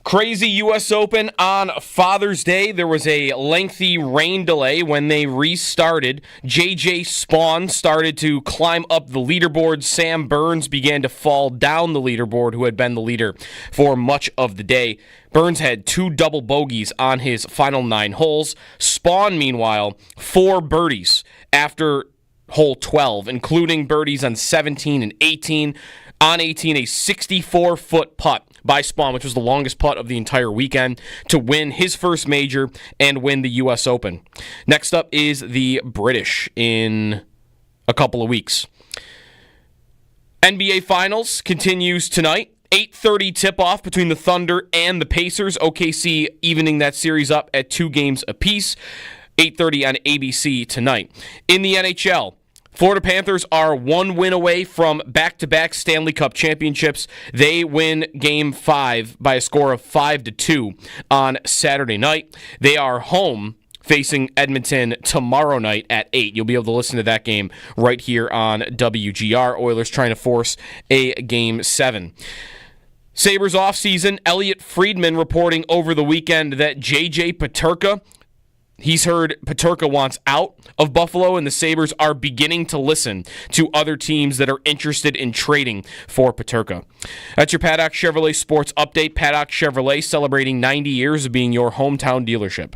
Crazy U.S. Open on Father's Day. There was a lengthy rain delay when they restarted. J.J. Spaun started to climb up the leaderboard. Sam Burns began to fall down the leaderboard, who had been the leader for much of the day. Burns had 2 double bogeys on his final 9 holes. Spaun, meanwhile, 4 birdies after hole 12, including birdies on 17 and 18. On 18, a 64-foot putt by Spaun, which was the longest putt of the entire weekend, to win his first major and win the U.S. Open. Next up is the British in a couple of weeks. NBA Finals continues tonight. 8:30 tip-off between the Thunder and the Pacers. OKC evening that series up at 2 games apiece. 8:30 on ABC tonight. In the NHL, Florida Panthers are 1 win away from back-to-back Stanley Cup championships. They win Game 5 by a score of 5-2 on Saturday night. They are home facing Edmonton tomorrow night at 8. You'll be able to listen to that game right here on WGR. Oilers trying to force a Game 7. Sabres offseason, Elliot Friedman reporting over the weekend that J.J. Peterka, he's heard Peterka wants out of Buffalo, and the Sabres are beginning to listen to other teams that are interested in trading for Peterka. That's your Paddock Chevrolet Sports Update. Paddock Chevrolet celebrating 90 years of being your hometown dealership.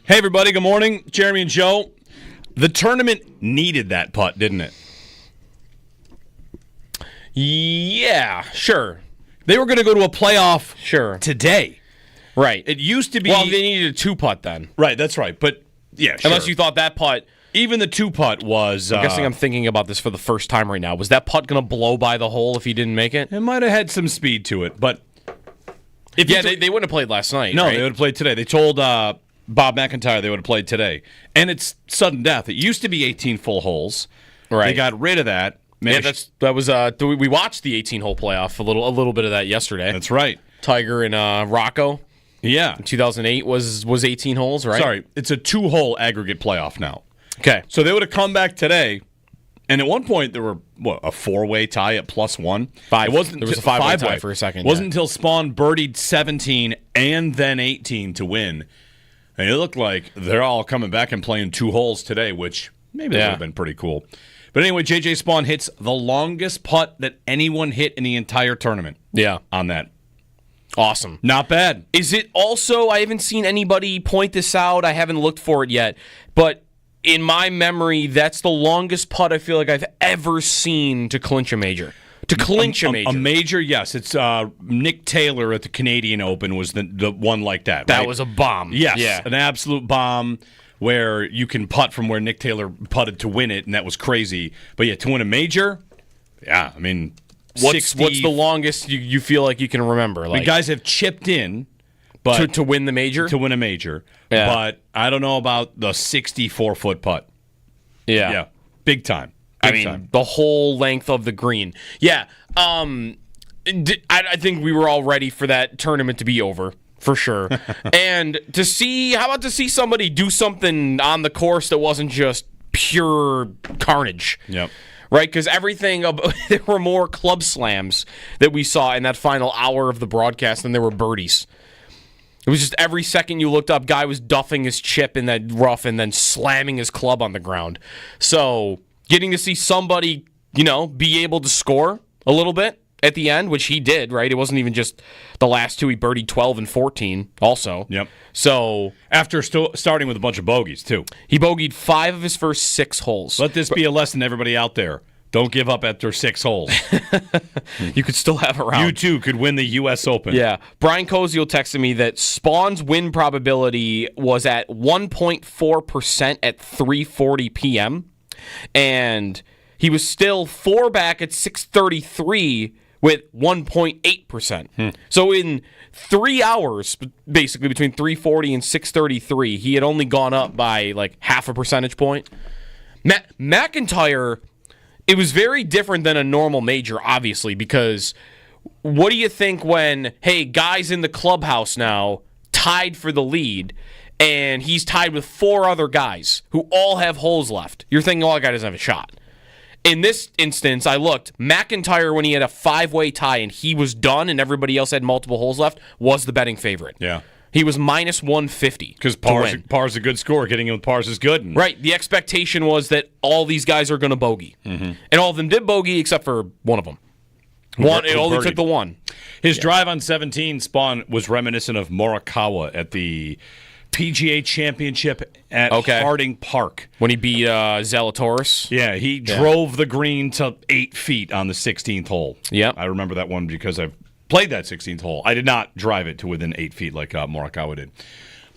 Hey, everybody. Good morning. Jeremy and Joe. The tournament needed that putt, didn't it? Yeah, sure. They were going to go to a playoff today. Right. It used to be... Well, they needed a 2-putt then. Right, that's right. But, yeah, sure. Unless you thought that putt... Even the 2-putt was... I'm guessing I'm thinking about this for the first time right now. Was that putt going to blow by the hole if he didn't make it? It might have had some speed to it, but... They wouldn't have played last night, No, right? They would have played today. They told Bob McIntyre they would have played today. And it's sudden death. It used to be 18 full holes. Right. They got rid of that. We watched the 18-hole playoff, a little bit of that yesterday. That's right. Tiger and Rocco. Yeah. In 2008 was 18 holes, right? Sorry, it's a 2-hole aggregate playoff now. Okay. So they would have come back today, and at one point there were, a 4-way tie at +1? There was a 5-way tie for a second. It wasn't until Spaun birdied 17 and then 18 to win. And it looked like they're all coming back and playing 2 holes today, which maybe would have been pretty cool. But anyway, J.J. Spaun hits the longest putt that anyone hit in the entire tournament. Yeah. On that. Awesome. Not bad. Is it also, I haven't seen anybody point this out, I haven't looked for it yet, but in my memory, that's the longest putt I feel like I've ever seen to clinch a major. A major, yes. It's Nick Taylor at the Canadian Open was the one like that. That right? was a bomb. Yes, an absolute bomb where you can putt from where Nick Taylor putted to win it, and that was crazy. But yeah, to win a major, I mean, what's the longest you feel like you can remember? Like, guys have chipped in, but to win the major, but I don't know about the 64-foot putt. Yeah, big time. The whole length of the green. Yeah. I think we were all ready for that tournament to be over, for sure. And how about to see somebody do something on the course that wasn't just pure carnage? Yep. Right? Because there were more club slams that we saw in that final hour of the broadcast than there were birdies. It was just every second you looked up, guy was duffing his chip in that rough and then slamming his club on the ground. So... getting to see somebody, be able to score a little bit, at the end, which he did, right? It wasn't even just the last two. He birdied 12 and 14 also. Yep. So after starting with a bunch of bogeys, too. He bogeyed 5 of his first 6 holes. Let this be a lesson to everybody out there. Don't give up after 6 holes. You could still have a round. You, too, could win the U.S. Open. Yeah. Brian Koziol texted me that Spawn's win probability was at 1.4% at 3:40 p.m., and he was still 4 back at 6:33 with 1.8%. So in 3 hours, basically between 3:40 and 6:33, he had only gone up by like half a percentage point. McIntyre, it was very different than a normal major, obviously, because what do you think when, hey, guys in the clubhouse now tied for the lead, and he's tied with 4 other guys who all have holes left? You're thinking, oh, that guy doesn't have a shot. In this instance, I looked. McIntyre, when he had a 5-way tie and he was done and everybody else had multiple holes left, was the betting favorite. Yeah. He was minus 150. Because par's a good score. Getting in with pars is good. Right. The expectation was that all these guys are going to bogey. And all of them did bogey except for one of them. It only took the one. His drive on 17, Spawn, was reminiscent of Morikawa at the PGA Championship at Harding Park. When he beat Zalatoris? Yeah, he drove the green to 8 feet on the 16th hole. Yep. I remember that one because I've played that 16th hole. I did not drive it to within 8 feet like Morikawa did.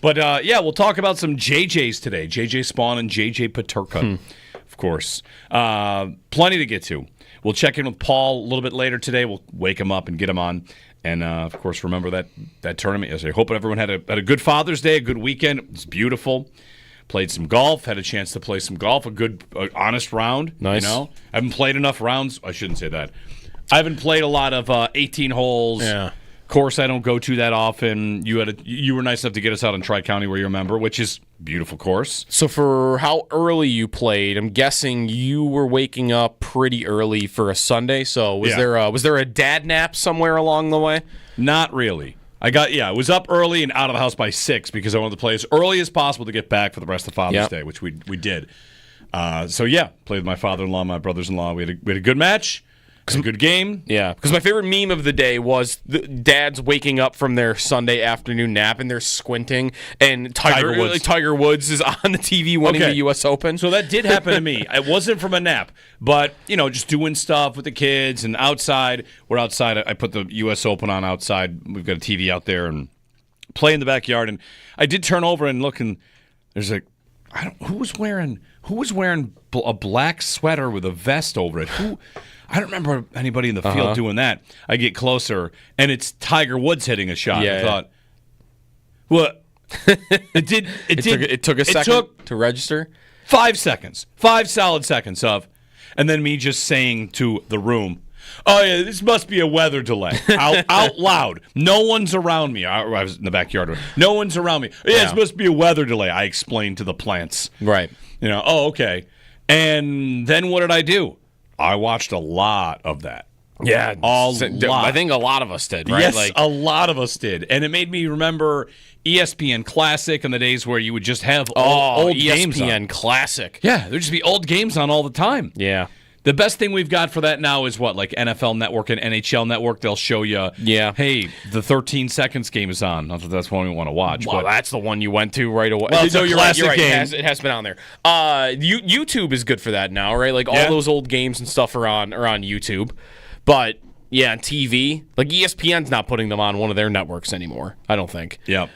But, we'll talk about some JJs today. JJ Spawn and JJ Peterka, of course. Plenty to get to. We'll check in with Paul a little bit later today. We'll wake him up and get him on. And, of course, remember that tournament yesterday. I hope everyone had a good Father's Day, a good weekend. It was beautiful. Played some golf, had a chance to play some golf, a good, honest round. Nice. You know? I haven't played enough rounds. I shouldn't say that. I haven't played a lot of 18 holes. Yeah. Course I don't go to that often. You were nice enough to get us out on Tri-County where you're a member, which is a beautiful course. So for how early you played, I'm guessing you were waking up pretty early for a Sunday. So was there a dad nap somewhere along the way? Not really. I was up early and out of the house by 6 because I wanted to play as early as possible to get back for the rest of Father's Day, which we did. Played with my father-in-law, my brothers-in-law. We had a good match. A good game. Yeah, because my favorite meme of the day was the dads waking up from their Sunday afternoon nap and they're squinting, and Tiger Woods is on the TV winning the U.S. Open. So that did happen to me. It wasn't from a nap, but, just doing stuff with the kids and outside. We're outside. I put the U.S. Open on outside. We've got a TV out there and play in the backyard. And I did turn over and look, and there's who was wearing a black sweater with a vest over it? I don't remember anybody in the field doing that. I get closer, and it's Tiger Woods hitting a shot. Yeah, I thought, what? It took a second to register. 5 seconds, 5 solid seconds and then me just saying to the room, "Oh yeah, this must be a weather delay." out loud. No one's around me. I was in the backyard. No one's around me. Yeah, this must be a weather delay. I explained to the plants. Right. Oh, okay. And then what did I do? I watched a lot of that. Yeah, lot. I think a lot of us did, right? Yes, a lot of us did. And it made me remember ESPN Classic and the days where you would just have old games on. ESPN Classic. Yeah, there'd just be old games on all the time. Yeah. The best thing we've got for that now is what? Like NFL Network and NHL Network, they'll show you, hey, the 13 seconds game is on. Not that that's one we want to watch. Well, that's the one you went to right away. Well, it's a classic game. It has been on there. YouTube is good for that now, right? Like all those old games and stuff are on YouTube. But yeah, on TV, like ESPN's not putting them on one of their networks anymore, I don't think. Yeah.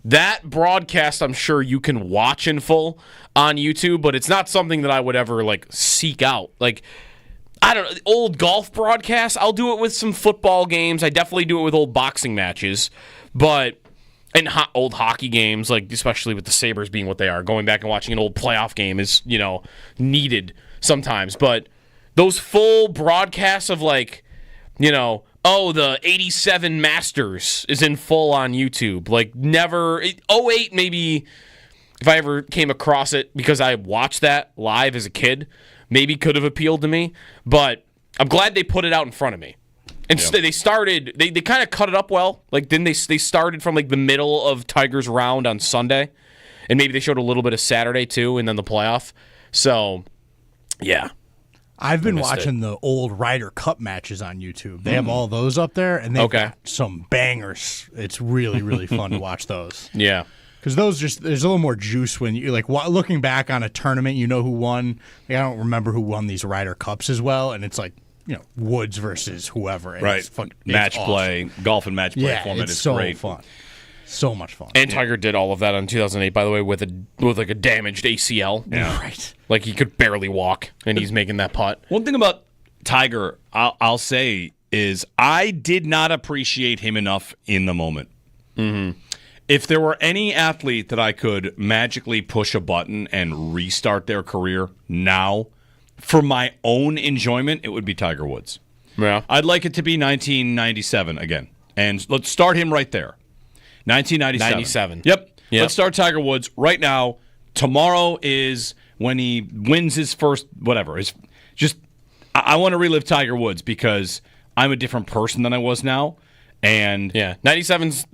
That broadcast, I'm sure you can watch in full on YouTube, but it's not something that I would ever seek out. I don't know, old golf broadcasts, I'll do it with some football games. I definitely do it with old boxing matches, and old hockey games, especially with the Sabres being what they are. Going back and watching an old playoff game is, needed sometimes. But those full broadcasts of the 87 Masters is in full on YouTube. 08 maybe, if I ever came across it because I watched that live as a kid, maybe could have appealed to me. But I'm glad they put it out in front of me. And they started, they kind of cut it up well. Then they started from the middle of Tiger's round on Sunday. And maybe they showed a little bit of Saturday too, and then the playoff. So, yeah. I've been watching the old Ryder Cup matches on YouTube. They have all those up there, and they've got some bangers. It's really, really fun to watch those. Yeah. Because there's a little more juice when you looking back on a tournament, you know who won. Like, I don't remember who won these Ryder Cups as well, and it's like, Woods versus whoever. And right. It's fun. Match It's play, awesome. golf and match play format it's is so great. fun. So much fun. And Tiger did all of that in 2008, by the way, with like a damaged ACL. Yeah. Right. Like he could barely walk, and he's making that putt. One thing about Tiger, I'll say, is I did not appreciate him enough in the moment. Mm-hmm. If there were any athlete that I could magically push a button and restart their career now, for my own enjoyment, it would be Tiger Woods. Yeah. I'd like it to be 1997 again. And let's start him right there. 1997. Yep. Let's start Tiger Woods right now. Tomorrow is when he wins his first whatever. I want to relive Tiger Woods because I'm a different person than I was now. And 97's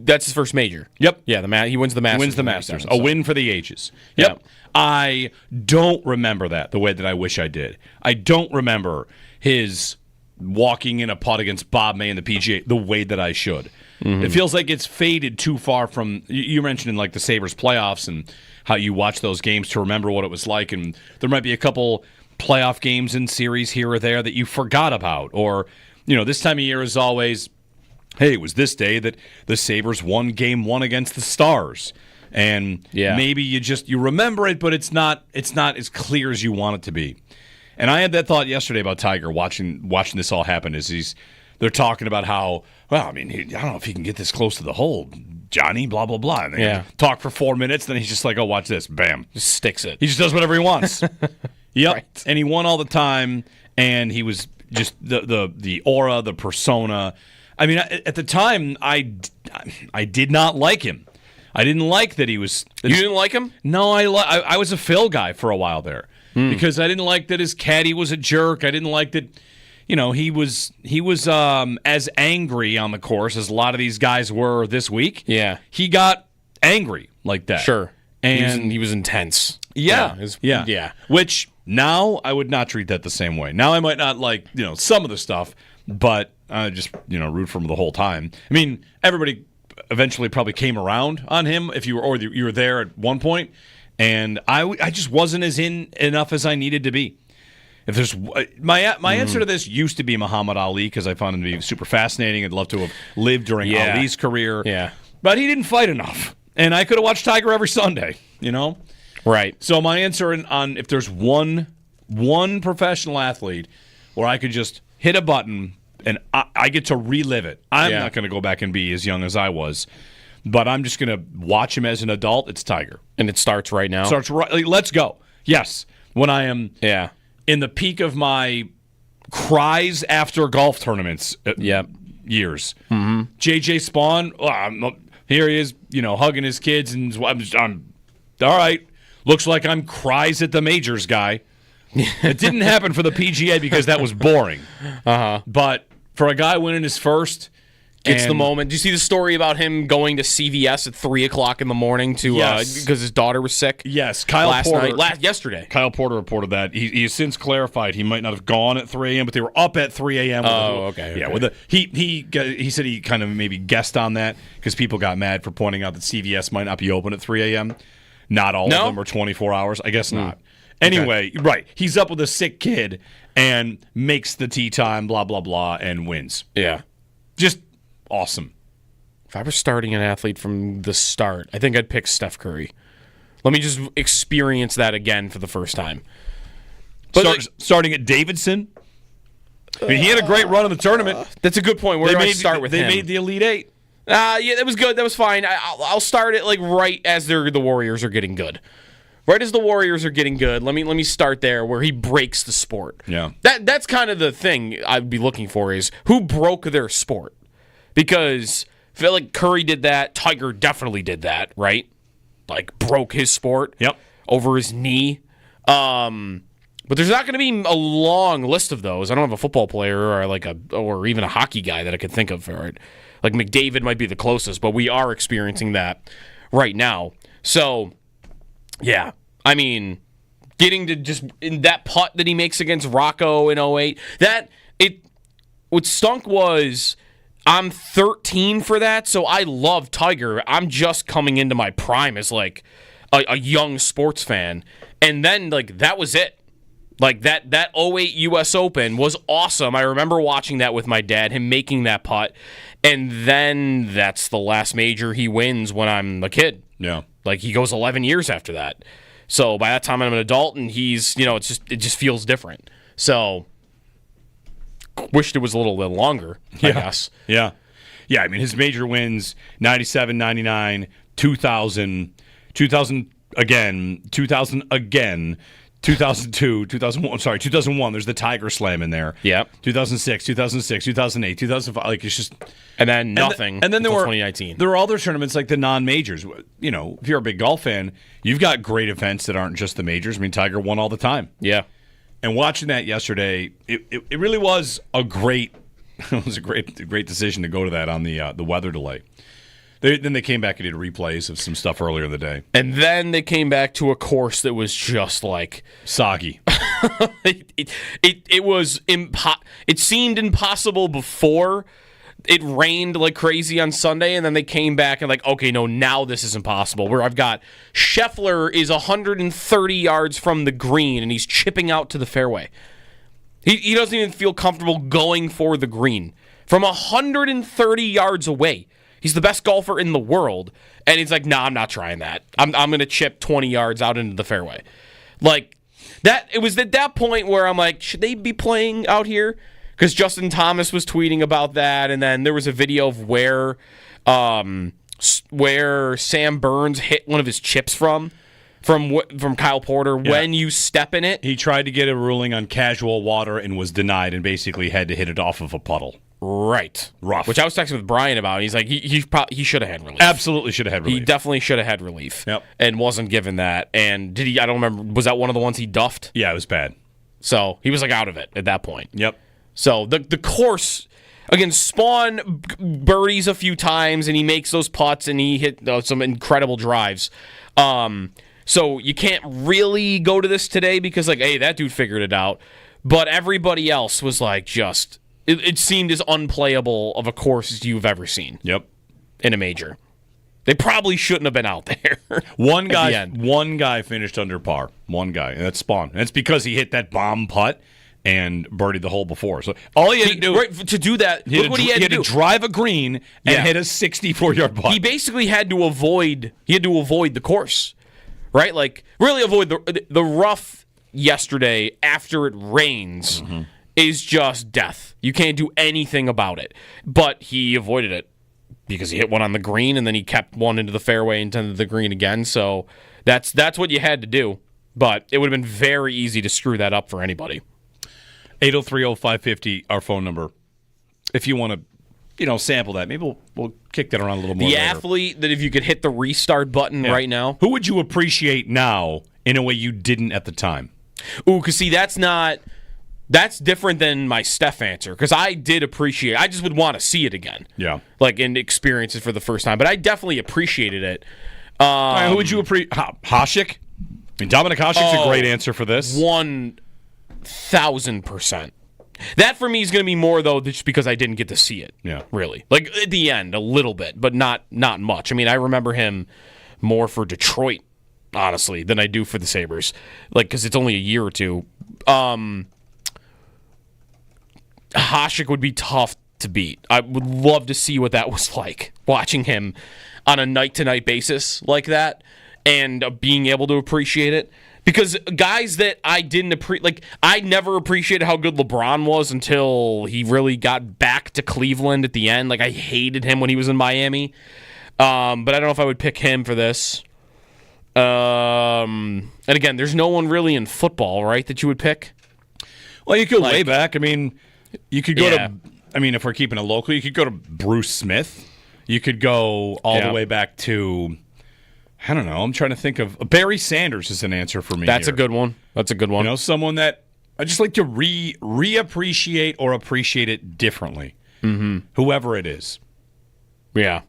that's his first major. Yep. Yeah, he wins the Masters. He wins the Masters. A win for the ages. Yep. I don't remember that the way that I wish I did. I don't remember his walking in a putt against Bob May in the PGA the way that I should. Mm-hmm. It feels like it's faded too far from, you mentioned in like the Sabres playoffs and how you watch those games to remember what it was like, and there might be a couple playoff games in series here or there that you forgot about, or, this time of year is always, hey, it was this day that the Sabres won Game 1 against the Stars, and maybe you remember it, but it's not as clear as you want it to be. And I had that thought yesterday about Tiger watching this all happen. They're talking about how, I don't know if he can get this close to the hole, Johnny, blah, blah, blah. And they talk for 4 minutes, then he's just like, oh, watch this, bam. Just sticks it. He just does whatever he wants. Yep. Right. And he won all the time, and he was just the aura, the persona. I mean, at the time, I did not like him. I didn't like that he was... You didn't like him? No, I was a Phil guy for a while there because I didn't like that his caddy was a jerk. I didn't like that, he was as angry on the course as a lot of these guys were this week. Yeah. He got angry like that. Sure. And he was intense. Yeah. Which now I would not treat that the same way. Now I might not like, some of the stuff, but I just, root for him the whole time. I mean, everybody eventually probably came around on him if you were there at one point, and I just wasn't as in enough as I needed to be. If there's my answer to this used to be Muhammad Ali because I found him to be super fascinating. I'd love to have lived during Ali's career. Yeah. But he didn't fight enough. And I could have watched Tiger every Sunday, Right. So my answer on if there's one professional athlete where I could just hit a button and I get to relive it. I'm not going to go back and be as young as I was, but I'm just going to watch him as an adult. It's Tiger. And it starts right now? Starts right. Let's go. Yes. When I am in the peak of my cries after golf tournaments years. Mm-hmm. JJ Spawn, here he is, hugging his kids, and I'm all right. Looks like I'm cries at the majors guy. It didn't happen for the PGA because that was boring. But for a guy winning his first, it's the moment. Do you see the story about him going to CVS at 3:00 in the morning because his daughter was sick? Yes, yesterday. Kyle Porter reported that he has since clarified he might not have gone at 3 a.m., but they were up at 3 a.m. Okay. Yeah, he said he kind of maybe guessed on that because people got mad for pointing out that CVS might not be open at 3 a.m. Not all of them are 24 hours. I guess not. Anyway, right. He's up with a sick kid and makes the tee time, blah, blah, blah, and wins. Yeah. Just awesome. If I were starting an athlete from the start, I think I'd pick Steph Curry. Let me just experience that again for the first time. But starting at Davidson? I mean, he had a great run in the tournament. That's a good point. Where do I start with him? They made the Elite Eight. Yeah, that was good. That was fine. I'll start it like right as the Warriors are getting good. Right as the Warriors are getting good, let me start there where he breaks the sport. Yeah. That's kind of the thing I'd be looking for is who broke their sport. Because I feel like Curry did that. Tiger definitely did that, right? Like broke his sport over his knee. But there's not going to be a long list of those. I don't have a football player or even a hockey guy that I could think of for it. Like McDavid might be the closest, but we are experiencing that right now. So, yeah, I mean, getting to just in that putt that he makes against Rocco in 08. What stunk was I'm 13 for that, so I love Tiger. I'm just coming into my prime as like a young sports fan, and then like that was it. Like that 08 U.S. Open was awesome. I remember watching that with my dad, him making that putt, and then that's the last major he wins when I'm a kid. Yeah, like he goes 11 years after that. So by that time I'm an adult, and he's it just feels different. So. Wished it was a little bit longer, I guess. Yeah. I mean, his major wins, 97, 99, 2000 again, 2000 again, 2002, 2001. Sorry, 2001. There's the Tiger Slam in there. Yep. 2006, 2008, 2005. Like, it's just... And then nothing and then there were 2019. There were other tournaments like the non-majors. You know, if you're a big golf fan, you've got great events that aren't just the majors. I mean, Tiger won all the time. Yeah. And watching that yesterday, it really was a great decision to go to that on the weather delay. Then they came back and did replays of some stuff earlier in the day. And then they came back to a course that was just like soggy. It was it seemed impossible before. It rained like crazy on Sunday, and then they came back and like, okay, no, now this is impossible. Where I've got Scheffler is 130 yards from the green, and he's chipping out to the fairway. He doesn't even feel comfortable going for the green. From 130 yards away, he's the best golfer in the world, and he's like, nah, I'm not trying that. I'm going to chip 20 yards out into the fairway. Like, that. It was at that point where I'm like, should they be playing out here? Because Justin Thomas was tweeting about that, and then there was a video of where Sam Burns hit one of his chips from Kyle Porter when you step in it. He tried to get a ruling on casual water and was denied, and basically had to hit it off of a puddle. Right, rough. Which I was texting with Brian about. He's like, he should have had relief. Absolutely should have had relief. He definitely should have had relief. Yep. And wasn't given that. And did he? I don't remember. Was that one of the ones he duffed? Yeah, it was bad. So he was like out of it at that point. Yep. So the course, again, Spawn birdies a few times, and he makes those putts, and he hit some incredible drives. So you can't really go to this today because, like, hey, that dude figured it out. But everybody else was like just, it seemed as unplayable of a course as you've ever seen. Yep. In a major. They probably shouldn't have been out there. One guy finished under par. One guy, and that's Spawn. And it's because he hit that bomb putt and birdied the hole before. So all he had to do to do that, look what he had to do. To drive a green and hit a 64-yard putt. He basically had to avoid the course, right? Like really avoid the rough yesterday after it rains is just death. You can't do anything about it. But he avoided it because he hit one on the green and then he kept one into the fairway and into the green again. So that's what you had to do. But it would have been very easy to screw that up for anybody. 803-0550, our phone number. If you want to, sample that, maybe we'll kick that around a little more. The later. athlete that if you could hit the restart button right now. Who would you appreciate now in a way you didn't at the time? Ooh, because see, that's different than my Steph answer. Because I did appreciate it. I just would want to see it again. Yeah. Like, and experience it for the first time. But I definitely appreciated it. All right, who would you appreciate? Hasek? I mean, Dominic Hasek's a great answer for this. 1,000%. That for me is going to be more though, just because I didn't get to see it. Yeah, really. Like at the end, a little bit, but not much. I memean, I remember him more for Detroit, honestly, than I do for the Sabres. Like because it's only a year or two. Hasek would be tough to beat. I would love to see what that was like, watching him on a night-to-night basis like that, and being able to appreciate it. Because guys that I didn't appreciate, like, I never appreciated how good LeBron was until he really got back to Cleveland at the end. Like, I hated him when he was in Miami. But I don't know if I would pick him for this. And again, there's no one really in football, right, that you would pick? Well, you could way back. I mean, you could go to, I mean, if we're keeping it local, you could go to Bruce Smith. You could go all the way back to, I don't know, I'm trying to think of, Barry Sanders is an answer for me. That's a good one. That's a good one. You know, someone that I just like to reappreciate or appreciate it differently. Mm-hmm. Whoever it is. Yeah.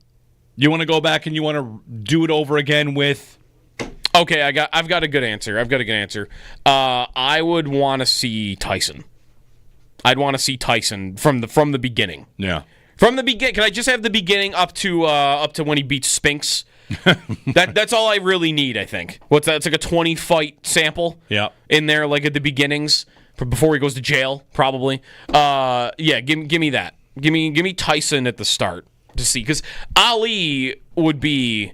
You want to go back and you want to do it over again with Okay, I've got a good answer. I would want to see Tyson. I'd want to see Tyson from the beginning. Yeah. From the beginning. Can I just have the beginning up to when he beats Spinks? That's all I really need, I think. What's that? It's like a 20-fight sample. Yeah. In there, like at the beginnings, before he goes to jail, probably. Yeah, give me that. Give me Tyson at the start to see, because Ali would be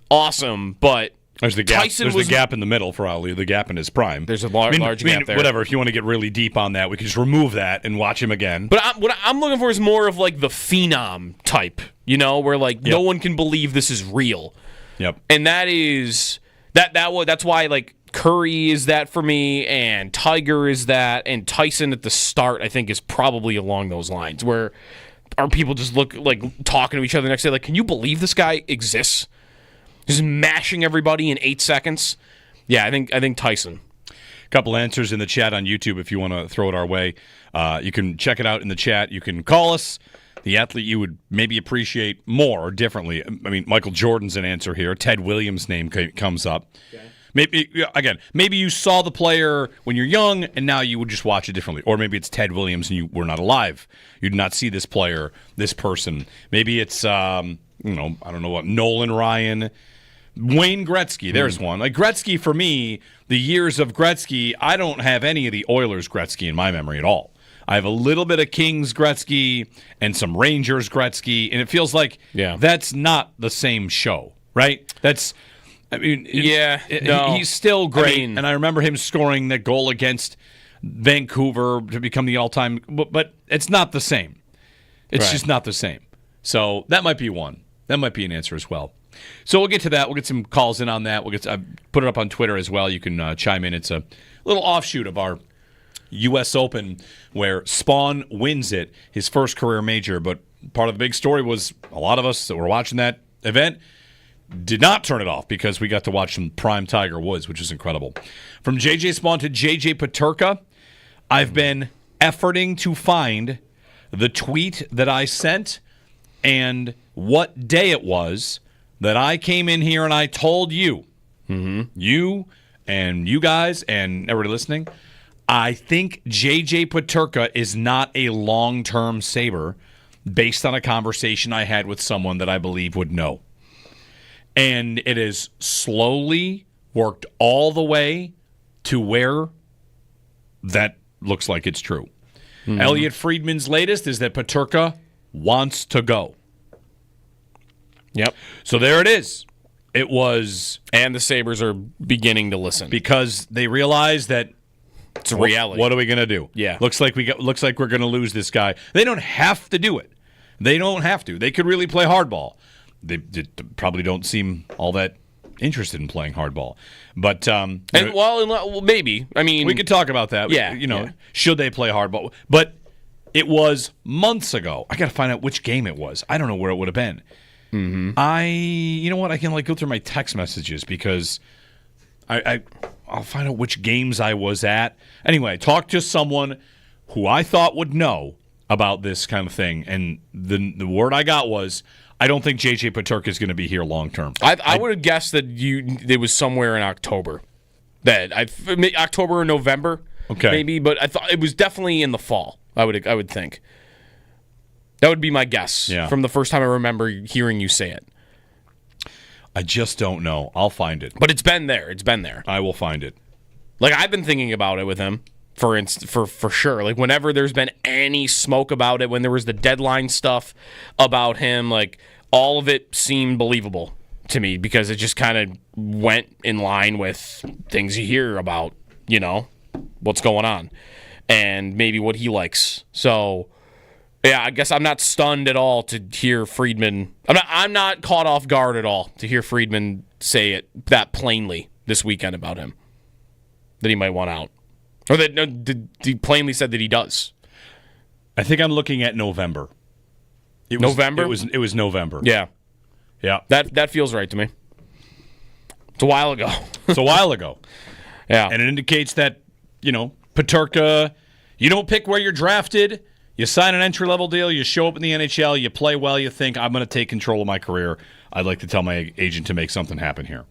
awesome, but there's the gap. Tyson the gap in the middle for Ali. The gap in his prime. There's a large gap there. Whatever. If you want to get really deep on that, we could just remove that and watch him again. But what I'm looking for is more of like the phenom type, where like no one can believe this is real. Yep. And that's why like Curry is that for me, and Tiger is that, and Tyson at the start I think is probably along those lines, where our people just look like talking to each other the next day like, can you believe this guy exists? Just mashing everybody in 8 seconds. Yeah, I think Tyson. Couple answers in the chat on YouTube if you want to throw it our way. You can check it out in the chat. You can call us. The athlete you would maybe appreciate more or differently. I mean, Michael Jordan's an answer here. Ted Williams' name comes up. Okay. Maybe you saw the player when you're young and now you would just watch it differently. Or maybe it's Ted Williams and you were not alive. You did not see this player, this person. Maybe it's, I don't know what, Nolan Ryan. Wayne Gretzky, there's one. Like Gretzky, for me, the years of Gretzky, I don't have any of the Oilers Gretzky in my memory at all. I have a little bit of Kings Gretzky and some Rangers Gretzky, and it feels like that's not the same show, right? He's still great, and I remember him scoring that goal against Vancouver to become the all-time, but it's not the same. It's just not the same. So that might be one. That might be an answer as well. So we'll get to that. We'll get some calls in on that. I put it up on Twitter as well. You can chime in. It's a little offshoot of our U.S. Open where Spawn wins it, his first career major. But part of the big story was a lot of us that were watching that event did not turn it off because we got to watch some prime Tiger Woods, which is incredible. From JJ Spawn to JJ Peterka, I've been efforting to find the tweet that I sent and what day it was that I came in here and I told you, you and you guys and everybody listening, I think JJ Peterka is not a long-term Sabre based on a conversation I had with someone that I believe would know. And it has slowly worked all the way to where that looks like it's true. Elliot Friedman's latest is that Peterka wants to go. Yep. So there it is. It was... And the Sabres are beginning to listen. Because they realize that it's a reality. What are we going to do? Yeah. Looks like we're going to lose this guy. They don't have to do it. They don't have to. They could really play hardball. They probably don't seem all that interested in playing hardball. But maybe. I mean, we could talk about that. Yeah. Should they play hardball? But it was months ago. I got to find out which game it was. I don't know where it would have been. You know what? I can go through my text messages because I'll find out which games I was at. Anyway, talk to someone who I thought would know about this kind of thing, and the word I got was, I don't think JJ Peterka is going to be here long term. I would have guessed that it was somewhere in October, October or November, maybe, but I thought it was definitely in the fall. I would think. That would be my guess from the first time I remember hearing you say it. I just don't know. I'll find it. But it's been there. I will find it. Like, I've been thinking about it with him, for sure. Like, whenever there's been any smoke about it, when there was the deadline stuff about him, like, all of it seemed believable to me because it just kind of went in line with things you hear about, what's going on and maybe what he likes. So... yeah, I guess I'm not stunned at all to hear Friedman. I'm not caught off guard at all to hear Friedman say it that plainly this weekend about him, that he might want out, or that he plainly said that he does. I think I'm looking at November. November? It was November. Yeah. That feels right to me. It's a while ago. Yeah, and it indicates that Peterka. You don't pick where you're drafted. You sign an entry-level deal, you show up in the NHL, you play well, you think, I'm going to take control of my career. I'd like to tell my agent to make something happen here.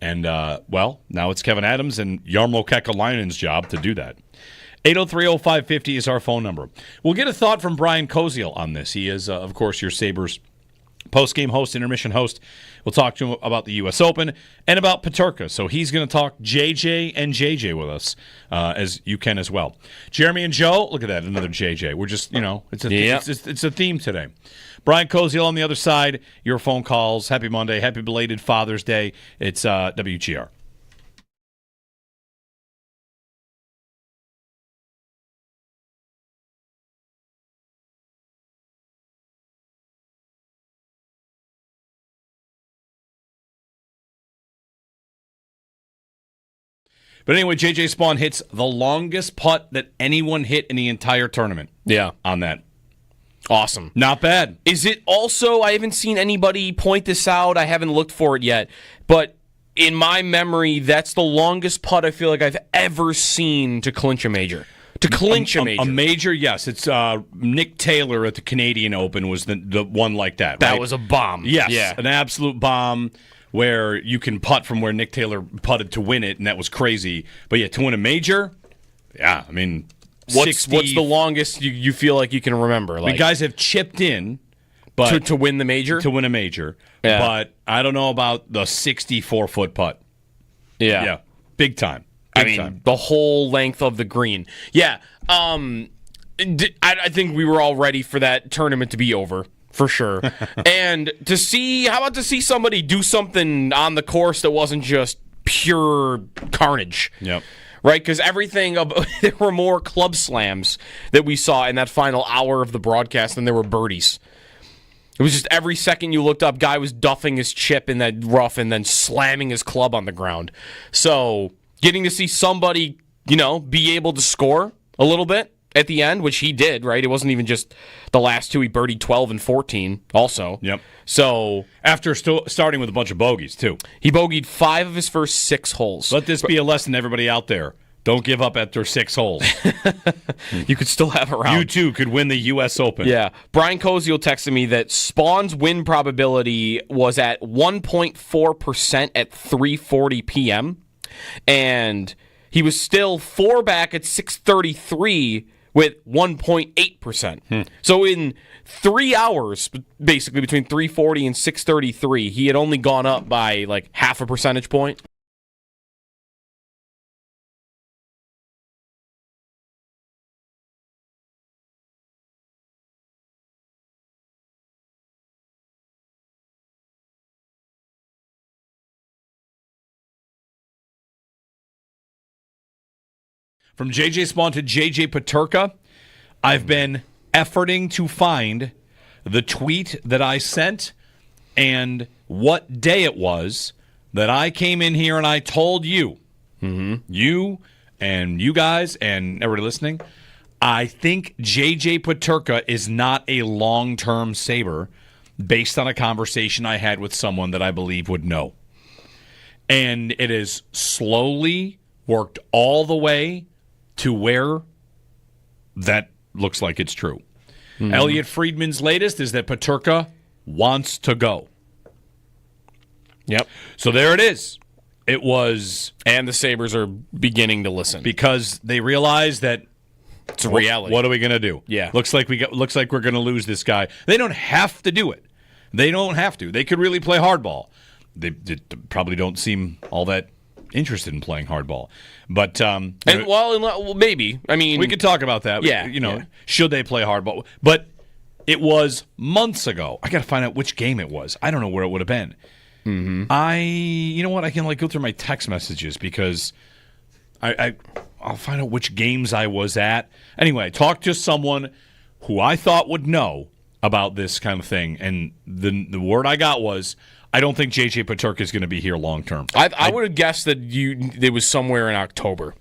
And, now it's Kevin Adams and Jarmo Kekalainen's job to do that. 803-0550 is our phone number. We'll get a thought from Brian Koziol on this. He is, of course, your Sabres post-game host, intermission host. We'll talk to him about the U.S. Open and about Peterka. So he's going to talk JJ and JJ with us, as you can as well. Jeremy and Joe, look at that, another JJ. We're just, it's a theme today. Brian Koziol on the other side, your phone calls. Happy Monday, happy belated Father's Day. It's WGR. But anyway, J.J. Spawn hits the longest putt that anyone hit in the entire tournament. Yeah. On that. Awesome. Not bad. Is it also, I haven't seen anybody point this out. I haven't looked for it yet. But in my memory, that's the longest putt I feel like I've ever seen to clinch a major. A major, yes. It's Nick Taylor at the Canadian Open was the one like that, right? That was a bomb. Yes, yeah. An absolute bomb. Where you can putt from where Nick Taylor putted to win it, and that was crazy. But yeah, to win a major, yeah, I mean, what's the longest you feel like you can remember? Like, the guys have chipped in, but to win the major, to win a major. Yeah. But I don't know about the 64-foot putt. Yeah, big time. The whole length of the green. Yeah, I think we were all ready for that tournament to be over. For sure. And how about to see somebody do something on the course that wasn't just pure carnage? Yep. Right? Because there were more club slams that we saw in that final hour of the broadcast than there were birdies. It was just every second you looked up, guy was duffing his chip in that rough and then slamming his club on the ground. So getting to see somebody, be able to score a little bit at the end, which he did, right? It wasn't even just the last two. He birdied 12 and 14 also. Yep. So after starting with a bunch of bogeys, too. He bogeyed 5 of his first 6 holes. Let this be a lesson to everybody out there. Don't give up after 6 holes. You could still have a round. You, too, could win the U.S. Open. Yeah. Brian Koziol texted me that Spawn's win probability was at 1.4% at 3:40 p.m., and he was still 4 back at 6:33 with 1.8%. So in 3 hours, basically between 3:40 and 6:33, he had only gone up by like half a percentage point. From JJ Spawn to JJ Peterka, I've been efforting to find the tweet that I sent and what day it was that I came in here and I told you, you and you guys and everybody listening, I think JJ Peterka is not a long-term Sabre based on a conversation I had with someone that I believe would know. And it has slowly worked all the way to where that looks like it's true. Elliot Friedman's latest is that Peterka wants to go. Yep. So there it is. It was... And the Sabres are beginning to listen. Because they realize that it's a reality. What are we going to do? Yeah. Looks like we're going to lose this guy. They don't have to do it. They don't have to. They could really play hardball. They probably don't seem all that interested in playing hardball. But maybe. I mean, we could talk about that. Yeah. Should they play hardball? But it was months ago. I got to find out which game it was. I don't know where it would have been. You know what? I can go through my text messages because I'll find out which games I was at. Anyway, I talked to someone who I thought would know about this kind of thing, and the word I got was, I don't think J.J. Peterka is going to be here long term. I would have guessed that it was somewhere in October,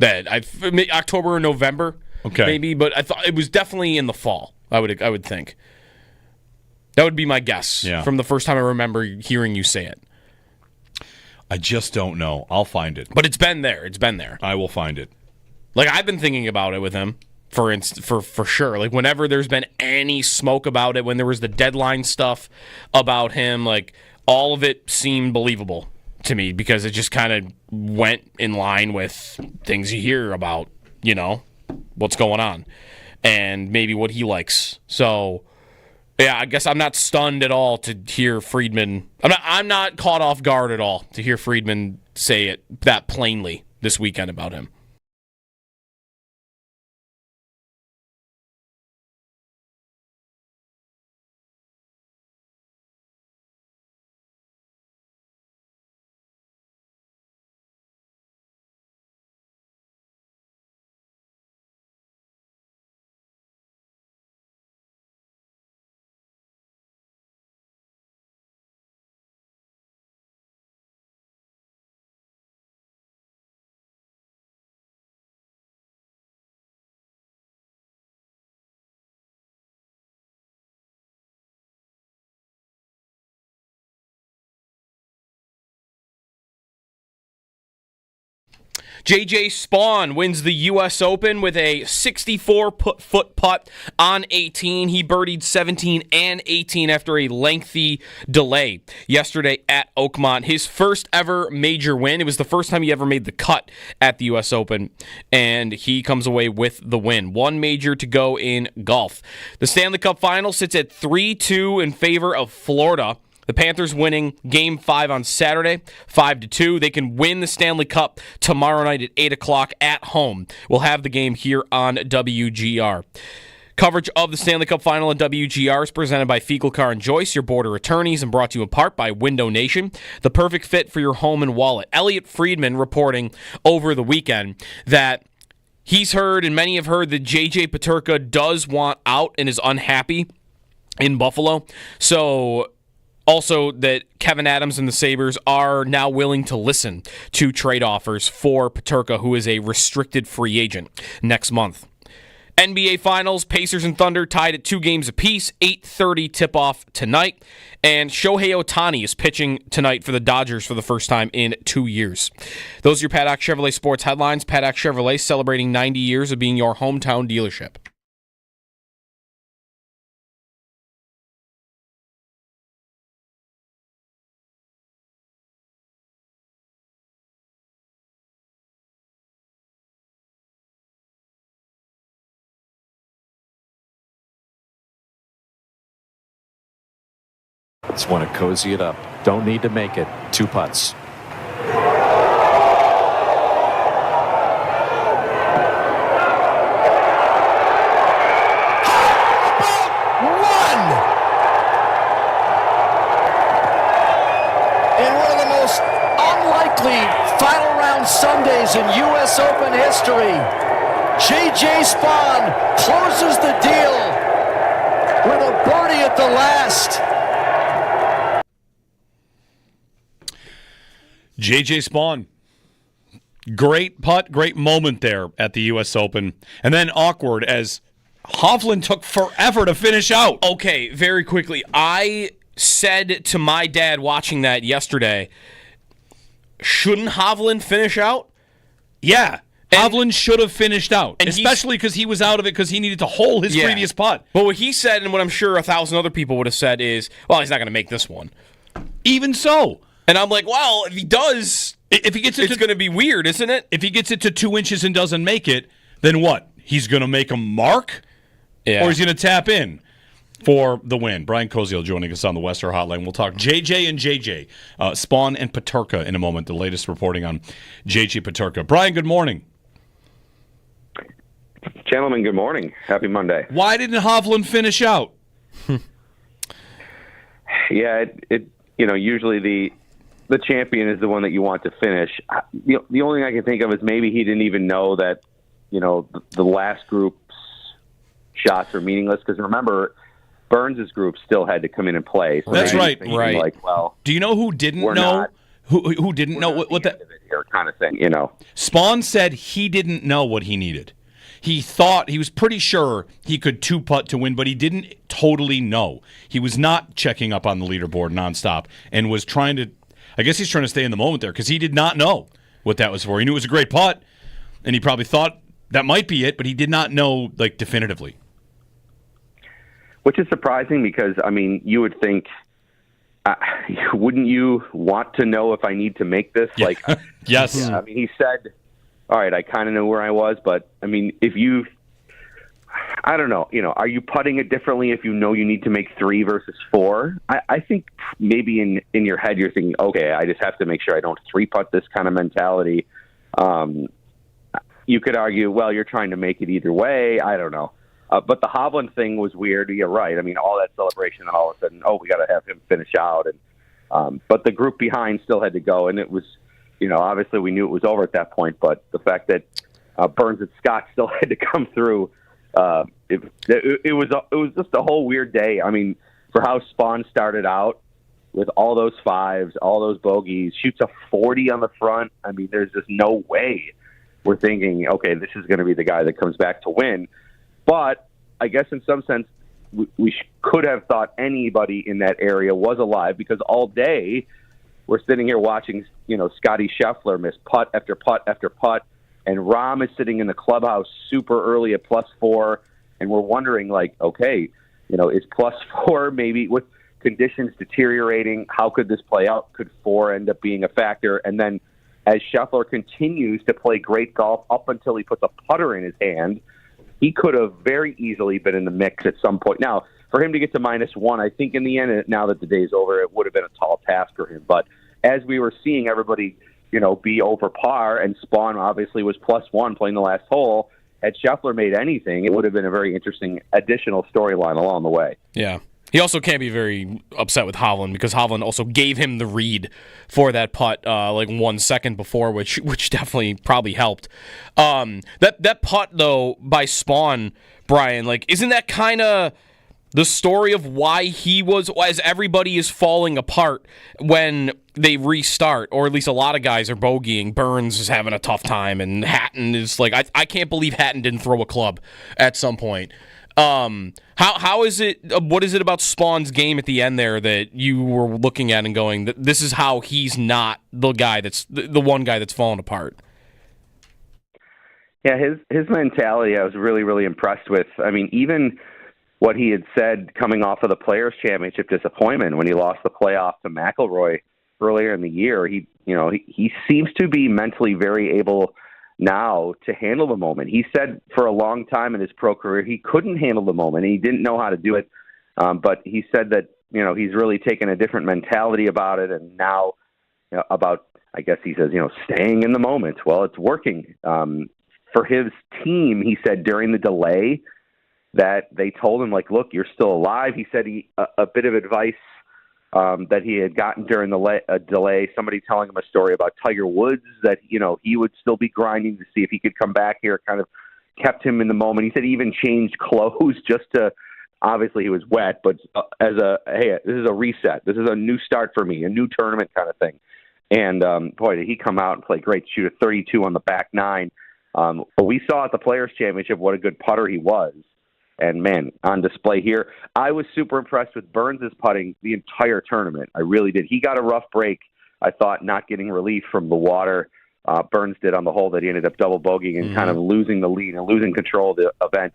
October or November, maybe. But I thought it was definitely in the fall. I would think that would be my guess from the first time I remember hearing you say it. I just don't know. I'll find it. But it's been there. It's been there. I will find it. I've been thinking about it with him. For sure. Whenever there's been any smoke about it, when there was the deadline stuff about him, all of it seemed believable to me because it just kind of went in line with things you hear about, what's going on and maybe what he likes. So, yeah, I guess I'm not stunned at all to hear Friedman. I'm not caught off guard at all to hear Friedman say it that plainly this weekend about him. J.J. Spawn wins the U.S. Open with a 64-foot putt on 18. He birdied 17 and 18 after a lengthy delay yesterday at Oakmont. His first ever major win. It was the first time he ever made the cut at the U.S. Open, and he comes away with the win. One major to go in golf. The Stanley Cup Final sits at 3-2 in favor of Florida. The Panthers winning Game 5 on Saturday, 5-2. They can win the Stanley Cup tomorrow night at 8 o'clock at home. We'll have the game here on WGR. Coverage of the Stanley Cup Final on WGR is presented by Fecal Car and Joyce, your border attorneys, and brought to you in part by Window Nation, the perfect fit for your home and wallet. Elliot Friedman reporting over the weekend that he's heard, and many have heard, that J.J. Peterka does want out and is unhappy in Buffalo. So also that Kevin Adams and the Sabres are now willing to listen to trade offers for Peterka, who is a restricted free agent next month. NBA Finals, Pacers and Thunder tied at 2 games apiece, 8:30 tip-off tonight. And Shohei Ohtani is pitching tonight for the Dodgers for the first time in 2 years. Those are your Paddock Chevrolet sports headlines. Paddock Chevrolet celebrating 90 years of being your hometown dealership. Just want to cozy it up. Don't need to make it. 2 putts. Final round Sundays in U.S. Open history. J.J. Spawn closes the deal with a birdie at the last. J.J. Spawn. Great putt, great moment there at the U.S. Open. And then awkward as Hovland took forever to finish out. Okay, very quickly. I said to my dad watching that yesterday, shouldn't Hovland finish out? Yeah. Hovland should have finished out, especially because he was out of it because he needed to hole his previous putt. But what he said, and what I'm sure 1,000 other people would have said is, well, he's not going to make this one. Even so. And I'm like, well, if he does, if he gets it it's going to be weird, isn't it? If he gets it to 2 inches and doesn't make it, then what? He's going to make a mark? Yeah. Or he's going to tap in for the win. Brian Koziol joining us on the Western Hotline. We'll talk JJ and JJ, Spawn and Peterka in a moment. The latest reporting on JJ Peterka. Brian, good morning. Gentlemen, good morning. Happy Monday. Why didn't Hovland finish out? Yeah, usually the champion is the one that you want to finish. The only thing I can think of is maybe he didn't even know that, the last group's shots are meaningless. Because remember, Burns' group still had to come in and play. So that's right. Right. Like, well, do you know who didn't know? Who didn't know what that here kind of thing? Spawn said he didn't know what he needed. He thought, he was pretty sure he could 2-putt to win, but he didn't totally know. He was not checking up on the leaderboard nonstop and was trying to, I guess he's trying to stay in the moment there because he did not know what that was for. He knew it was a great putt, and he probably thought that might be it, but he did not know, definitively. Which is surprising because, you would think wouldn't you want to know if I need to make this? Yeah. Like, yes. Yeah, I mean, he said, all right, I kind of know where I was, but I mean, I don't know, are you putting it differently if you know you need to make 3 versus 4? I think maybe in your head you're thinking, okay, I just have to make sure I don't 3-putt this kind of mentality. You could argue, well, you're trying to make it either way. I don't know. But the Hovland thing was weird. You're right. I mean, all that celebration and all of a sudden, we got to have him finish out. And but the group behind still had to go, and it was, obviously we knew it was over at that point. But the fact that Burns and Scott still had to come through, it was just a whole weird day. I mean, for how Spawn started out with all those 5s, all those bogeys, shoots a 40 on the front. I mean, there's just no way we're thinking, okay, this is going to be the guy that comes back to win. But I guess in some sense, we could have thought anybody in that area was alive, because all day we're sitting here watching, Scotty Scheffler miss putt after putt after putt, and Rahm is sitting in the clubhouse super early at +4, and we're wondering, like, okay, is +4 maybe with conditions deteriorating? How could this play out? Could 4 end up being a factor? And then as Scheffler continues to play great golf up until he puts a putter in his hand, he could have very easily been in the mix at some point. Now, for him to get to -1, I think in the end, now that the day's over, it would have been a tall task for him. But as we were seeing everybody, be over par, and Spawn obviously was +1 playing the last hole, had Scheffler made anything, it would have been a very interesting additional storyline along the way. Yeah. He also can't be very upset with Hovland, because Hovland also gave him the read for that putt 1 second before, which definitely probably helped. That putt, though, by Spawn, Brian, isn't that kind of the story of why he was, as everybody is falling apart when they restart, or at least a lot of guys are bogeying? Burns is having a tough time, and Hatton is I can't believe Hatton didn't throw a club at some point. How is it? What is it about Spawn's game at the end there that you were looking at and going, this is how he's not the guy that's the one guy that's fallen apart? Yeah, his mentality I was really, really impressed with. I mean, even what he had said coming off of the Players' Championship disappointment when he lost the playoff to McIlroy earlier in the year, he seems to be mentally very able now to handle the moment. He said for a long time in his pro career he couldn't handle the moment. He didn't know how to do it, but he said that he's really taken a different mentality about it, and now about, I guess he says, staying in the moment. Well, it's working. For his team, he said during the delay that they told him, look, you're still alive. He said a bit of advice that he had gotten during the delay, somebody telling him a story about Tiger Woods, that, he would still be grinding to see if he could come back here, kind of kept him in the moment. He said he even changed clothes just to, obviously he was wet, but as hey, this is a reset. This is a new start for me, a new tournament kind of thing. And boy, did he come out and play great, shoot a 32 on the back nine. But we saw at the Players' Championship what a good putter he was. And, man, on display here. I was super impressed with Burns' putting the entire tournament. I really did. He got a rough break, I thought, not getting relief from the water. Burns did on the hole that he ended up double bogeying and kind of losing the lead and losing control of the event.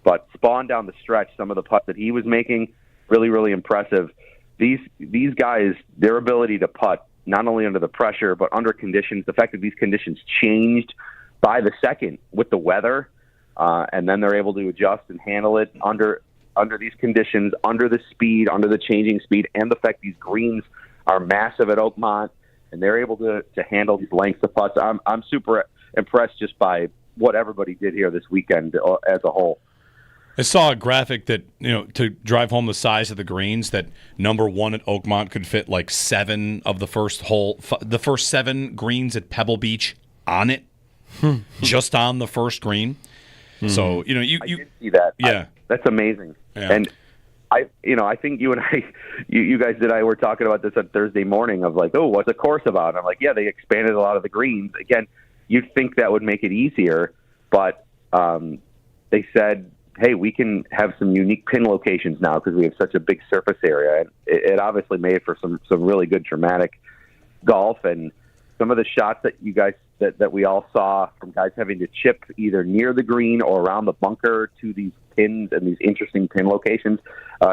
But Spawn down the stretch, some of the putts that he was making, really, really impressive. These guys, their ability to putt, not only under the pressure, but under conditions, the fact that these conditions changed by the second with the weather, and then they're able to adjust and handle it under these conditions, under the speed, under the changing speed, and the fact these greens are massive at Oakmont, and they're able to handle these lengths of putts. I'm super impressed just by what everybody did here this weekend as a whole. I saw a graphic that, to drive home the size of the greens, that number 1 at Oakmont could fit 7 of the first 7 greens at Pebble Beach on it, just on the first green. So, I did see that. Yeah. That's amazing. Yeah. And I think you and you guys and I were talking about this on Thursday morning of what's the course about? And I'm like, yeah, they expanded a lot of the greens. Again, you'd think that would make it easier, but they said, hey, we can have some unique pin locations now because we have such a big surface area. And it obviously made for some really good dramatic golf. And some of the shots that you guys that we all saw from guys having to chip either near the green or around the bunker to these pins and these interesting pin locations.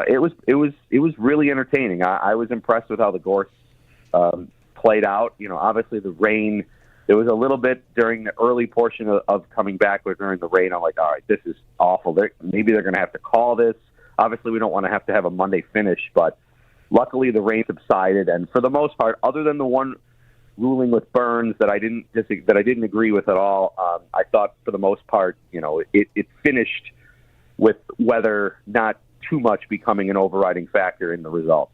It was really entertaining. I was impressed with how the course played out. Obviously the rain. There was a little bit during the early portion of coming back, but during the rain, I'm like, all right, this is awful. Maybe they're going to have to call this. Obviously, we don't want to have a Monday finish, but luckily the rain subsided, and for the most part, other than the one ruling with Burns that I didn't agree with at all, I thought for the most part, it finished with weather not too much becoming an overriding factor in the result.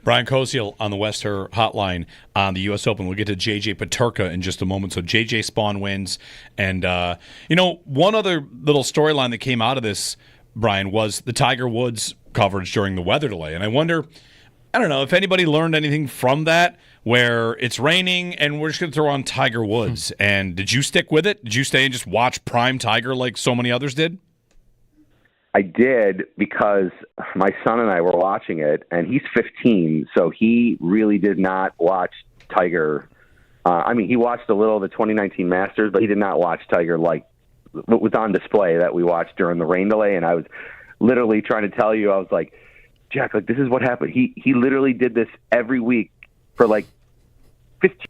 Brian Koziol on the Wester Hotline on the U.S. Open. We'll get to J.J. Peterka in just a moment. So J.J. Spawn wins. And, one other little storyline that came out of this, Brian, was the Tiger Woods coverage during the weather delay. And I wonder, I don't know, if anybody learned anything from that, where it's raining and we're just going to throw on Tiger Woods. And did you stick with it? Did you stay and just watch Prime Tiger like so many others did? I did, because my son and I were watching it, and he's 15, so he really did not watch Tiger. He watched a little of the 2019 Masters, but he did not watch Tiger like what was on display that we watched during the rain delay. And I was literally trying to tell you, I was like, Jack, this is what happened. He literally did this every week for 15.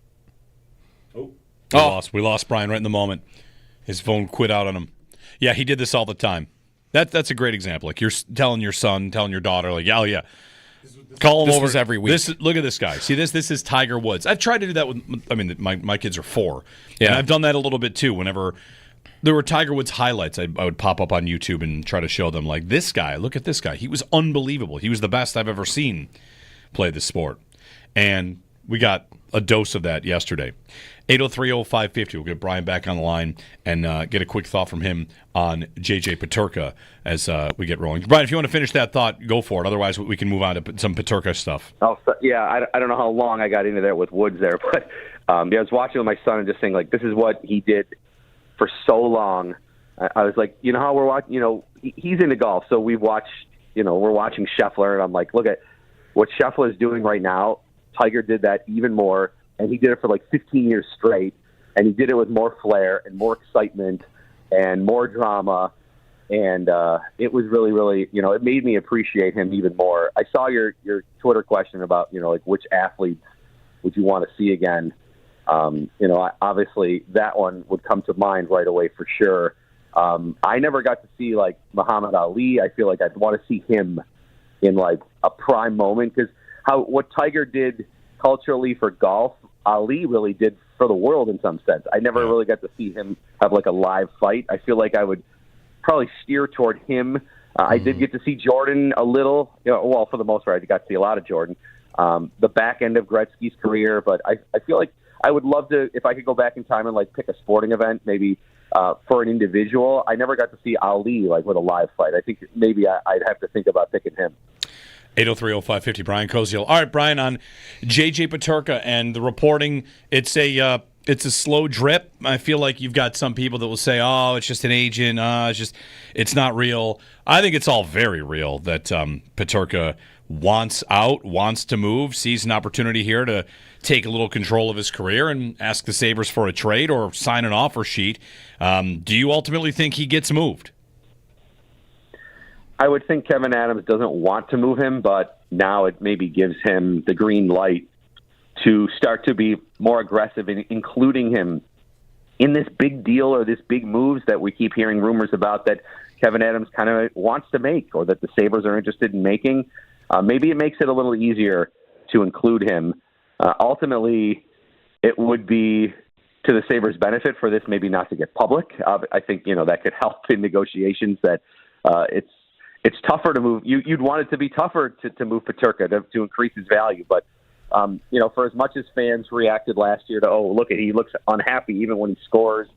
We lost Brian right in the moment. His phone quit out on him. Yeah, he did this all the time. That's a great example. Like, you're telling your son, telling your daughter, like, oh, yeah. Call him over every week. Look at this guy. See, this is Tiger Woods. I've tried to do that with, my kids are 4. Yeah. And I've done that a little bit, too. Whenever there were Tiger Woods highlights, I would pop up on YouTube and try to show them, like, this guy, look at this guy. He was unbelievable. He was the best I've ever seen play this sport. And we got a dose of that yesterday. 803-0550. We'll get Brian back on the line and get a quick thought from him on J.J. Peterka as we get rolling. Brian, if you want to finish that thought, go for it. Otherwise, we can move on to some Peterka stuff. Oh, yeah. I don't know how long I got into there with Woods there, but I was watching with my son and just saying, this is what he did for so long. I was like, how we're watching, he's into golf, so we've watched, we're watching Scheffler, and I'm like, look at what Scheffler is doing right now. Tiger did that even more. And he did it for 15 years straight, and he did it with more flair and more excitement and more drama, and it was really, really, it made me appreciate him even more. I saw your Twitter question about, which athletes would you want to see again? Obviously that one would come to mind right away for sure. I never got to see Muhammad Ali. I feel like I'd want to see him in a prime moment, because what Tiger did culturally for golf, Ali really did for the world in some sense. I never really got to see him have a live fight. I feel like I would probably steer toward him. I did get to see Jordan a little. Well, for the most part, I got to see a lot of Jordan. The back end of Gretzky's career, but I feel like I would love to, if I could go back in time and pick a sporting event, maybe for an individual. I never got to see Ali with a live fight. I think maybe I'd have to think about picking him. 803-0550, Brian Koziol. All right, Brian, on J.J. Peterka and the reporting, it's a slow drip. I feel like you've got some people that will say, oh, it's just an agent, it's not real. I think it's all very real that Peterka wants out, wants to move, sees an opportunity here to take a little control of his career and ask the Sabres for a trade or sign an offer sheet. Do you ultimately think he gets moved? I would think Kevin Adams doesn't want to move him, but now it maybe gives him the green light to start to be more aggressive in including him in this big deal or this big moves that we keep hearing rumors about that Kevin Adams kind of wants to make or that the Sabres are interested in making. Maybe it makes it a little easier to include him. Ultimately, it would be to the Sabres' benefit for this maybe not to get public. I think, that could help in negotiations that it's tougher to move. You'd want it to be tougher to move Peterka to increase his value. But, for as much as fans reacted last year to, he looks unhappy even when he scores,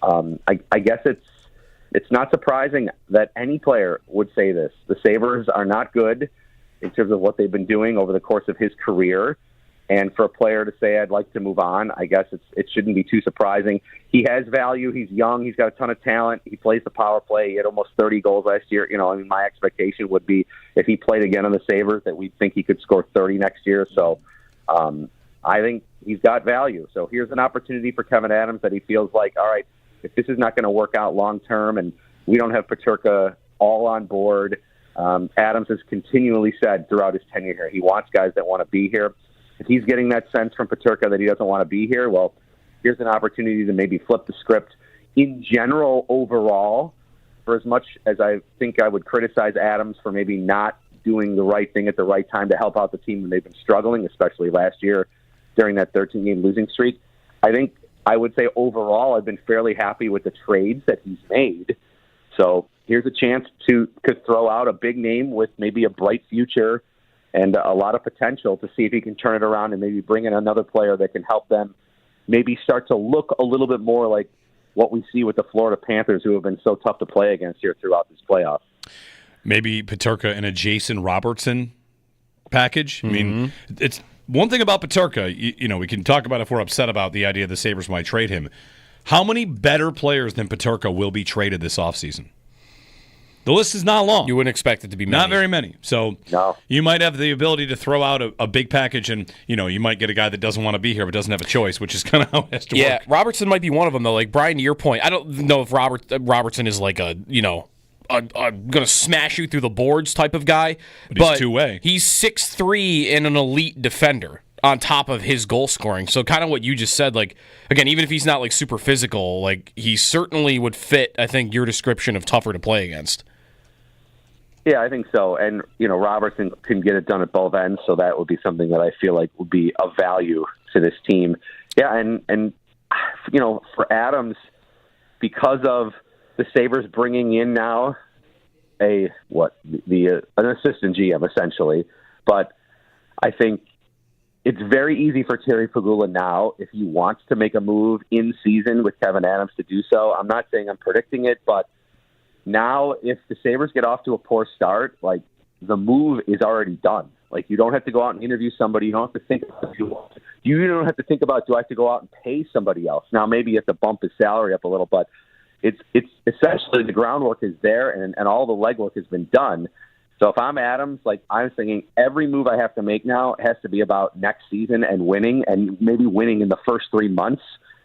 I guess it's not surprising that any player would say this. The Sabres are not good in terms of what they've been doing over the course of his career. And for a player to say, I'd like to move on, I guess it shouldn't be too surprising. He has value. He's young. He's got a ton of talent. He plays the power play. He had almost 30 goals last year. My expectation would be if he played again on the Sabres that we'd think he could score 30 next year. So I think he's got value. So here's an opportunity for Kevyn Adams that he feels like, all right, if this is not going to work out long term and we don't have Peterka all on board, Adams has continually said throughout his tenure here, he wants guys that want to be here. If he's getting that sense from Peterka that he doesn't want to be here, well, here's an opportunity to maybe flip the script. In general, overall, for as much as I think I would criticize Adams for maybe not doing the right thing at the right time to help out the team when they've been struggling, especially last year during that 13-game losing streak, I think I would say overall I've been fairly happy with the trades that he's made. So here's a chance to throw out a big name with maybe a bright future and a lot of potential to see if he can turn it around and maybe bring in another player that can help them maybe start to look a little bit more like what we see with the Florida Panthers, who have been so tough to play against here throughout this playoff. Maybe Peterka and a Jason Robertson package. I mean, it's one thing about Peterka, you know, we can talk about if we're upset about the idea the Sabres might trade him. How many better players than Peterka will be traded this offseason? The list is not long. You wouldn't expect it to be many. Not very many. So no. You might have the ability to throw out a big package and, you know, you might get a guy that doesn't want to be here but doesn't have a choice, which is kind of how it has to work. Yeah, Robertson might be one of them, though. Like, Brian, to your point, I don't know if Robertson is like a going to smash you through the boards type of guy. But he's two-way. He's 6'3" and an elite defender on top of his goal scoring. So kind of what you just said, like, again, even if he's not like super physical, like he certainly would fit, I think, your description of tougher to play against. Yeah, I think so. And, you know, Robertson can get it done at both ends, so that would be something that I feel like would be of value to this team. Yeah, and you know, for Adams, because of the Sabres bringing in now an assistant GM, essentially, but I think it's very easy for Terry Pegula now, if he wants to make a move in season with Kevyn Adams, to do so. I'm not saying I'm predicting it, but now, if the Sabres get off to a poor start, like, the move is already done. Like, you don't have to go out and interview somebody. You don't have to think about you don't have to think about, do I have to go out and pay somebody else? Now, maybe you have to bump his salary up a little, but it's essentially the groundwork is there and all the legwork has been done. So if I'm Adams, like, I'm thinking every move I have to make now has to be about next season and winning, and maybe winning in the first 3 months.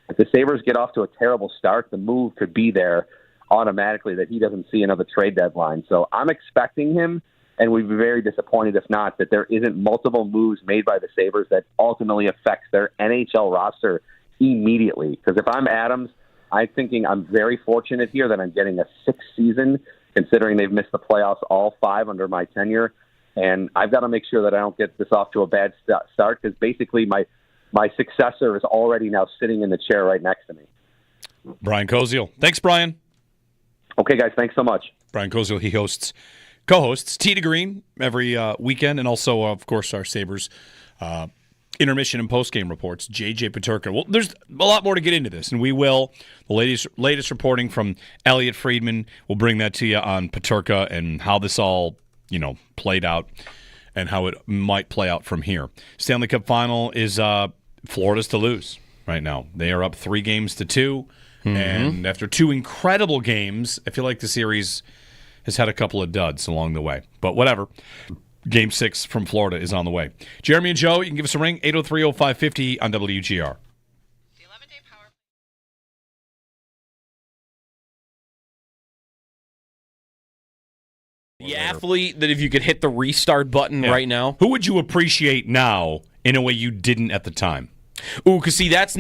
If the Sabres get off to a terrible start, the move could be there automatically that he doesn't see another trade deadline. So I'm expecting him, and we'd be very disappointed if not, that there isn't multiple moves made by the Sabres that ultimately affects their NHL roster immediately. Because if I'm Adams, I'm thinking I'm very fortunate here that I'm getting a 6th season, considering they've missed the playoffs all 5 under my tenure. And I've got to make sure that I don't get this off to a bad start, because basically my successor is already now sitting in the chair right next to me. Brian Koziol. Thanks, Brian. Okay, guys, thanks so much. Brian Koziol, he co-hosts Tee to Green every weekend, and also, of course, our Sabres intermission and postgame reports. JJ Peterka. Well, there's a lot more to get into this, and we will. The latest reporting from Elliot Friedman will bring that to you on Peterka and how this all, you know, played out and how it might play out from here. Stanley Cup Final is Florida's to lose right now. They are up 3-2. And after 2 incredible games, I feel like the series has had a couple of duds along the way. But whatever. Game 6 from Florida is on the way. Jeremy and Joe, you can give us a ring, 803-0550 on WGR. The athlete that if you could hit the restart button right now. Who would you appreciate now in a way you didn't at the time? Ooh, because see, that's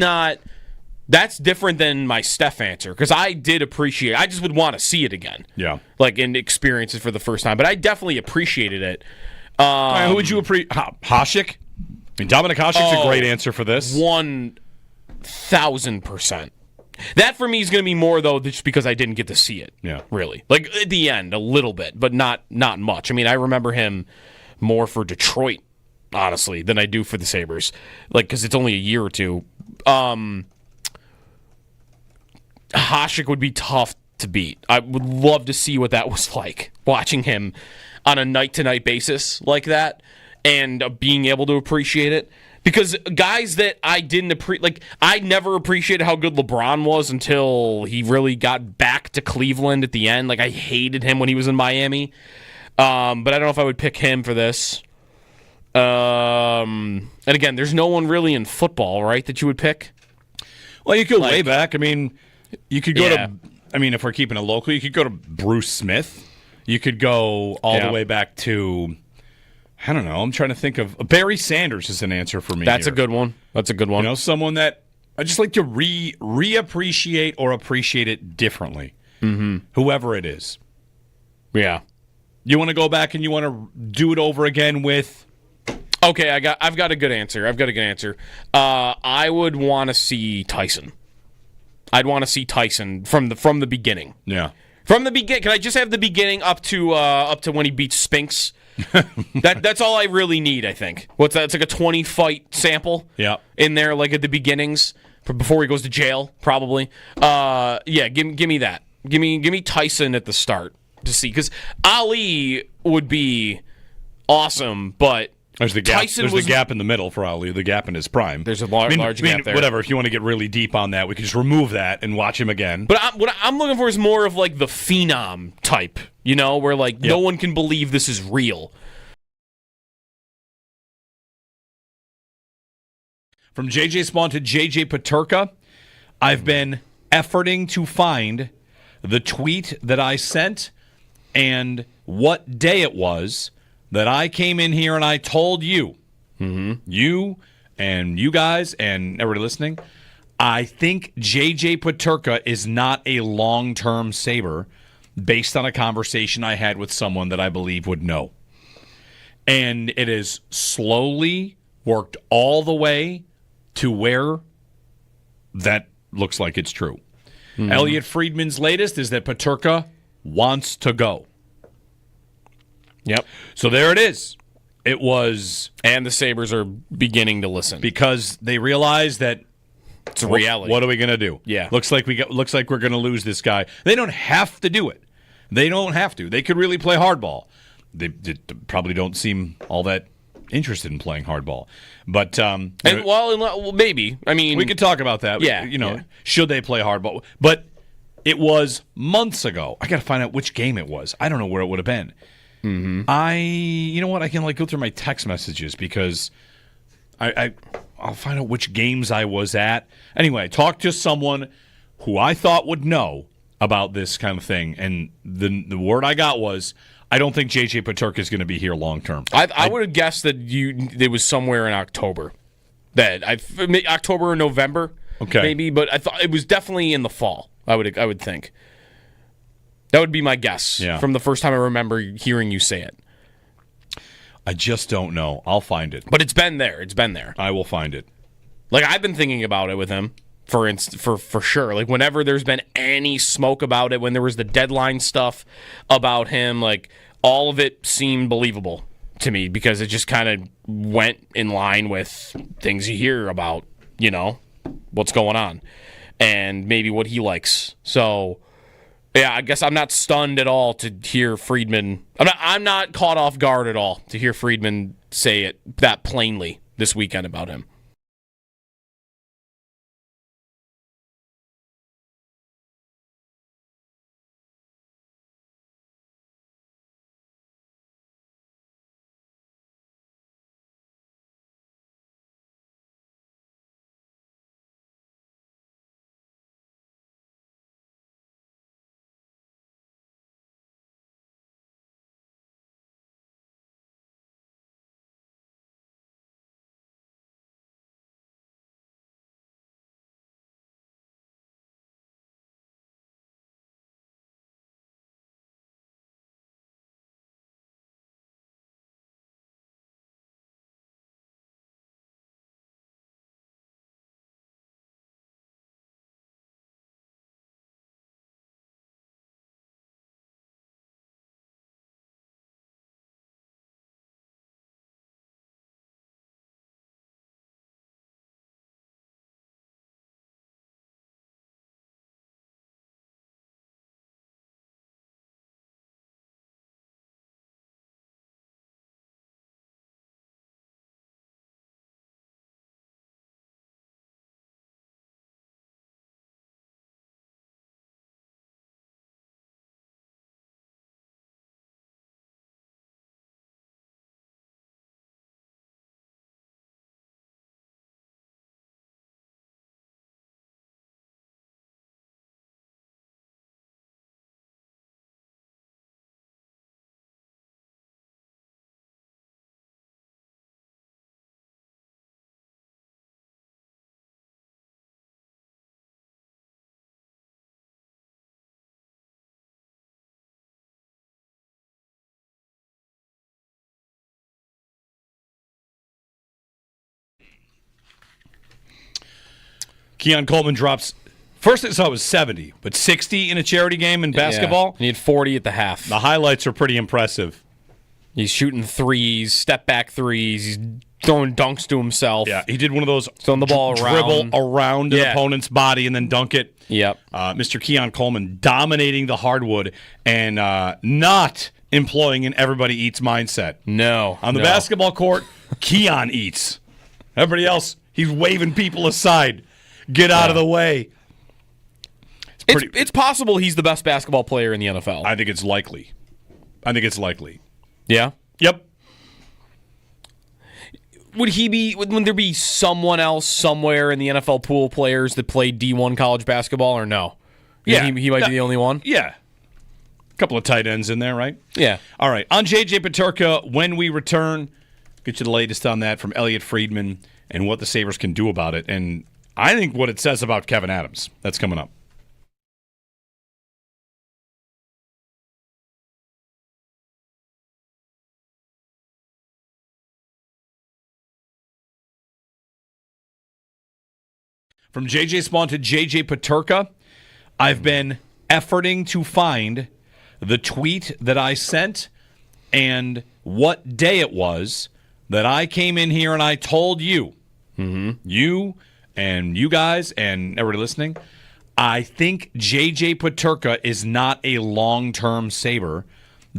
different than my Steph answer, because I did appreciate it. I just would want to see it again. Yeah. Like, and experience it for the first time. But I definitely appreciated it. Who would you appreciate? Hasek? I mean, Dominic Hasek's a great answer for this. 1,000%. That for me is going to be more, though, just because I didn't get to see it. Yeah. Really. Like, at the end, a little bit, but not much. I mean, I remember him more for Detroit, honestly, than I do for the Sabres. Like, because it's only a year or two. Hasek would be tough to beat. I would love to see what that was like, watching him on a night-to-night basis like that and being able to appreciate it. Because guys that I didn't appreciate, like, I never appreciated how good LeBron was until he really got back to Cleveland at the end. Like, I hated him when he was in Miami. But I don't know if I would pick him for this. And again, there's no one really in football, right, that you would pick? Well, you could go way back. I mean, you could go Yeah. to, I mean, if we're keeping it local, you could go to Bruce Smith. You could go all the way back to, I don't know, I'm trying to think of, Barry Sanders is an answer for me. That's here. a good one. That's a good one. You know, someone that I just like to reappreciate or appreciate it differently. Mm-hmm. Whoever it is. Yeah. You want to go back and you want to do it over again with? Okay, I've got a good answer. I would want to see Tyson. I'd want to see Tyson from the beginning. Yeah. From the beginning. Can I just have the beginning up to when he beats Spinks? That's all I really need, I think. What's that? It's like a 20 fight sample. Yeah. In there, like at the beginnings, before he goes to jail, probably. Yeah, give me that. Give me Tyson at the start to see, because Ali would be awesome, but There's the gap. Tyson There's was, the gap in the middle for Ali. The gap in his prime. There's a large gap there. Whatever. If you want to get really deep on that, we can just remove that and watch him again. But what I'm looking for is more of like the phenom type, you know, where like no one can believe this is real. From JJ Spawn to JJ Peterka, I've been efforting to find the tweet that I sent and what day it was that I came in here and I told you, you and you guys and everybody listening, I think JJ Peterka is not a long-term Sabre based on a conversation I had with someone that I believe would know. And it has slowly worked all the way to where that looks like it's true. Elliot Friedman's latest is that Peterka wants to go. Yep. So there it is. It was... And the Sabres are beginning to listen. Because they realize that it's a reality. What are we going to do? Yeah. Looks like we're going to lose this guy. They don't have to do it. They don't have to. They could really play hardball. They probably don't seem all that interested in playing hardball. But maybe. I mean, we could talk about that. Yeah. Should they play hardball? But it was months ago. I got to find out which game it was. I don't know where it would have been. Mm-hmm. You know what? I can go through my text messages because I'll find out which games I was at. Anyway, talk to someone who I thought would know about this kind of thing, and the word I got was, I don't think JJ Peterka is going to be here long term. I would have guessed that it was somewhere in October, October or November, maybe. But I thought it was definitely in the fall. I would think that would be my guess from the first time I remember hearing you say it. I just don't know. I'll find it. But it's been there. It's been there. I will find it. Like, I've been thinking about it with him. For sure. Like, whenever there's been any smoke about it, when there was the deadline stuff about him, like, all of it seemed believable to me because it just kind of went in line with things you hear about, what's going on and maybe what he likes. So, yeah, I guess I'm not stunned at all to hear Friedman. I'm not caught off guard at all to hear Friedman say it that plainly this weekend about him. Keon Coleman drops. First I saw it was 70, but 60 in a charity game in basketball. Yeah. He had 40 at the half. The highlights are pretty impressive. He's shooting threes, step back threes. He's throwing dunks to himself. Yeah, he did one of those throwing the ball dribble around an opponent's body and then dunk it. Yep. Mr. Keon Coleman dominating the hardwood and not employing an everybody eats mindset. No. On the basketball court, Keon eats. Everybody else, he's waving people aside. Get out of the way. It's possible he's the best basketball player in the NFL. I think it's likely. Yeah? Yep. Would there be someone else somewhere in the NFL pool of players that played D1 college basketball or no? Yeah. He might be the only one? Yeah. A couple of tight ends in there, right? Yeah. All right. On J.J. Peterka, when we return, get you the latest on that from Elliot Friedman and what the Sabres can do about it. And I think what it says about Kevin Adams. That's coming up. From J.J. Spawn to J.J. Peterka, I've been efforting to find the tweet that I sent and what day it was that I came in here and I told you, you and you guys and everybody listening, I think J.J. Peterka is not a long-term Sabre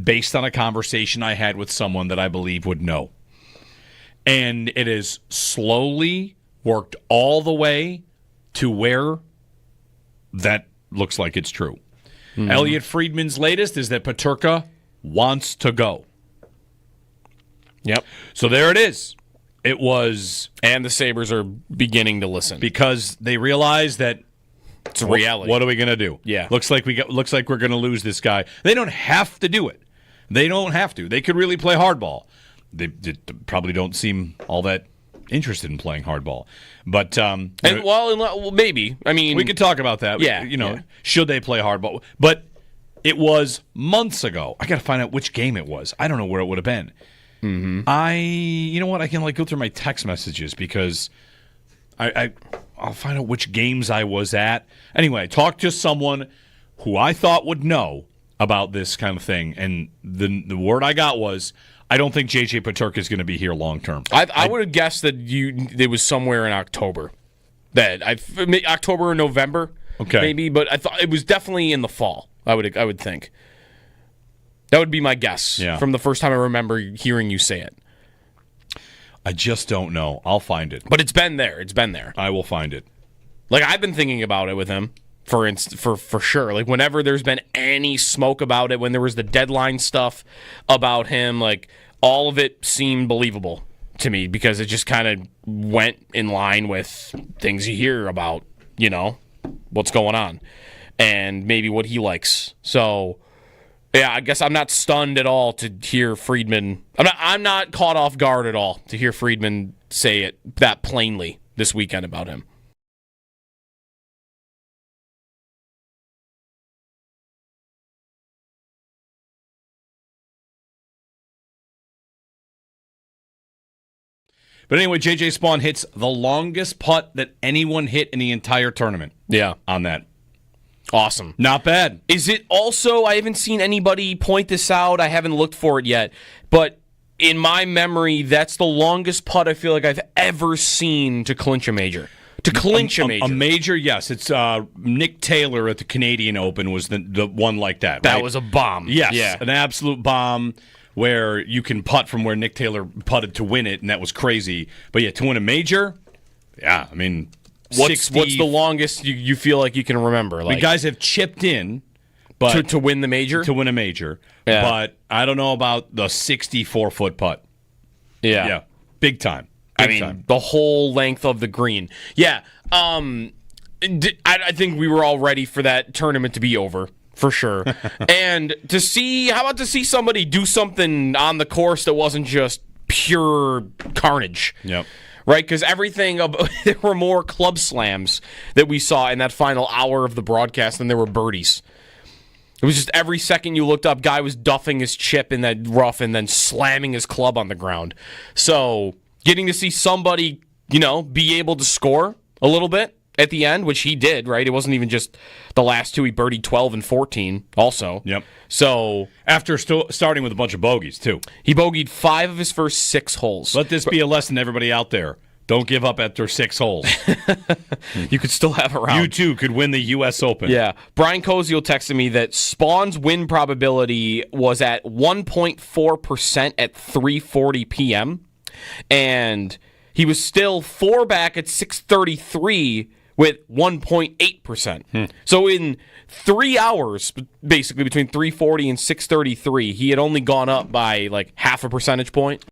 based on a conversation I had with someone that I believe would know. And it has slowly worked all the way to where that looks like it's true. Elliot Friedman's latest is that Peterka wants to go. Yep. So there it is. It was... And the Sabres are beginning to listen. Because they realize that it's a reality. What are we going to do? Yeah. Looks like we're going to lose this guy. They don't have to do it. They don't have to. They could really play hardball. They probably don't seem all that interested in playing hardball. But maybe. I mean, we could talk about that. Yeah. Should they play hardball? But it was months ago. I got to find out which game it was. I don't know where it would have been. Mm-hmm. You know what? I can go through my text messages because I'll find out which games I was at. Anyway, I talked to someone who I thought would know about this kind of thing, and the word I got was, I don't think J.J. Peterka is going to be here long term. I would have guessed that it was somewhere in October, October or November, maybe. But I thought it was definitely in the fall. I would think that would be my guess from the first time I remember hearing you say it. I just don't know. I'll find it. But it's been there. I will find it. I've been thinking about it with him. For sure. Whenever there's been any smoke about it, when there was the deadline stuff about him, all of it seemed believable to me because it just kind of went in line with things you hear about, what's going on and maybe what he likes. So, yeah, I guess I'm not stunned at all to hear Friedman. I'm not caught off guard at all to hear Friedman say it that plainly this weekend about him. But anyway, J.J. Spawn hits the longest putt that anyone hit in the entire tournament. Yeah. On that. Awesome. Not bad. Is it also, I haven't seen anybody point this out. I haven't looked for it yet. But in my memory, that's the longest putt I feel like I've ever seen to clinch a major. A major, yes. It's Nick Taylor at the Canadian Open was the one like that. That was a bomb. Yes. Yeah. An absolute bomb. Where you can putt from where Nick Taylor putted to win it, and that was crazy. But yeah, to win a major, yeah, I mean, what's the longest you feel like you can remember? Guys have chipped in, but to win the major, to win a major. Yeah. But I don't know about the 64-foot putt. Yeah, big time. Big time. The whole length of the green. Yeah, I think we were all ready for that tournament to be over. For sure. And how about to see somebody do something on the course that wasn't just pure carnage? Yep. Right? Because there were more club slams that we saw in that final hour of the broadcast than there were birdies. It was just every second you looked up, guy was duffing his chip in that rough and then slamming his club on the ground. So getting to see somebody, be able to score a little bit at the end, which he did, right? It wasn't even just the last two. He birdied 12 and 14 also. Yep. So after starting with a bunch of bogeys, too. He bogeyed 5 of his first 6 holes. Let this be a lesson to everybody out there. Don't give up after 6 holes. You could still have a round. You, too, could win the U.S. Open. Yeah. Brian Koziol texted me that Spawn's win probability was at 1.4% at 3:40 p.m., and he was still 4 back at 6:33 with 1.8%. So in 3 hours, basically between 3:40 and 6:33, he had only gone up by like half a percentage point.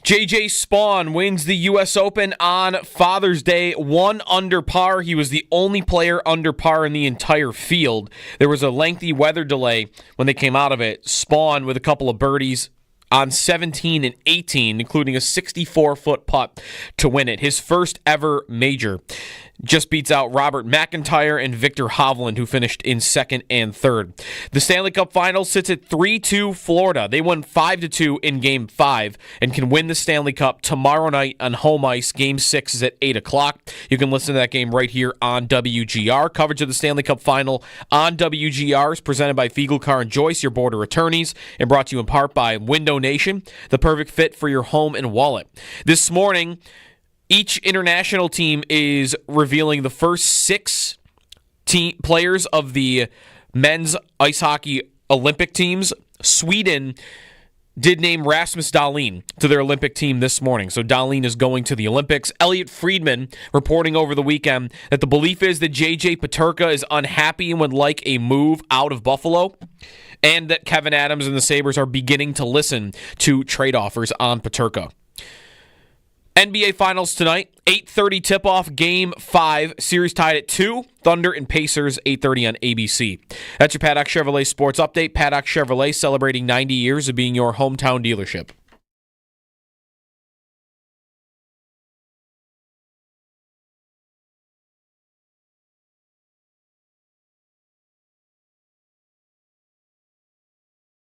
JJ Spawn wins the U.S. Open on Father's Day, 1 under par. He was the only player under par in the entire field. There was a lengthy weather delay when they came out of it. Spawn with a couple of birdies on 17 and 18, including a 64-foot putt to win it. His first ever major. Just beats out Robert McIntyre and Victor Hovland, who finished in 2nd and 3rd. The Stanley Cup Finals sits at 3-2 Florida. They won 5-2 in Game 5 and can win the Stanley Cup tomorrow night on home ice. Game 6 is at 8 o'clock. You can listen to that game right here on WGR. Coverage of the Stanley Cup Final on WGR is presented by Fiegel Car and Joyce, your border attorneys, and brought to you in part by Window Nation, the perfect fit for your home and wallet. This morning, each international team is revealing the first 6 players of the men's ice hockey Olympic teams. Sweden did name Rasmus Dahlin to their Olympic team this morning. So Dahlin is going to the Olympics. Elliot Friedman reporting over the weekend that the belief is that J.J. Peterka is unhappy and would like a move out of Buffalo, and that Kevin Adams and the Sabres are beginning to listen to trade offers on Peterka. NBA Finals tonight, 8:30 tip-off, Game 5. Series tied at 2. Thunder and Pacers, 8:30 on ABC. That's your Paddock Chevrolet Sports Update. Paddock Chevrolet celebrating 90 years of being your hometown dealership.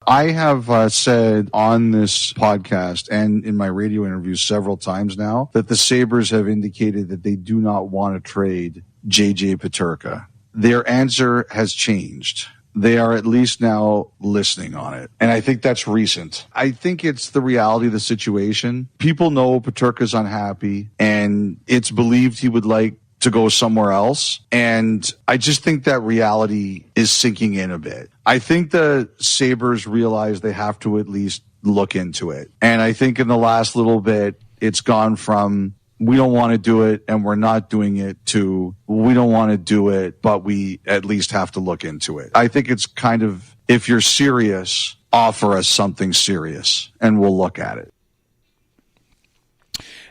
I have said on this podcast and in my radio interviews several times now that the Sabres have indicated that they do not want to trade J.J. Peterka. Their answer has changed. they are at least now listening on it. And I think that's recent. I think it's the reality of the situation. People know Peterka's unhappy, and it's believed he would like to go somewhere else. And I just think that reality is sinking in a bit. I think the Sabres realize they have to at least look into it. And I think in the last little bit, it's gone from we don't want to do it and we're not doing it to we don't want to do it, but we at least have to look into it. I think it's kind of, if you're serious, offer us something serious and we'll look at it.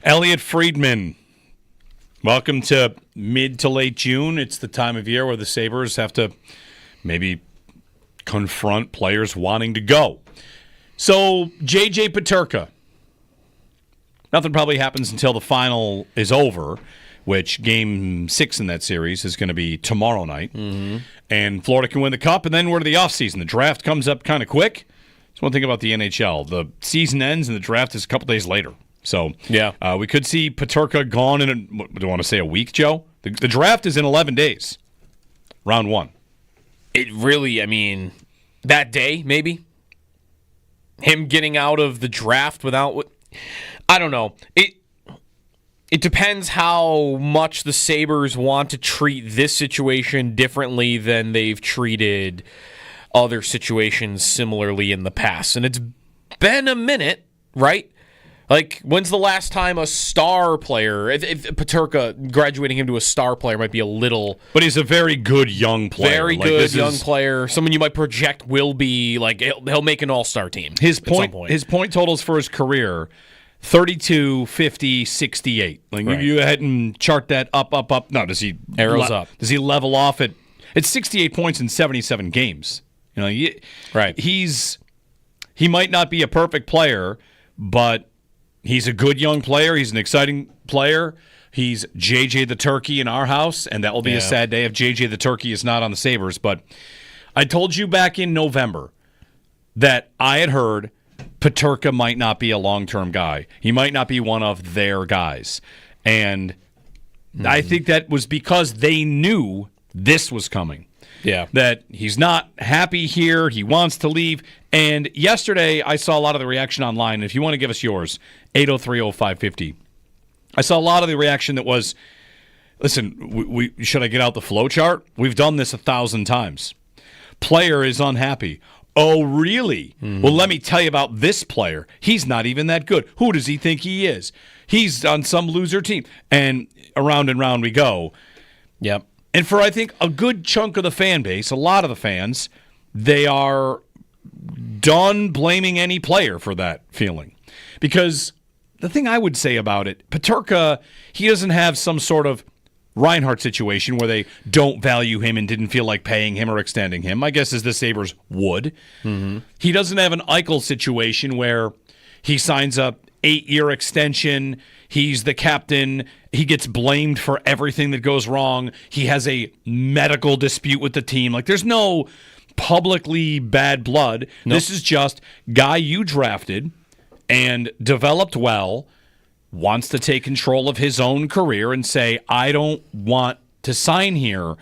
Elliot Friedman, welcome to mid to late June. It's the time of year where the Sabres have to maybe confront players wanting to go. So, J.J. Peterka. Nothing probably happens until the final is over, which Game 6 in that series is going to be tomorrow night. Mm-hmm. And Florida can win the Cup, and then we're to the offseason. The draft comes up kind of quick. That's one thing about the NHL. The season ends, and the draft is a couple days later. So yeah, we could see Peterka gone in, what do you want to say, a week, Joe? The draft is in 11 days, round 1. It really, I mean, that day, maybe? Him getting out of the draft without... I don't know. It depends how much the Sabres want to treat this situation differently than they've treated other situations similarly in the past. And it's been a minute, right? Like, when's the last time a star player, if Peterka graduating him to a star player might be a little... But he's a very good young player. Very good young player. Someone you might project will be, like, he'll make an all-star team. His point totals for his career... 32, 50, 68. Like right. You go ahead and chart that up. No, does he arrows up? Does he level off at? It's 68 points in 77 games. You know, right? He might not be a perfect player, but he's a good young player. He's an exciting player. He's JJ the Turkey in our house, and that will be a sad day if JJ the Turkey is not on the Sabres. But I told you back in November that I had heard Peterka might not be a long-term guy. He might not be one of their guys. And I think that was because they knew this was coming. Yeah. That he's not happy here. He wants to leave. And yesterday, I saw a lot of the reaction online. If you want to give us yours, 803-0550. I saw a lot of the reaction that was, listen, should I get out the flow chart? We've done this 1,000 times. Player is unhappy. Oh, really? Mm-hmm. Well, let me tell you about this player. He's not even that good. Who does he think he is? He's on some loser team. And around and round we go. Yep. And for, I think, a good chunk of the fan base, a lot of the fans, they are done blaming any player for that feeling. Because the thing I would say about it, Peterka, he doesn't have some sort of Reinhart situation where they don't value him and didn't feel like paying him or extending him. My guess is the Sabres would. Mm-hmm. He doesn't have an Eichel situation where he signs a 8-year extension. He's the captain. He gets blamed for everything that goes wrong. He has a medical dispute with the team. Like, there's no publicly bad blood. Nope. This is just guy you drafted and developed well, wants to take control of his own career and say, I don't want to sign here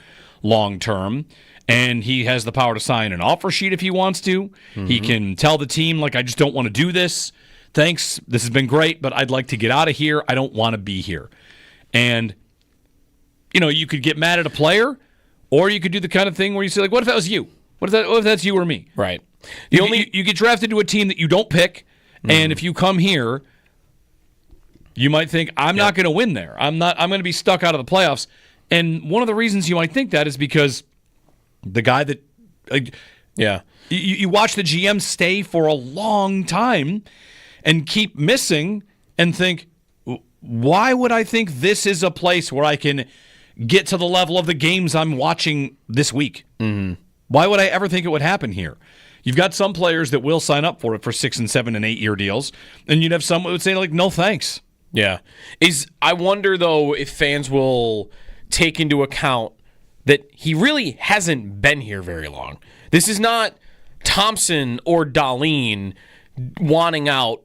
long term. And he has the power to sign an offer sheet if he wants to. Mm-hmm. He can tell the team, like, I just don't want to do this. Thanks. This has been great, but I'd like to get out of here. I don't want to be here. And, you know, you could get mad at a player, or you could do the kind of thing where you say, like, what if that was you? What if that's you or me? Right. You get drafted to a team that you don't pick, and if you come here, you might think, I'm not going to win there. I'm going to be stuck out of the playoffs. And one of the reasons you might think that is because the guy that, you watch the GM stay for a long time and keep missing and think, why would I think this is a place where I can get to the level of the games I'm watching this week? Mm-hmm. Why would I ever think it would happen here? You've got some players that will sign up for it for 6 and 7 and 8 year deals, and you'd have some that would say, like, no thanks. Yeah. I wonder, though, if fans will take into account that he really hasn't been here very long. This is not Thompson or Dahlin wanting out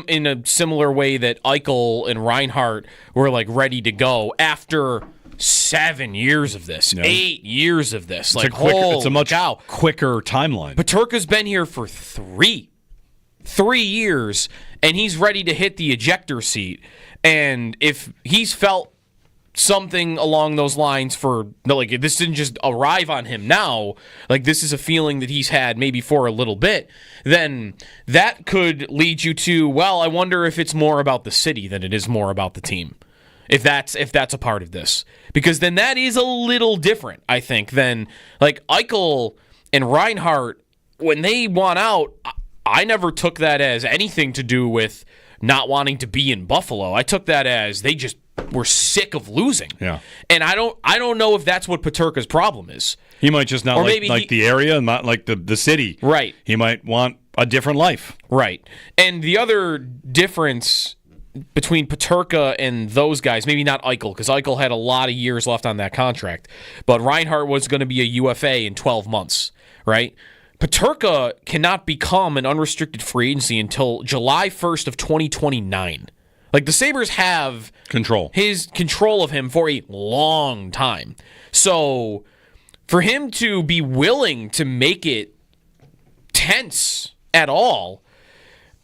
in a similar way that Eichel and Reinhart were, like, ready to go after 7 years of this, 8 years of this. It's a much quicker timeline. Peterka's been here for 3 years, and he's ready to hit the ejector seat. And if he's felt something along those lines this didn't just arrive on him now, this is a feeling that he's had maybe for a little bit, then that could lead you to, well, I wonder if it's more about the city than it is more about the team. If that's a part of this. Because then that is a little different, I think, than Eichel and Reinhart, when they want out, I never took that as anything to do with not wanting to be in Buffalo. I took that as they just were sick of losing. Yeah. And I don't know if that's what Peterka's problem is. He might just not like the area and not like the city. Right. He might want a different life. Right. And the other difference between Peterka and those guys, maybe not Eichel, because Eichel had a lot of years left on that contract, but Reinhart was going to be a UFA in 12 months, right? Peterka cannot become an unrestricted free agency until July 1st of 2029. The Sabres have control of him for a long time. So for him to be willing to make it tense at all,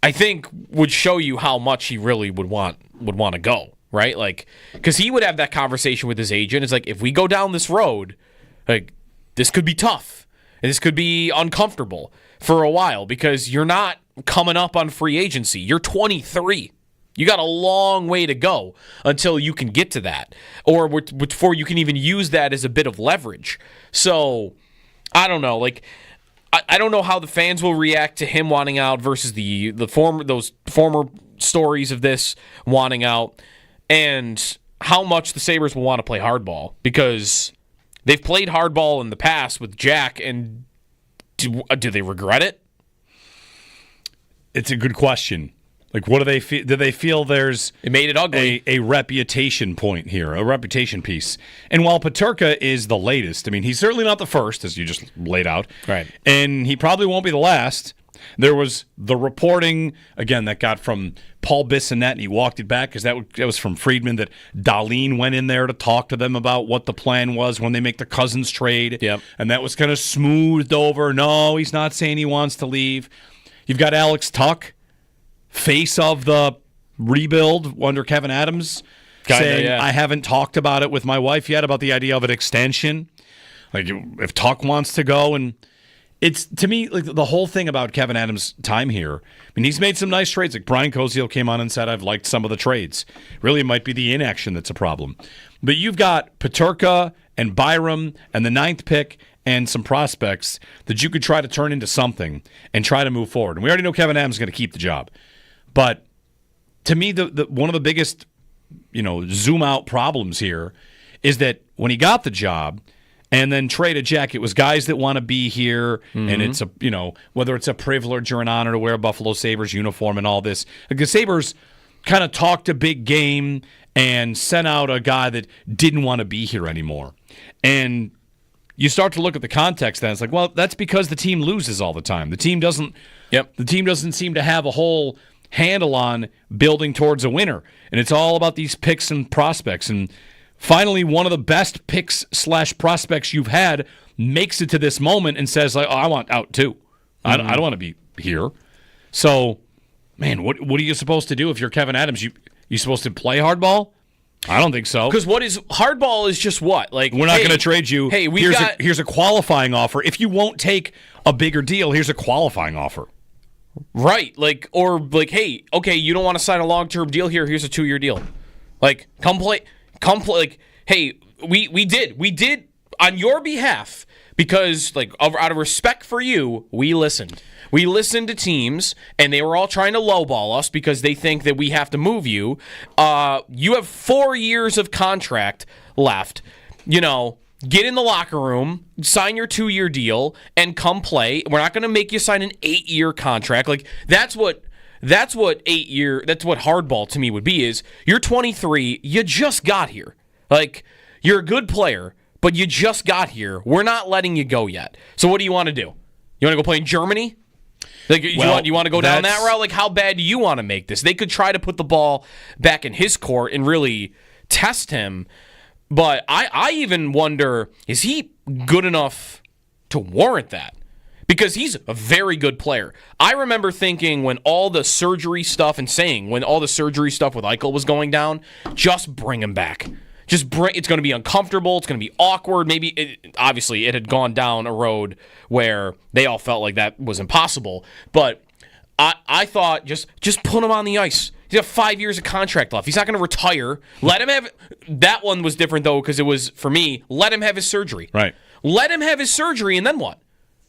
I think would show you how much he really would want to go, right? Because he would have that conversation with his agent. It's if we go down this road, this could be tough. And this could be uncomfortable for a while because you're not coming up on free agency. You're 23. You got a long way to go until you can get to that, or before you can even use that as a bit of leverage. So, I don't know. I don't know how the fans will react to him wanting out versus those former stories of this wanting out, and how much the Sabres will want to play hardball, because they've played hardball in the past with Jack, and do they regret it? It's a good question. What do they feel? Do they feel there's it made it ugly? A reputation point here, a reputation piece. And while Peterka is the latest, I mean, he's certainly not the first, as you just laid out. Right. And he probably won't be the last. There was the reporting, again, that got from Paul Bissonnette, and he walked it back because that was from Friedman, that Dahlin went in there to talk to them about what the plan was when they make the Cousins trade. Yep. And that was kind of smoothed over. No, he's not saying he wants to leave. You've got Alex Tuck, face of the rebuild under Kevin Adams, saying, I haven't talked about it with my wife yet about the idea of an extension. If Tuck wants to go, and it's, to me, the whole thing about Kevin Adams' time here, I mean, he's made some nice trades. Brian Koziol came on and said, I've liked some of the trades. Really, it might be the inaction that's a problem. But you've got Peterka and Byram and the 9th pick and some prospects that you could try to turn into something and try to move forward. And we already know Kevin Adams is going to keep the job. But to me, the one of the biggest, zoom out problems here is that when he got the job and then traded Jack, it was guys that want to be here, and it's whether it's a privilege or an honor to wear a Buffalo Sabres uniform and all this. The Sabres kind of talked a big game and sent out a guy that didn't want to be here anymore. And you start to look at the context, then it's well, that's because the team loses all the time. The team doesn't. Yep. The team doesn't seem to have a whole handle on building towards a winner, and it's all about these picks and prospects. And finally, one of the best picks / prospects you've had makes it to this moment and says, I want out too. I don't want to be here. So, man, what are you supposed to do if you're Kevin Adams? You supposed to play hardball? I don't think so. Because hardball is just what? We're not going to trade you. Hey, here's a qualifying offer. If you won't take a bigger deal, here's a qualifying offer. Right, hey, okay, you don't want to sign a long-term deal here. Here's a 2-year deal. Come play. Hey, we did on your behalf because, out of respect for you, we listened. We listened to teams, and they were all trying to lowball us because they think that we have to move you. You have 4 years of contract left. Get in the locker room, sign your 2-year deal, and come play. We're not going to make you sign an 8-year contract. That's what hardball to me would be. Is you're 23, you just got here. You're a good player, but you just got here. We're not letting you go yet. So what do you want to do? You want to go play in Germany? You want to go down that route? How bad do you want to make this? They could try to put the ball back in his court and really test him. But I even wonder, is he good enough to warrant that? Because he's a very good player. I remember thinking when all the surgery stuff with Eichel was going down, just bring him back. It's going to be uncomfortable. It's going to be awkward. Obviously, it had gone down a road where they all felt like that was impossible. But I thought just put him on the ice. He's got 5 years of contract left. He's not going to retire. Let him have. That one was different though because it was for me. Let him have his surgery. Right. Let him have his surgery, and then what?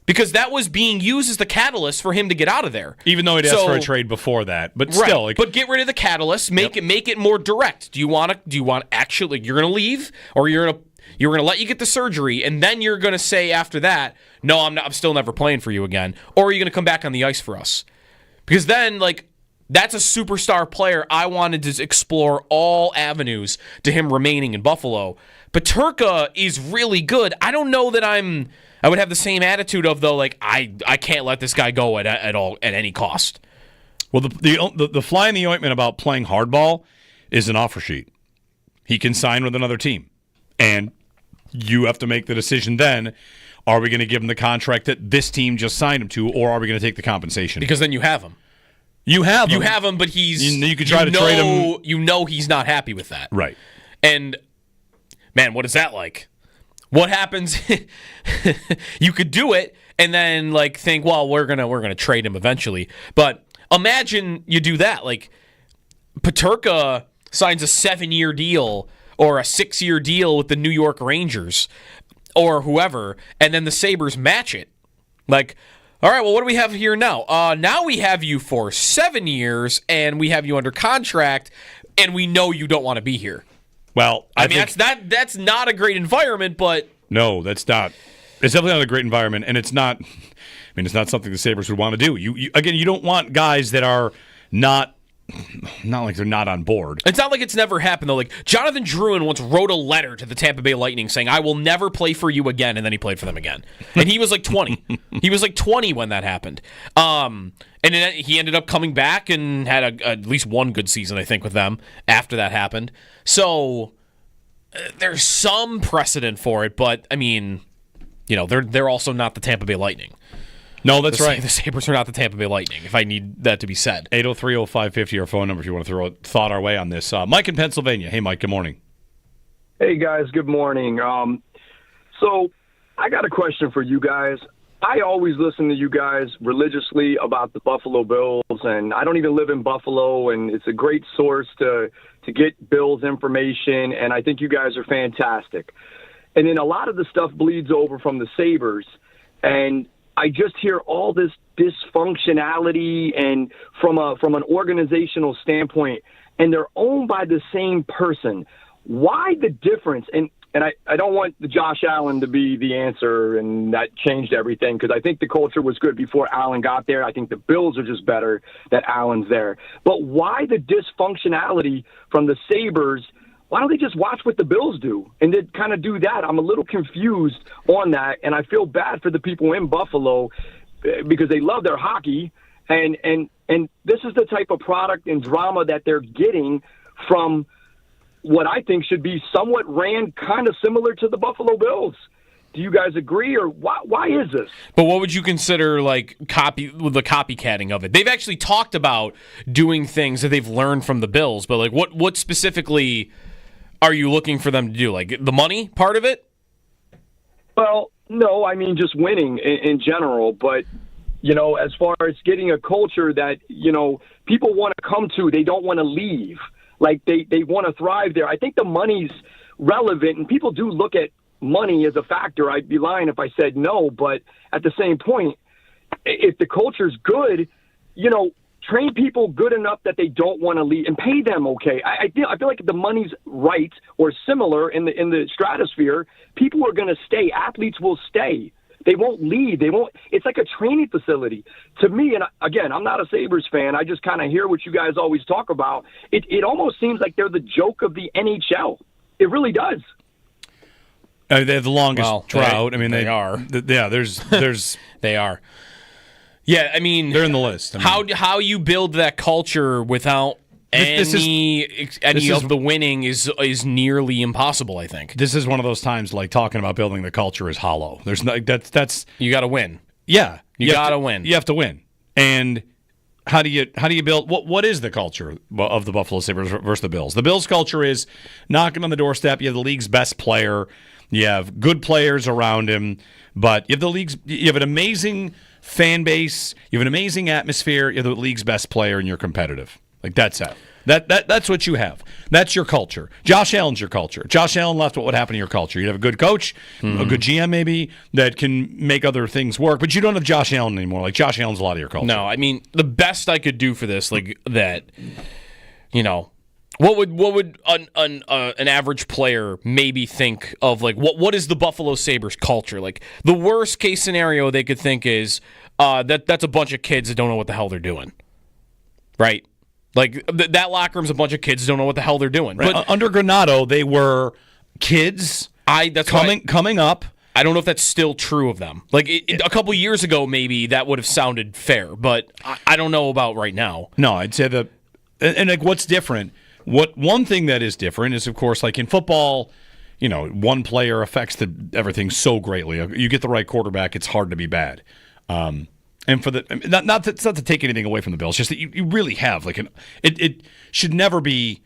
Because that was being used as the catalyst for him to get out of there. Even though he'd asked for a trade before that, but still, right. But get rid of the catalyst. Make it more direct. Do you want actually you're going to leave, or you're going to let you get the surgery, and then you're going to say after that, no, I'm still never playing for you again, or are you going to come back on the ice for us? Because then that's a superstar player. I wanted to explore all avenues to him remaining in Buffalo. Peterka is really good. I don't know that I would have the same attitude of, though, I can't let this guy go at any cost. Well, the fly in the ointment about playing hardball is an offer sheet. He can sign with another team. And you have to make the decision then, are we going to give him the contract that this team just signed him to, or are we going to take the compensation? Because then you have him. You have him, but he's... You could try to trade him. You know he's not happy with that. Right. And, man, what is that like? What happens? You could do it and then think, well, we're gonna trade him eventually. But imagine you do that. Peterka signs a 7-year deal or a 6-year deal with the New York Rangers or whoever, and then the Sabres match it. All right, well, what do we have here now? Now we have you for 7 years, and we have you under contract, and we know you don't want to be here. Well, I mean, that's not a great environment, but... No, that's not. It's definitely not a great environment, and it's not... it's not something the Sabres would want to do. You don't want guys that are not like they're not on board. It's not like it's never happened, though. Jonathan Drouin once wrote a letter to the Tampa Bay Lightning saying, I will never play for you again, and then he played for them again. And he was 20. He was 20 when that happened. And then he ended up coming back and had at least one good season, I think, with them after that happened. So there's some precedent for it, but, they're also not the Tampa Bay Lightning. No, that's right. The Sabres are not the Tampa Bay Lightning, if I need that to be said. 803-0550, our phone number if you want to throw a thought our way on this. Mike in Pennsylvania. Hey, Mike, good morning. Hey, guys, good morning. So I got a question for you guys. I always listen to you guys religiously about the Buffalo Bills, and I don't even live in Buffalo, and it's a great source to get Bills information, and I think you guys are fantastic. And then a lot of the stuff bleeds over from the Sabres, and I just hear all this dysfunctionality and from an organizational standpoint, and they're owned by the same person. Why the difference? And I don't want the Josh Allen to be the answer, and that changed everything because I think the culture was good before Allen got there. I think the Bills are just better that Allen's there. But why the dysfunctionality from the Sabres? Why don't they just watch what the Bills do and then kind of do that? I'm a little confused on that, and I feel bad for the people in Buffalo because they love their hockey, and this is the type of product and drama that they're getting from what I think should be somewhat ran kind of similar to the Buffalo Bills. Do you guys agree, or why is this? But what would you consider the copycatting of it? They've actually talked about doing things that they've learned from the Bills, but what specifically are you looking for them to do? The money part of it? Well, no, I mean just winning in general. But, as far as getting a culture that, people want to come to, they don't want to leave. They want to thrive there. I think the money's relevant, and people do look at money as a factor. I'd be lying if I said no. But at the same point, if the culture's good, train people good enough that they don't want to leave and pay them okay. I feel like if the money's right or similar in the stratosphere, people are going to stay. Athletes will stay. They won't leave. They won't. It's like a training facility. To me, and again, I'm not a Sabres fan. I just kind of hear what you guys always talk about. It almost seems like they're the joke of the NHL. It really does. They have the longest drought. They are. There's they are. Yeah, they're in the list. How you build that culture without any of the winning is nearly impossible, I think. This is one of those times like talking about building the culture is hollow. There's no, that's you got to win. Yeah. You got to win. You have to win. And how do you build what is the culture of the Buffalo Sabres versus the Bills? The Bills culture is knocking on the doorstep. You have the league's best player. You have good players around him, but you have an amazing fan base, you have an amazing atmosphere, you have the league's best player, and you're competitive. Like that's it. That's what you have. That's your culture. Josh Allen's your culture. Josh Allen left. What would happen to your culture? You'd have a good coach, a good GM maybe, that can make other things work, but you don't have Josh Allen anymore. Like Josh Allen's a lot of your culture. No, I mean, the best I could do for this, like that, what would an average player maybe think of, like, what is the Buffalo Sabres culture? Like, the worst case scenario they could think is that's a bunch of kids that don't know what the hell they're doing. Right? Like, that locker room's a bunch of kids that don't know what the hell they're doing. Right. But under Granato, they were kids coming up. I don't know if that's still true of them. Like, a couple years ago, maybe that would have sounded fair, but I don't know about right now. No, I'd say that, and like, what's different? One thing that is different is, of course, like in football, one player affects everything so greatly. You get the right quarterback, it's hard to be bad. And for not to take anything away from the Bills, just that you really have like it should never be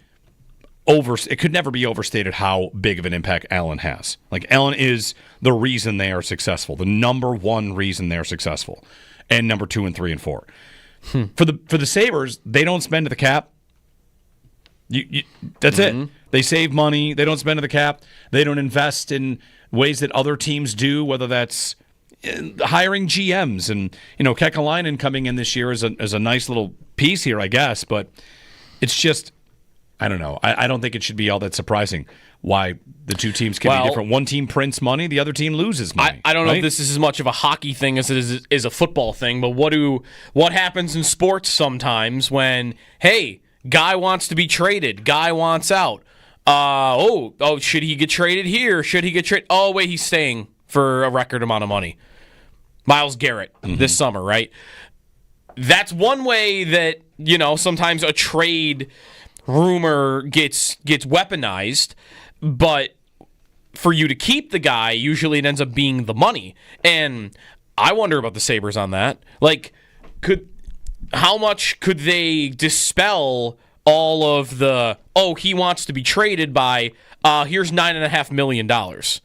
it could never be overstated how big of an impact Allen has. Like Allen is the reason they are successful, the number one reason they are successful, and number 2 and 3 and 4. For the Sabres, they don't spend to the cap. That's it. They save money. They don't spend to the cap. They don't invest in ways that other teams do, whether that's hiring GMs. And, Kekalainen coming in this year is a nice little piece here, I guess. But it's just, I don't know. I don't think it should be all that surprising why the two teams can be different. One team prints money, the other team loses money. I don't know if this is as much of a hockey thing as it is a football thing, but what happens in sports sometimes when, hey, guy wants to be traded. Guy wants out. Should he get traded here? Should he get traded? Oh, wait, he's staying for a record amount of money. Myles Garrett this summer, right? That's one way that, sometimes a trade rumor gets weaponized, but for you to keep the guy, usually it ends up being the money. And I wonder about the Sabres on that. Like, how much could they dispel all of the, he wants to be traded by, here's $9.5 million. But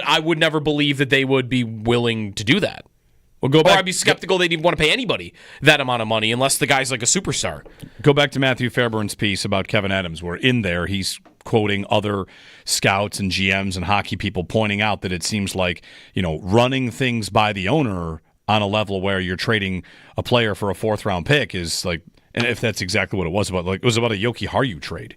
I would never believe that they would be willing to do that. Or I'd be skeptical they'd even want to pay anybody that amount of money unless the guy's like a superstar. Go back to Matthew Fairburn's piece about Kevin Adams, where in there he's quoting other scouts and GMs and hockey people pointing out that it seems like, running things by the owner on a level where you're trading a player for a 4th-round pick is like, and if that's exactly what it was about, like it was about a Yoki Haru trade.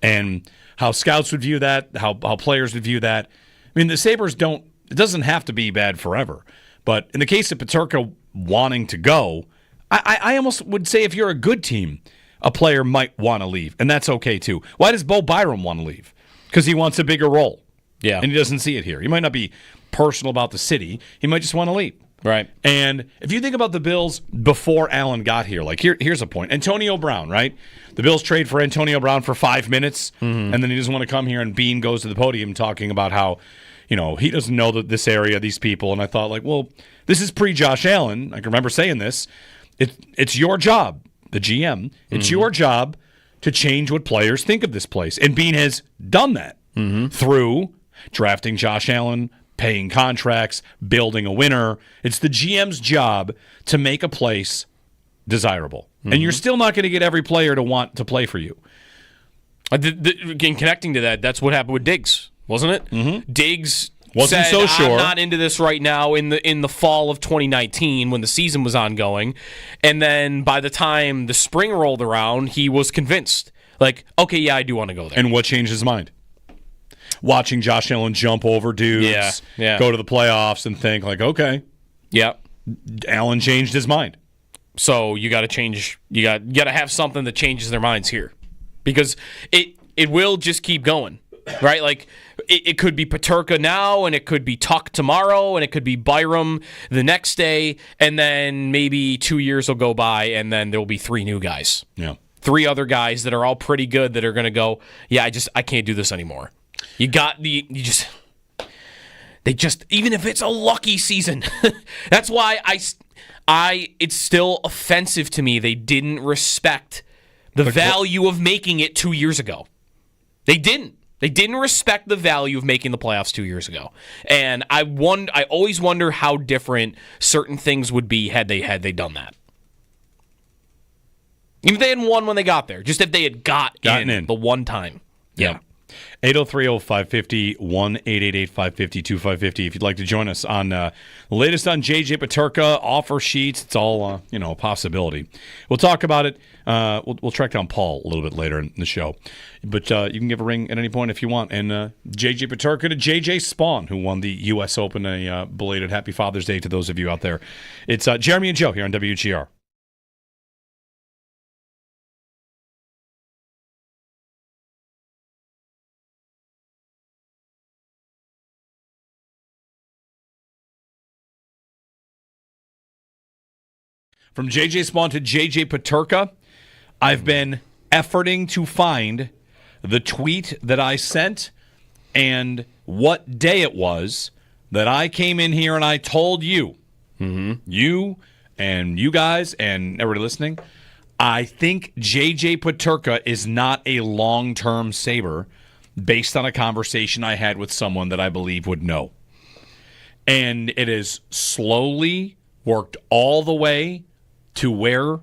And how scouts would view that, how players would view that. I mean, the Sabres it doesn't have to be bad forever. But in the case of Peterka wanting to go, I almost would say if you're a good team, a player might want to leave, and that's okay too. Why does Bo Byram want to leave? Because he wants a bigger role. Yeah. And he doesn't see it here. He might not be personal about the city. He might just want to leave. Right. And if you think about the Bills before Allen got here, like here's a point. Antonio Brown, right? The Bills trade for Antonio Brown for 5 minutes, and then he doesn't want to come here, and Bean goes to the podium talking about how, he doesn't know this area, these people. And I thought, like, well, this is pre-Josh Allen. I can remember saying this. It's your job, the GM. It's your job to change what players think of this place. And Bean has done that through drafting Josh Allen, paying contracts, building a winner. It's the GM's job to make a place desirable. And you're still not going to get every player to want to play for you. Again, connecting to that, that's what happened with Diggs, wasn't it? Mm-hmm. Diggs wasn't said, so sure. I'm not into this right now in the fall of 2019 when the season was ongoing. And then by the time the spring rolled around, he was convinced. Like, okay, yeah, I do want to go there. And what changed his mind? Watching Josh Allen jump over dudes, go to the playoffs, and think like, okay, Allen changed his mind. So you got to change. You got to have something that changes their minds here, because it will just keep going, right? Like it could be Peterka now, and it could be Tuck tomorrow, and it could be Byram the next day, and then maybe 2 years will go by, and then there will be 3 new guys. Yeah. 3 other guys that are all pretty good that are going to go, yeah, I can't do this anymore. They just, even if it's a lucky season, that's why it's still offensive to me they didn't respect the value of making it 2 years ago. They didn't. They didn't respect the value of making the playoffs 2 years ago. And I always wonder how different certain things would be had they done that. Even if they hadn't won when they got there. Just if they had gotten in the one time. Yeah. 803-0550, 1-888-550-2550. If you'd like to join us on the latest on J.J. Peterka, offer sheets, it's all a possibility. We'll talk about it. We'll track down Paul a little bit later in the show. But you can give a ring at any point if you want. And J.J. Peterka to J.J. Spawn, who won the U.S. Open. A belated Happy Father's Day to those of you out there. It's Jeremy and Joe here on WGR. From J.J. Spawn to J.J. Peterka, I've been efforting to find the tweet that I sent and what day it was that I came in here and I told you, you and you guys and everybody listening, I think J.J. Peterka is not a long-term Sabre based on a conversation I had with someone that I believe would know. And it has slowly worked all the way to where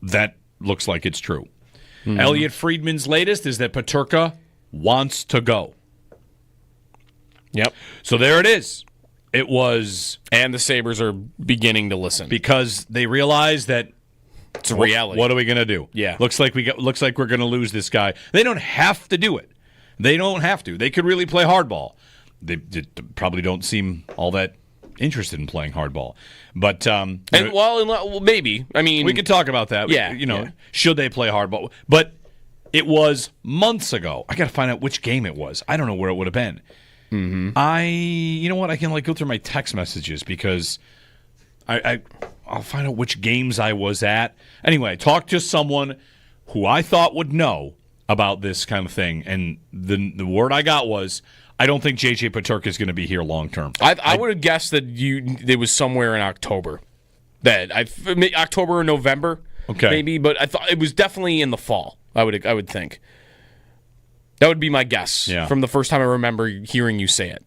that looks like it's true. Elliot Friedman's latest is that Peterka wants to go. Yep. So there it is. It was... And the Sabres are beginning to listen. Because they realize that it's a reality. What are we going to do? Yeah. Looks like we're going to lose this guy. They don't have to do it. They don't have to. They could really play hardball. They probably don't seem all that interested in playing hardball. But maybe. I mean, we could talk about that. Yeah, should they play hardball? But it was months ago. I got to find out which game it was. I don't know where it would have been. You know what? I can go through my text messages because I'll find out which games I was at. Anyway, talk to someone who I thought would know about this kind of thing, and the word I got was, I don't think J.J. Peterka is going to be here long term. I would have guessed that it was somewhere in October, October or November, maybe. But I thought it was definitely in the fall. I would think that would be my guess from the first time I remember hearing you say it.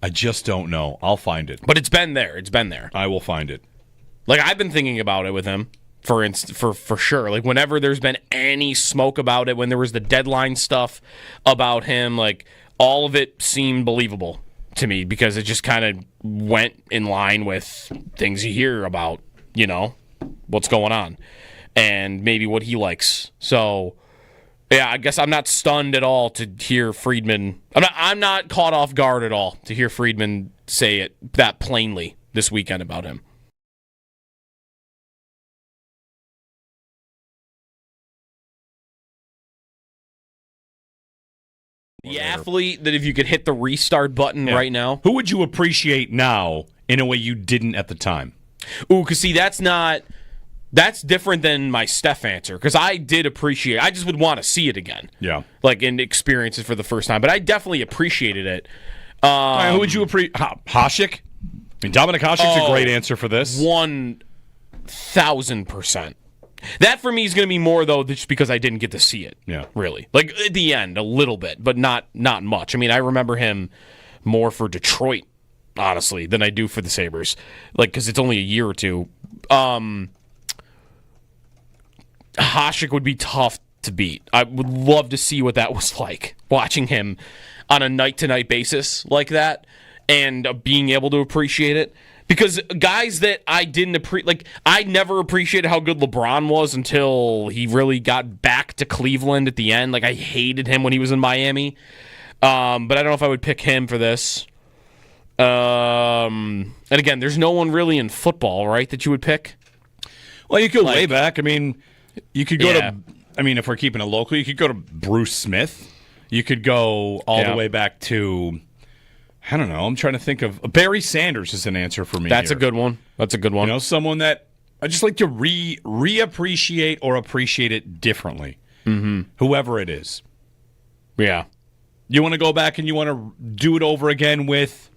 I just don't know. I'll find it. But it's been there. It's been there. I will find it. Like I've been thinking about it with him. For sure. Like whenever there's been any smoke about it, when there was the deadline stuff about him, like all of it seemed believable to me because it just kind of went in line with things you hear about, what's going on and maybe what he likes. So, yeah, I guess I'm not stunned at all to hear Friedman. I'm not caught off guard at all to hear Friedman say it that plainly this weekend about him. The athlete that if you could hit the restart button right now. Who would you appreciate now in a way you didn't at the time? Ooh, because see, that's different than my Steph answer. Because I did appreciate, I just would want to see it again. Yeah. Like, and experience it for the first time. But I definitely appreciated it. Who would you appreciate? Hasek? I mean, Dominic Hasek's a great answer for this. 1,000%. That for me is going to be more though, just because I didn't get to see it. Yeah, really. Like at the end, a little bit, but not much. I mean, I remember him more for Detroit, honestly, than I do for the Sabres. Like because it's only a year or two. Hasek would be tough to beat. I would love to see what that was like watching him on a night-to-night basis like that, and being able to appreciate it. Because guys that I didn't appreciate, like, I never appreciated how good LeBron was until he really got back to Cleveland at the end. Like, I hated him when he was in Miami. But I don't know if I would pick him for this. And again, there's no one really in football, right, that you would pick? Well, you could way back. I mean, you could go to, I mean, if we're keeping it local, you could go to Bruce Smith. You could go all the way back to, I don't know, I'm trying to think of, Barry Sanders is an answer for me. That's a good one. Someone that I just like to reappreciate or appreciate it differently. Mm-hmm. Whoever it is. Yeah. You want to go back and you want to do it over again with?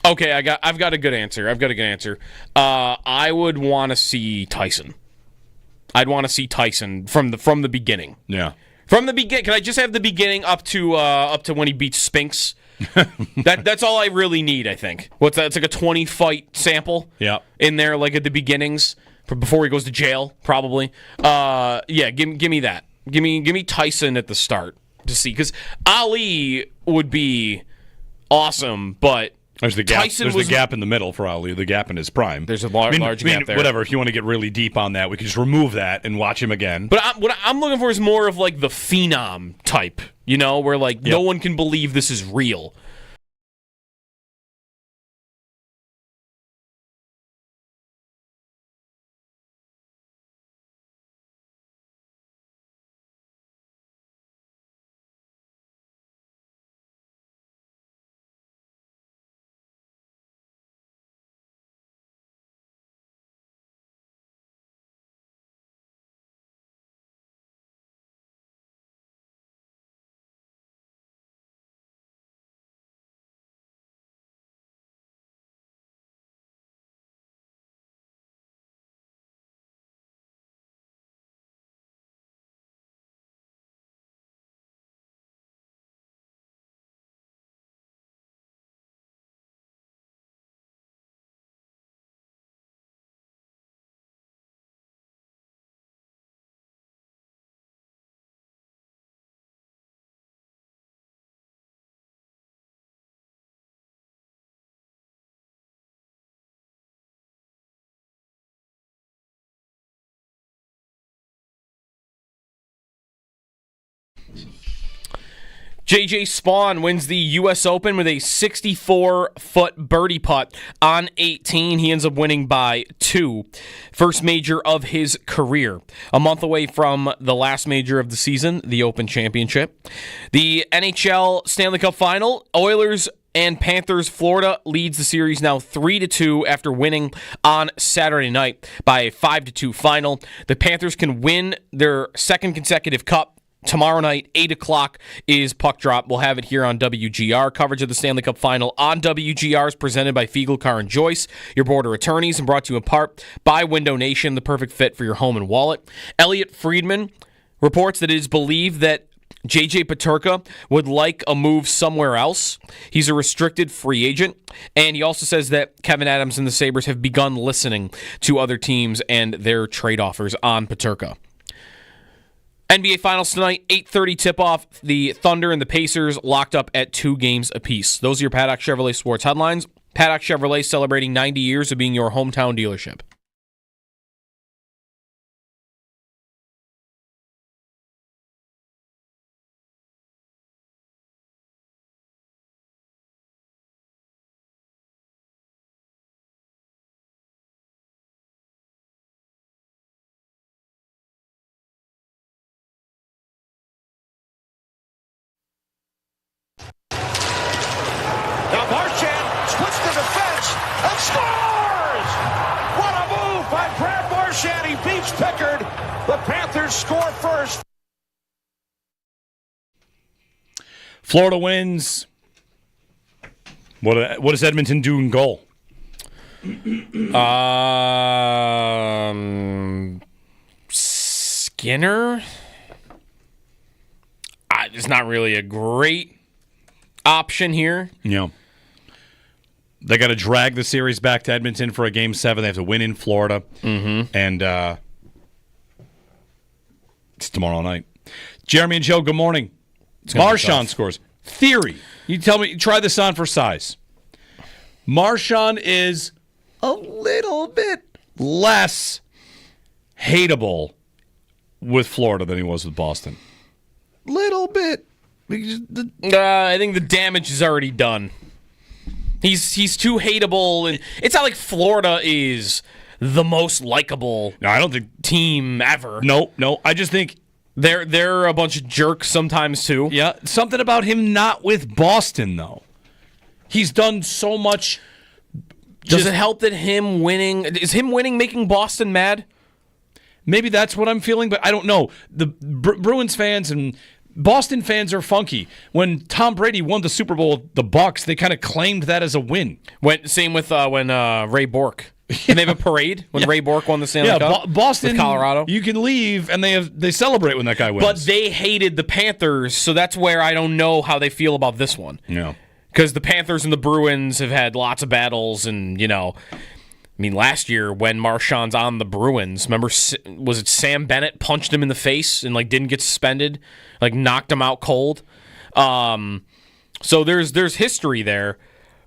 Okay, I've got a good answer. I would want to see Tyson. I'd want to see Tyson from the beginning. Yeah. From the beginning. Can I just have the beginning up to when he beats Spinks? That's all I really need, I think. What's that? It's like a 20-fight sample in there, like at the beginnings, before he goes to jail, probably. Give me that. Give me Tyson at the start to see. Because Ali would be awesome, but there's the gap. Tyson there's the gap in the middle for Ali, the gap in his prime. There's a large gap there. Whatever, if you want to get really deep on that, we can just remove that and watch him again. But what I'm looking for is more of like the phenom type, where like no one can believe this is real. J.J. Spawn wins the U.S. Open with a 64-foot birdie putt on 18. He ends up winning by 2. First major of his career. A month away from the last major of the season, the Open Championship. The NHL Stanley Cup Final, Oilers and Panthers. Florida leads the series now 3-2 after winning on Saturday night by a 5-2 final. The Panthers can win their second consecutive cup. Tomorrow night, 8 o'clock is puck drop. We'll have it here on WGR. Coverage of the Stanley Cup Final on WGR is presented by Fiegel, Carr & Joyce, your border attorneys, and brought to you in part by Window Nation, the perfect fit for your home and wallet. Elliot Friedman reports that it is believed that J.J. Peterka would like a move somewhere else. He's a restricted free agent, and he also says that Kevin Adams and the Sabres have begun listening to other teams and their trade offers on Peterka. NBA Finals tonight, 8:30 tip-off. The Thunder and the Pacers locked up at 2 games apiece. Those are your Paddock Chevrolet Sports headlines. Paddock Chevrolet celebrating 90 years of being your hometown dealership. The Panthers score first. Florida wins. What does Edmonton do in goal? Skinner? It's not really a great option here. Yeah. They got to drag the series back to Edmonton for a Game 7. They have to win in Florida. Mm-hmm. And it's tomorrow night. Jeremy and Joe, good morning. Marchand scores. Theory. You tell me, try this on for size. Marchand is a little bit less hateable with Florida than he was with Boston. Little bit. I think the damage is already done. He's too hateable, and it's not like Florida is the most likable I don't think team ever. No. I just think They're a bunch of jerks sometimes too. Yeah, something about him not with Boston though. He's done so much. Does it help that him winning making Boston mad? Maybe that's what I'm feeling, but I don't know. The Bruins fans and Boston fans are funky. When Tom Brady won the Super Bowl with the Bucs, they kind of claimed that as a win. Same with when Ray Bork. Did they have a parade when Ray Bork won the Stanley Cup? Boston, with Colorado. You can leave, and they celebrate when that guy wins. But they hated the Panthers, so that's where I don't know how they feel about this one. No. Because the Panthers and the Bruins have had lots of battles, and, last year when Marchand's on the Bruins, remember, was it Sam Bennett punched him in the face and, didn't get suspended? Knocked him out cold? So there's history there,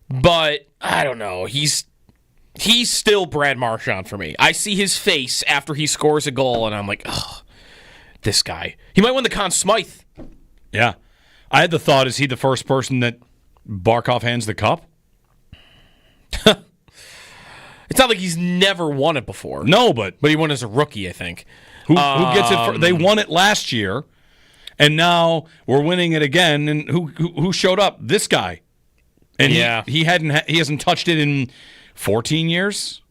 but I don't know. He's still Brad Marchand for me. I see his face after he scores a goal, and I'm like, oh, this guy. He might win the Conn Smythe. Yeah. I had the thought, is he the first person that Barkov hands the cup? It's not like he's never won it before. No, but he won as a rookie, I think. Who gets it? They won it last year, and now we're winning it again. And who showed up? This guy. And he hasn't touched it in 14 years.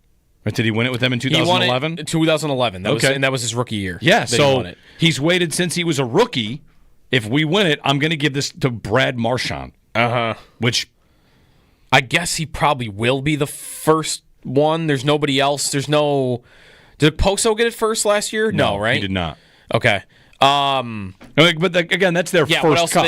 Or did he win it with them in 2011? He won it in 2011. That was his rookie year. Yeah, so he's waited since he was a rookie. If we win it, I'm going to give this to Brad Marchand. Which I guess he probably will be the first one. There's nobody else. Did Poso get it first last year? No, right? He did not. Okay. But again, that's their first cup.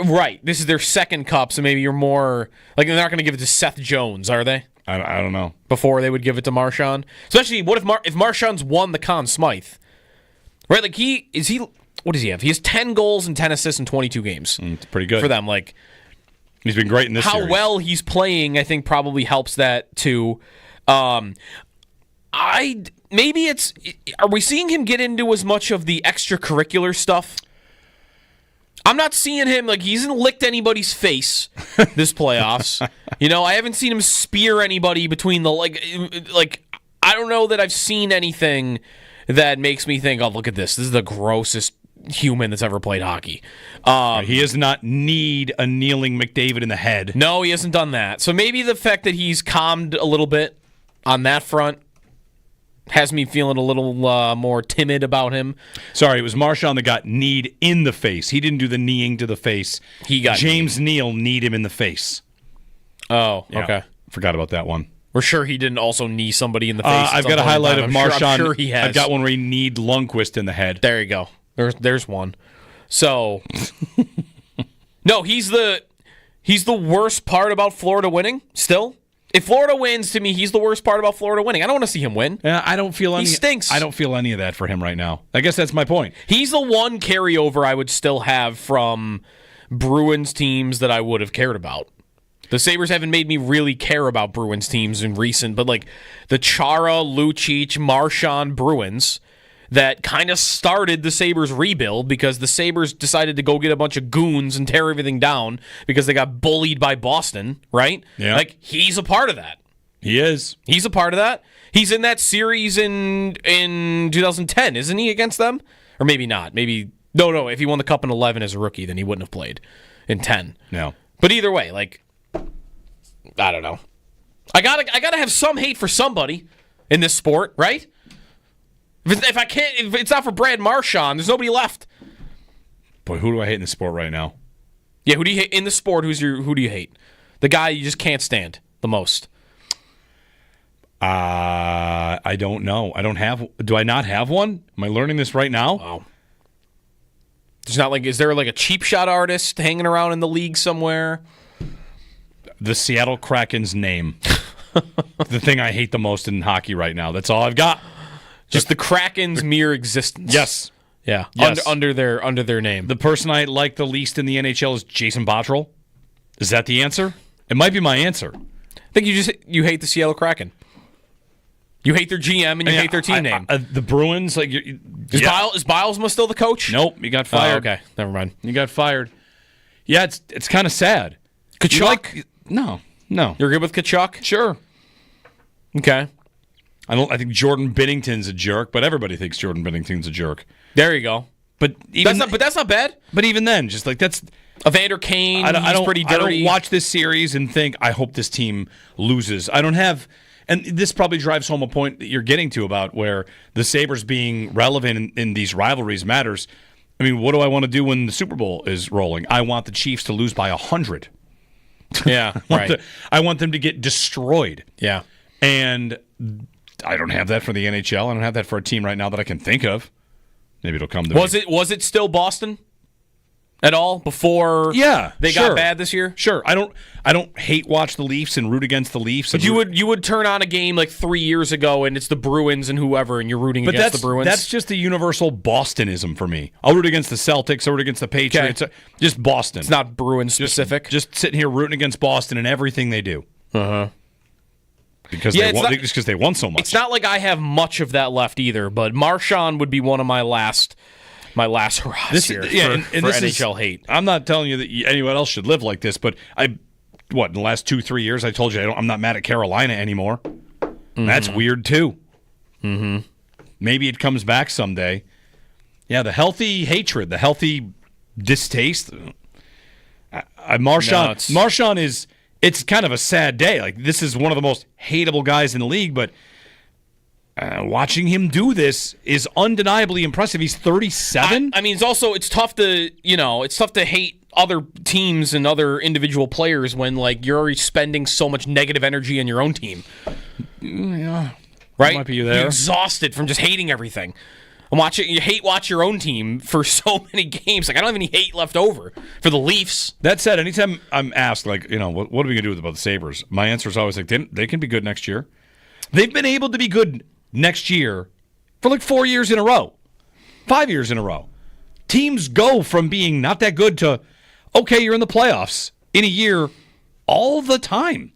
Right. This is their second cup, so maybe you're more they're not going to give it to Seth Jones, are they? I don't know. Before they would give it to Marchand. Especially, what if Marchand's won the Conn Smythe? Right? What does he have? He has 10 goals and 10 assists in 22 games. It's pretty good for them. He's been great in this series. How well he's playing, I think, probably helps that too. Are we seeing him get into as much of the extracurricular stuff? I'm not seeing him, he hasn't licked anybody's face this playoffs. I haven't seen him spear anybody between the, I don't know that I've seen anything that makes me think, oh, look at this. This is the grossest human that's ever played hockey. He does not need a kneeling McDavid in the head. No, he hasn't done that. So maybe the fact that he's calmed a little bit on that front has me feeling a little more timid about him. Sorry, it was Marchand that got kneed in the face. He didn't do the kneeing to the face. He got James Neal kneed him in the face. Oh, yeah, okay. Forgot about that one. We're sure he didn't also knee somebody in the face. I've got a highlight of Marchand. I'm sure he has. I've got one where he kneed Lundqvist in the head. There you go. There's one. So, no, he's the worst part about Florida winning still. If Florida wins, to me, he's the worst part about Florida winning. I don't want to see him win. Yeah, I don't feel any. He stinks. I don't feel any of that for him right now. I guess that's my point. He's the one carryover I would still have from Bruins teams that I would have cared about. The Sabres haven't made me really care about Bruins teams in recent, but the Chara, Lucic, Marchand Bruins that kind of started the Sabres rebuild because the Sabres decided to go get a bunch of goons and tear everything down because they got bullied by Boston, right? Yeah. He's a part of that. He is. He's a part of that. He's in that series in 2010, isn't he, against them? Or maybe not. Maybe no. If he won the Cup in 11 as a rookie, then he wouldn't have played in 10. No. But either way, I don't know. I gotta have some hate for somebody in this sport, right? If it's not for Brad Marchand, there's nobody left. Boy, who do I hate in the sport right now? Yeah, who do you hate in the sport? Who do you hate? The guy you just can't stand the most. I don't know. Do I not have one? Am I learning this right now? Wow. There's not is there a cheap shot artist hanging around in the league somewhere? The Seattle Kraken's name. The thing I hate the most in hockey right now. That's all I've got. Just the Kraken's mere existence. Yes. Yeah. Yes. Under their name. The person I like the least in the NHL is Jason Botterill. Is that the answer? It might be my answer. I think you hate the Seattle Kraken. You hate their GM and you hate their team name. The Bruins, is Bilesma still the coach? Nope, he got fired. Okay, never mind. He got fired. Yeah, it's kind of sad. Kachuk? No. You're good with Kachuk? Sure. Okay. I think Jordan Binnington's a jerk, but everybody thinks Jordan Binnington's a jerk. There you go. But even that's not bad. But even then, just like that's Evander Kane. He's pretty dirty. I don't watch this series and think I hope this team loses. I don't have. And this probably drives home a point that you're getting to about where the Sabres being relevant in these rivalries matters. I mean, what do I want to do when the Super Bowl is rolling? I want the Chiefs to lose by 100. Yeah, right. I want them to get destroyed. Yeah. And I don't have that for the NHL. I don't have that for a team right now that I can think of. Maybe it'll come to me. Was it still Boston at all before they got bad this year? Sure. I don't hate watch the Leafs and root against the Leafs. But you would turn on a game like 3 years ago and it's the Bruins and whoever and you're rooting against the Bruins. That's just a universal Bostonism for me. I'll root against the Celtics, I'll root against the Patriots. Okay. Just Boston. It's not Bruins specific. Just sitting here rooting against Boston and everything they do. Uh-huh. Because they won so much. It's not like I have much of that left either, but Marchand would be one of my last hurrahs here for NHL hate. I'm not telling you that anyone else should live like this, but in the last 2-3 years, I told you I'm not mad at Carolina anymore. Mm-hmm. That's weird too. Mm-hmm. Maybe it comes back someday. Yeah, the healthy hatred, distaste. Marchand is. It's kind of a sad day. Like, this is one of the most hateable guys in the league, but watching him do this is undeniably impressive. He's 37. I mean, it's tough to hate other teams and other individual players when like you're already spending so much negative energy on your own team. Yeah, right. Might be you there. You're exhausted from just hating everything. You watch your own team for so many games. Like, I don't have any hate left over for the Leafs. That said, anytime I'm asked, like, what are we going to do about the Sabres? My answer is always like, they can be good next year. They've been able to be good next year for like 4 years in a row, 5 years in a row. Teams go from being not that good to, okay, you're in the playoffs in a year all the time.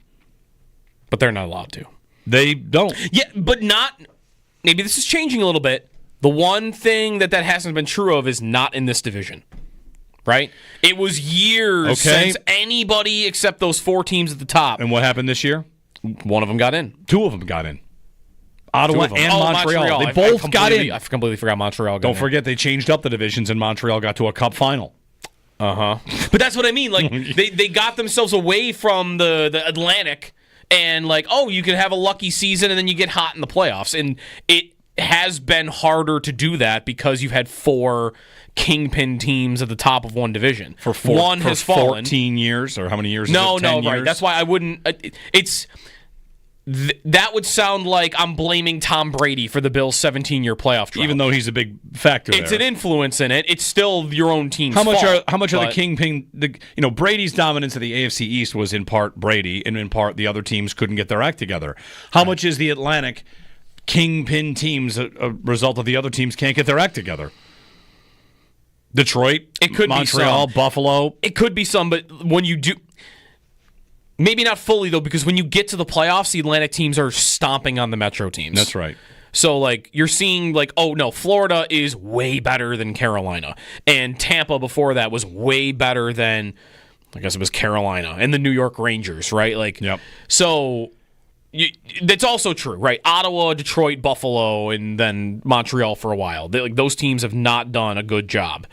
But they're not allowed to. They don't. Yeah, but not. Maybe this is changing a little bit. The one thing that hasn't been true of is not in this division, right? It was years since anybody except those 4 teams at the top. And what happened this year? One of them got in. 2 of them got in. Ottawa and Montreal. They both got in. I completely forgot Montreal got in. Don't forget they changed up the divisions and Montreal got to a cup final. Uh-huh. But that's what I mean. Like, they got themselves away from the Atlantic and like, you can have a lucky season and then you get hot in the playoffs. And it has been harder to do that because you've had 4 kingpin teams at the top of one division. One has fallen. 14 years, or how many years? No, is it? 10 right. years? That's why I wouldn't. That would sound like I'm blaming Tom Brady for the Bills' 17-year playoff drought. Even though he's a big factor. It's an influence in it. It's still your own team's fault. How much are the kingpin? Brady's dominance of the AFC East was in part Brady, and in part the other teams couldn't get their act together. How much is the Atlantic kingpin teams a result of the other teams can't get their act together? Detroit, it could Montreal, be some. Buffalo. It could be some, but when you do, maybe not fully though, because when you get to the playoffs, the Atlantic teams are stomping on the Metro teams. That's right. So like you're seeing like, oh no, Florida is way better than Carolina, and Tampa before that was way better than, I guess it was Carolina and the New York Rangers, right? Like, yep. So. That's also true, right? Ottawa, Detroit, Buffalo, and then Montreal for a while. Those teams have not done a good job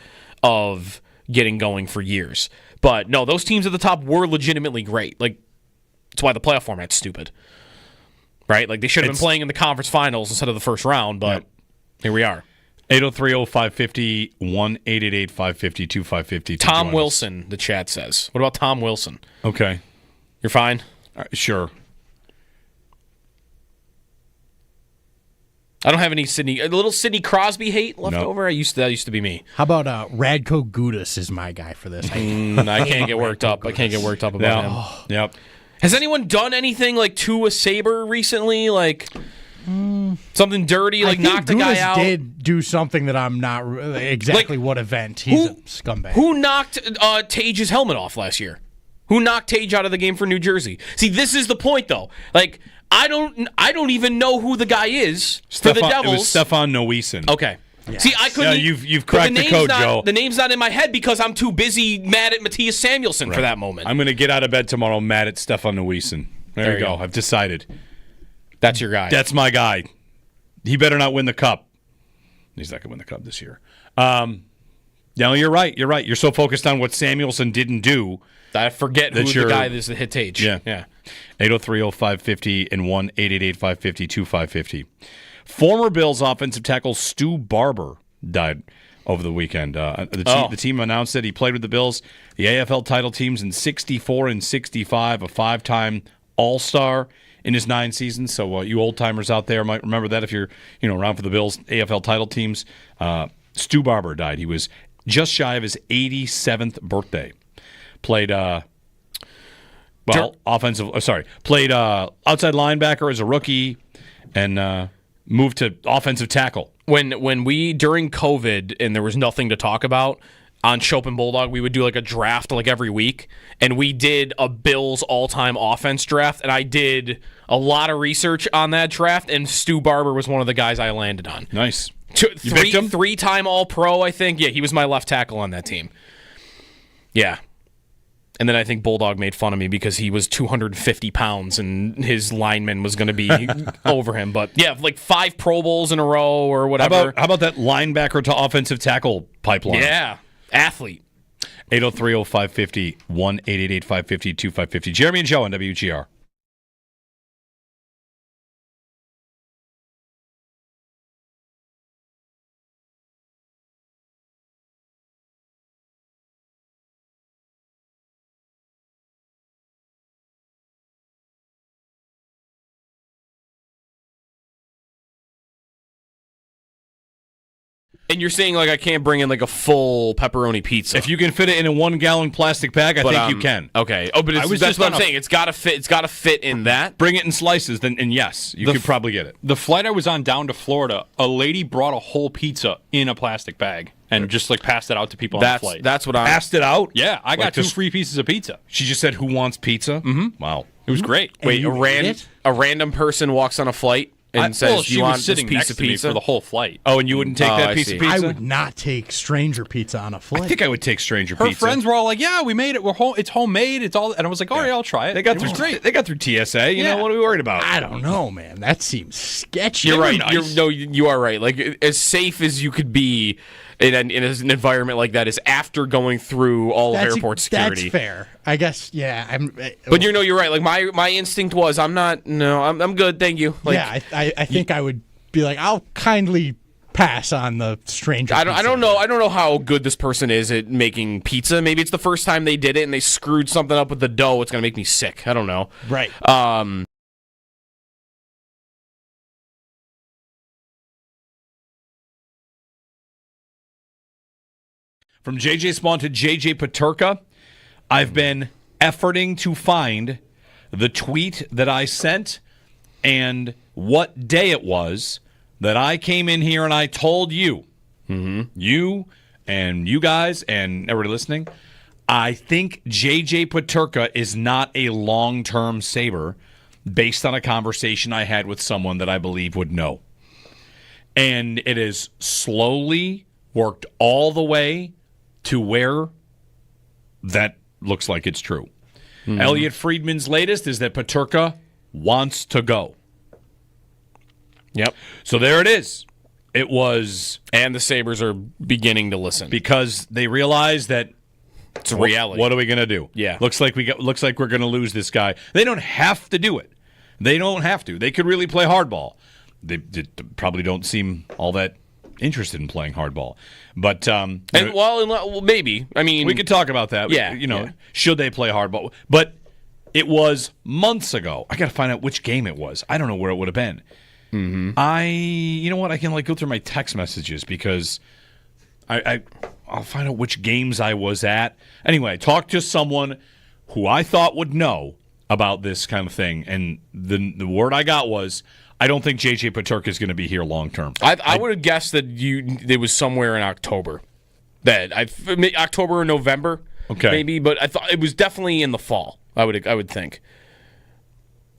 of getting going for years. But no, those teams at the top were legitimately great. Like, that's why the playoff format's stupid, right? Like, they should have been playing in the conference finals instead of the first round, but here we are. 803-0550, 1-888-550-2550. Tom Wilson, the chat says. What about Tom Wilson? Okay. You're fine? Sure. I don't have any little Sidney Crosby hate left over. That used to be me. How about Radko Gudas is my guy for this? I can't get worked up. I can't get worked up about him. Yep. Has anyone done anything like to a Sabre recently? Like something dirty, like knocked a guy out? Did do something that I'm not exactly what event. He's a scumbag. Who knocked Tage's helmet off last year? Who knocked Tage out of the game for New Jersey? See, this is the point though. Like, I don't even know who the guy is for the Devils. It was Stefan Noesen. Okay. Yeah. See, I couldn't. Yeah, you've cracked the code, Joe. The name's not in my head because I'm too busy mad at Matthias Samuelsson for that moment. I'm going to get out of bed tomorrow mad at Stefan Noesen. There you go. I've decided. That's your guy. That's my guy. He better not win the cup. He's not going to win the cup this year. No, you're right. You're right. You're so focused on what Samuelson didn't do. I forget who the guy is that hit Tage. Yeah. 803-0550 and 1-888-550-2550. Former Bills offensive tackle Stu Barber died over the weekend. The team announced that he played with the Bills, the AFL title teams in 64 and 65, a 5-time All-Star in his 9 seasons. So you old-timers out there might remember that if you're around for the Bills AFL title teams. Stu Barber died. He was just shy of his 87th birthday. Played played outside linebacker as a rookie and moved to offensive tackle. When we, during COVID, and there was nothing to talk about, on Chopin Bulldog, we would do like a draft like every week, and we did a Bills all-time offense draft, and I did a lot of research on that draft, and Stu Barber was one of the guys I landed on. Nice. Three-time All-Pro, I think. Yeah, he was my left tackle on that team. Yeah. And then I think Bulldog made fun of me because he was 250 pounds and his lineman was going to be over him. But yeah, like 5 Pro Bowls in a row or whatever. How about that linebacker to offensive tackle pipeline? Yeah, athlete. 803-0550, 1-888-550-2550. Jeremy and Joe on WGR. And you're saying like I can't bring in like a full pepperoni pizza. If you can fit it in a 1-gallon plastic bag, I think you can. Okay. Oh, but that's what I'm saying. It's got to fit. It's got to fit in that. Bring it in slices, and yes, you could probably get it. The flight I was on down to Florida, a lady brought a whole pizza in a plastic bag and just like passed it out to people on the flight. That's what I passed it out. Yeah, I got 2 free pieces of pizza. She just said, "Who wants pizza?" Mm-hmm. Wow, it was great. Wait, a random person walks on a flight and says, "Do you want this piece of pizza for the whole flight?" Oh, and you wouldn't take that piece of pizza? I would not take stranger pizza on a flight. I think I would take stranger pizza. Her friends were all like, "Yeah, we made it. We're home. It's homemade. It's all." And I was like, "All right, I'll try it." They got it through was great. They got through TSA. You know what are we worried about? I don't know, man. That seems sketchy. You're right. Nice. You are right. Like as safe as you could be in an environment like that is after going through all of airport security. That's fair. I guess. Yeah. But you're right. Like my instinct was I'm good. Thank you. Like, yeah. I think I would be like, I'll kindly pass on the stranger. I don't know how good this person is at making pizza. Maybe it's the first time they did it and they screwed something up with the dough. It's gonna make me sick. I don't know. Right. From JJ Spawn to JJ Peterka, I've been efforting to find the tweet that I sent and what day it was that I came in here and I told you, you and you guys and everybody listening, I think JJ Peterka is not a long-term Sabre based on a conversation I had with someone that I believe would know. And it has slowly worked all the way to where that looks like it's true. Elliot Friedman's latest is that Peterka wants to go. Yep. So there it is. It was... And the Sabres are beginning to listen. Because they realize that it's a reality. What are we going to do? Yeah. Looks like we're going to lose this guy. They don't have to do it. They don't have to. They could really play hardball. They probably don't seem all that interested in playing hardball. But maybe. I mean, we could talk about that. Yeah. Should they play hardball? But it was months ago. I got to find out which game it was. I don't know where it would have been. You know what? I can go through my text messages because I'll find out which games I was at. Anyway, I talked to someone who I thought would know about this kind of thing, and the word I got was, I don't think J.J. Peterka is going to be here long term. I would have guessed that it was somewhere in October, October or November, maybe. But I thought it was definitely in the fall. I would think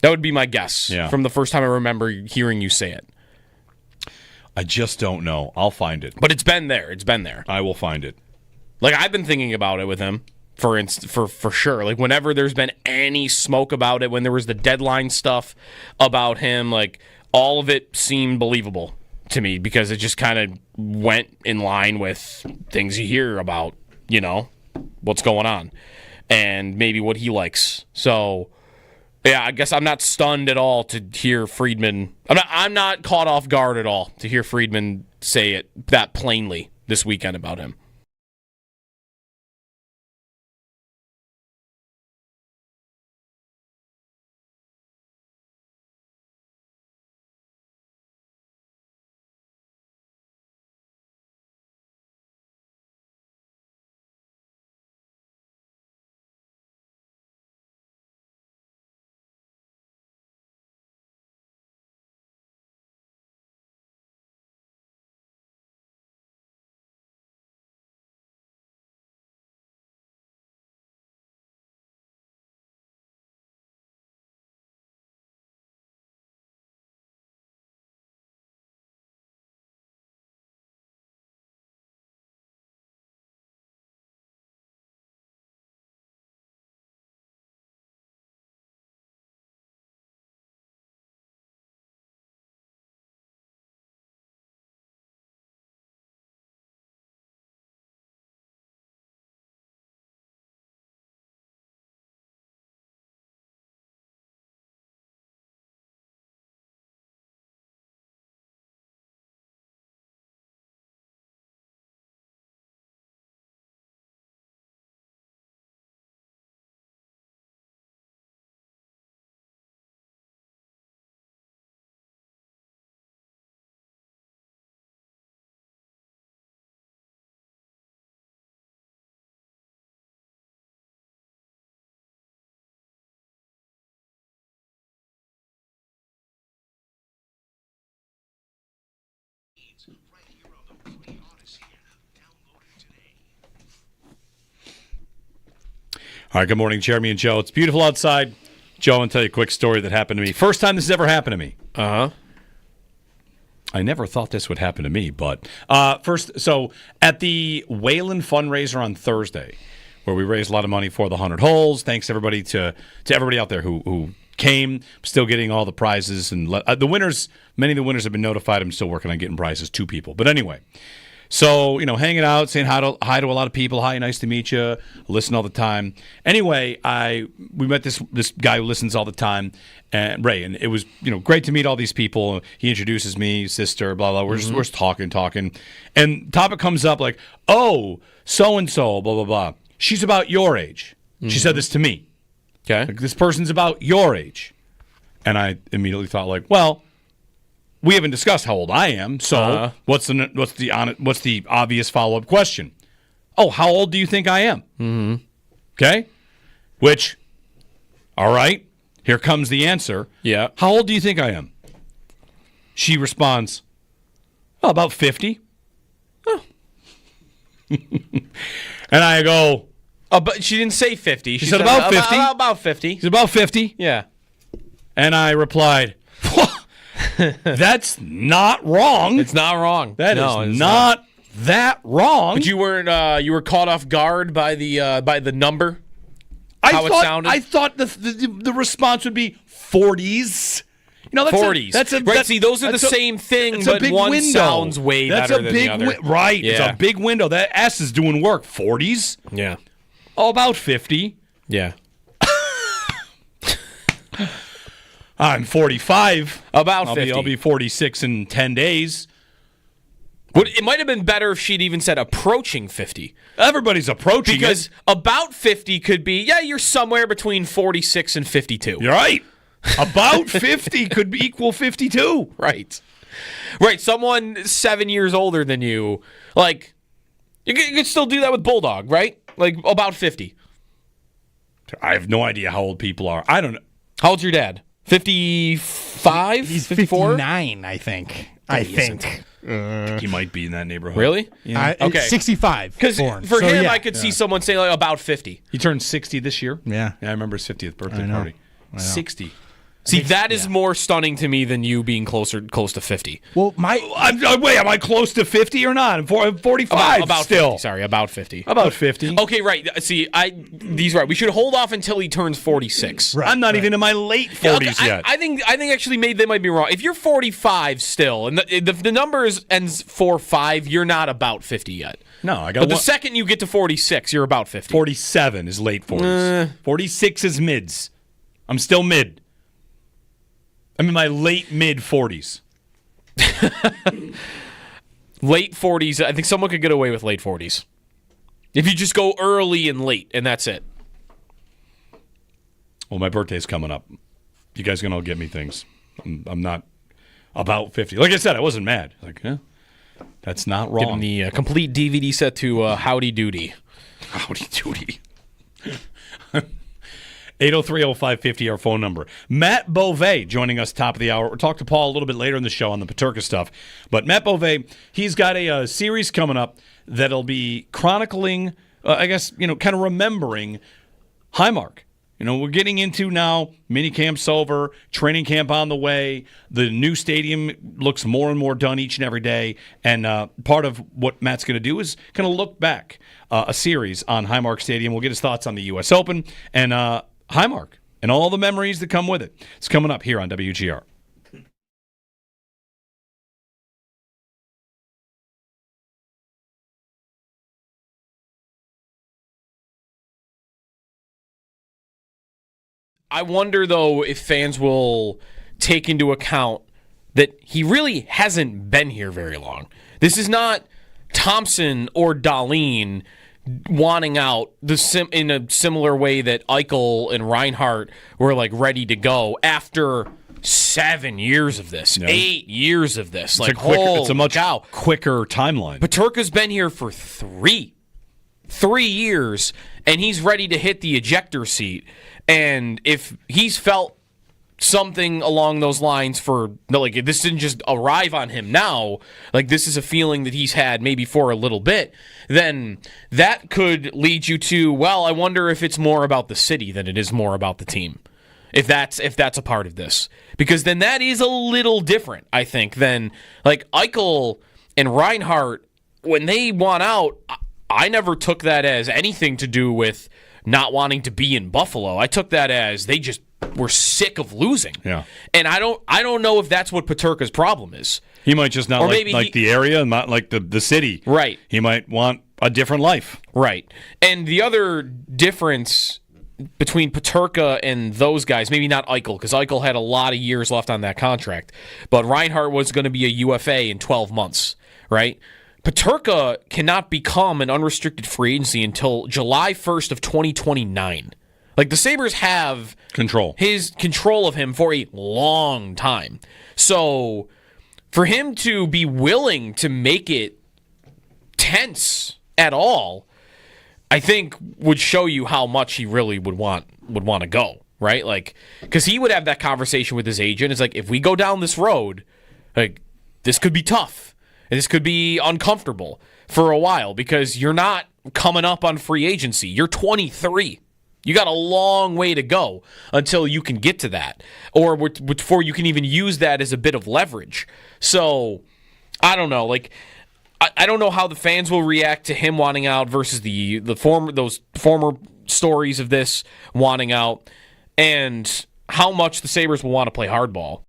that would be my guess from the first time I remember hearing you say it. I just don't know. I'll find it. But it's been there. It's been there. I will find it. Like I've been thinking about it with him. For sure. Like whenever there's been any smoke about it, when there was the deadline stuff about him, like all of it seemed believable to me because it just kind of went in line with things you hear about, what's going on and maybe what he likes. So, yeah, I guess I'm not stunned at all to hear Friedman. I'm not caught off guard at all to hear Friedman say it that plainly this weekend about him. All right, good morning, Jeremy and Joe. It's beautiful outside. Joe, I'll tell you a quick story that happened to me. First time this has ever happened to me. Uh-huh. I never thought this would happen to me, but first, so at the Wayland fundraiser on Thursday, where we raised a lot of money for the 100 holes, thanks everybody to everybody out there who came, still getting all the prizes. And the winners, many of the winners have been notified. I'm still working on getting prizes to people. But anyway, so, hanging out, saying hi to a lot of people. Hi, nice to meet you. Listen all the time. Anyway, we met this guy who listens all the time, Ray, and it was great to meet all these people. He introduces me, sister, blah blah. We're just talking, and topic comes up like, oh, so and so, blah blah blah. She's about your age. She said this to me. Okay, like, this person's about your age, and I immediately thought like, well, we haven't discussed how old I am, so what's the obvious follow-up question? Oh, how old do you think I am? Mm-hmm. Okay, which, all right, here comes the answer. Yeah. How old do you think I am? She responds, oh, about 50. Oh. And I go, but she didn't say 50. She said about 50. About 50. She's about 50. Yeah. And I replied, that's not wrong. It's not wrong. That is not that wrong. But you weren't. You were caught off guard by the number. It sounded. I thought the response would be 40s. That's 40s. Right. See, those are the same thing, but one window. Sounds way better than the other. Right. Yeah. It's a big window. That S is doing work. 40s. Yeah. Oh, about 50. Yeah. I'm 45. About 50. I'll be 46 in 10 days. It might have been better if she'd even said approaching 50. Everybody's approaching because about 50 could be, you're somewhere between 46 and 52. You're right. About 50 could equal 52. Right. Someone 7 years older than you, like, you could still do that with Bulldog, right? Like, about 50. I have no idea how old people are. I don't know. How old's your dad? 55? He's 54? 59, I think. I think. He might be in that neighborhood. Really? Yeah. Okay. 65. Because for him, I could see someone saying about 50. He turned 60 this year. Yeah. I remember his 50th birthday party. 60. See, that is more stunning to me than you being close to 50. Well, Wait, am I close to 50 or not? I'm 45 about still. 50, sorry, about 50. About 50. Okay, right. See, he's right. We should hold off until he turns 46. Right, I'm not even in my late 40s yet. I think actually they might be wrong. If you're 45 still, and the numbers ends 4-5, you're not about 50 yet. No, I got But the second you get to 46, you're about 50. 47 is late 40s. 46 is mids. I'm still mid. I'm in my late mid 40s. Late 40s. I think someone could get away with late 40s. If you just go early and late, and that's it. Well, my birthday's coming up. You guys can all get me things. I'm not about 50. Like I said, I wasn't mad. Like, that's not wrong. Give him the complete DVD set to Howdy Doody. Howdy Doody. 803-0550, our phone number. Matt Bove joining us top of the hour. We'll talk to Paul a little bit later in the show on the Peterka stuff. But Matt Bove, he's got a series coming up that'll be chronicling, kind of remembering Highmark. We're getting into now, mini camp's over, training camp on the way. The new stadium looks more and more done each and every day. And part of what Matt's going to do is kind of look back a series on Highmark Stadium. We'll get his thoughts on the U.S. Open and Highmark and all the memories that come with it. It's coming up here on WGR. I wonder, though, if fans will take into account that he really hasn't been here very long. This is not Thompson or Dahlin wanting out in a similar way that Eichel and Reinhart were ready to go after 7 years of this, 8 years of this. It's a much quicker timeline. Peterka's been here for 3 years, and he's ready to hit the ejector seat. And if he's felt something along those lines this didn't just arrive on him now, this is a feeling that he's had maybe for a little bit, then that could lead you to, well, I wonder if it's more about the city than it is more about the team. If that's a part of this. Because then that is a little different, I think, than Eichel and Reinhart, when they want out, I never took that as anything to do with not wanting to be in Buffalo. I took that as they just were sick of losing. Yeah. And I don't know if that's what Peterka's problem is. He might just not like the area and not like the city. Right. He might want a different life. Right. And the other difference between Peterka and those guys, maybe not Eichel, because Eichel had a lot of years left on that contract, but Reinhart was going to be a UFA in 12 months, right? Peterka cannot become an unrestricted free agency until July 1st of 2029. The Sabres have control of him for a long time. So for him to be willing to make it tense at all, I think would show you how much he really would want to go, right? Because he would have that conversation with his agent. It's if we go down this road, this could be tough. And this could be uncomfortable for a while because you're not coming up on free agency. You're 23. You got a long way to go until you can get to that, or before you can even use that as a bit of leverage. So, I don't know. I don't know how the fans will react to him wanting out versus those former stories of this wanting out, and how much the Sabres will want to play hardball.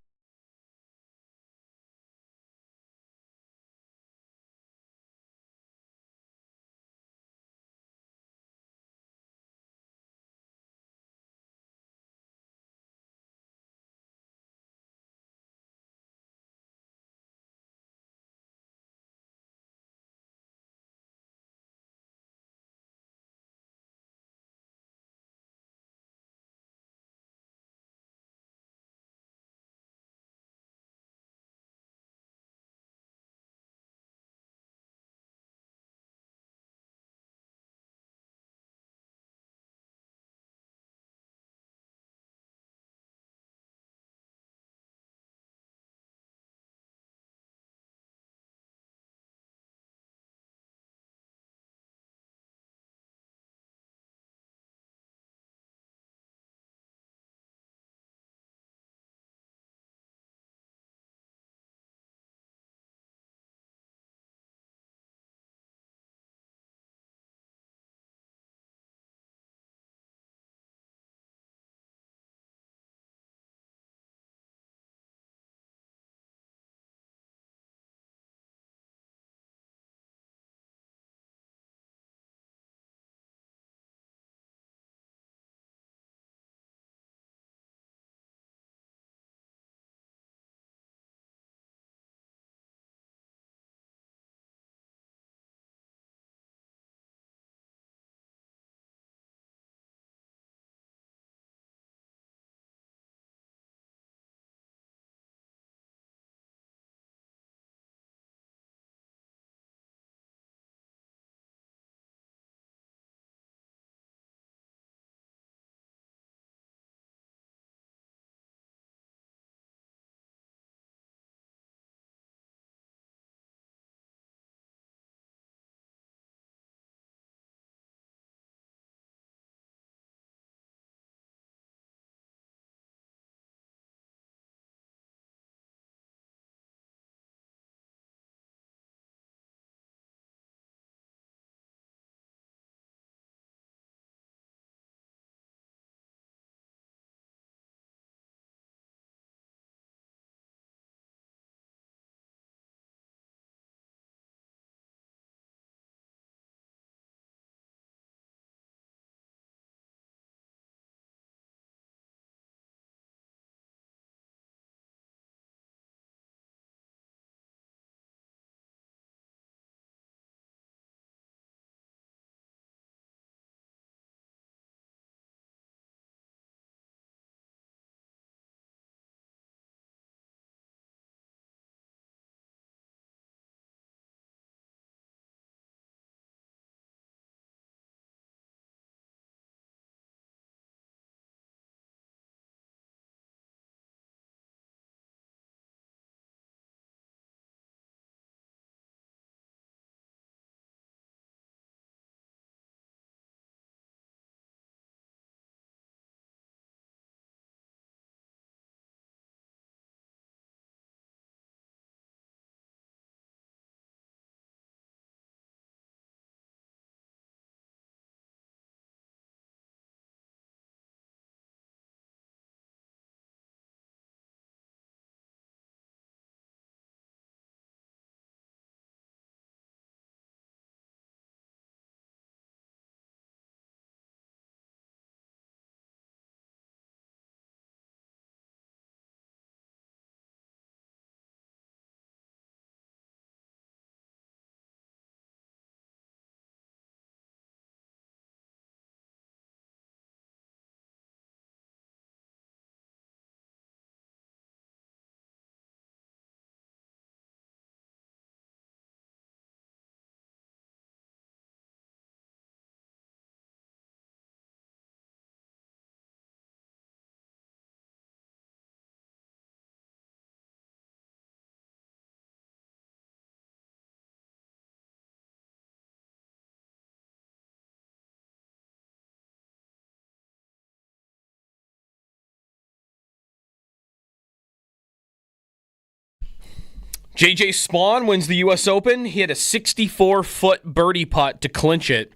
JJ Spawn wins the U.S. Open. He had a 64-foot birdie putt to clinch it.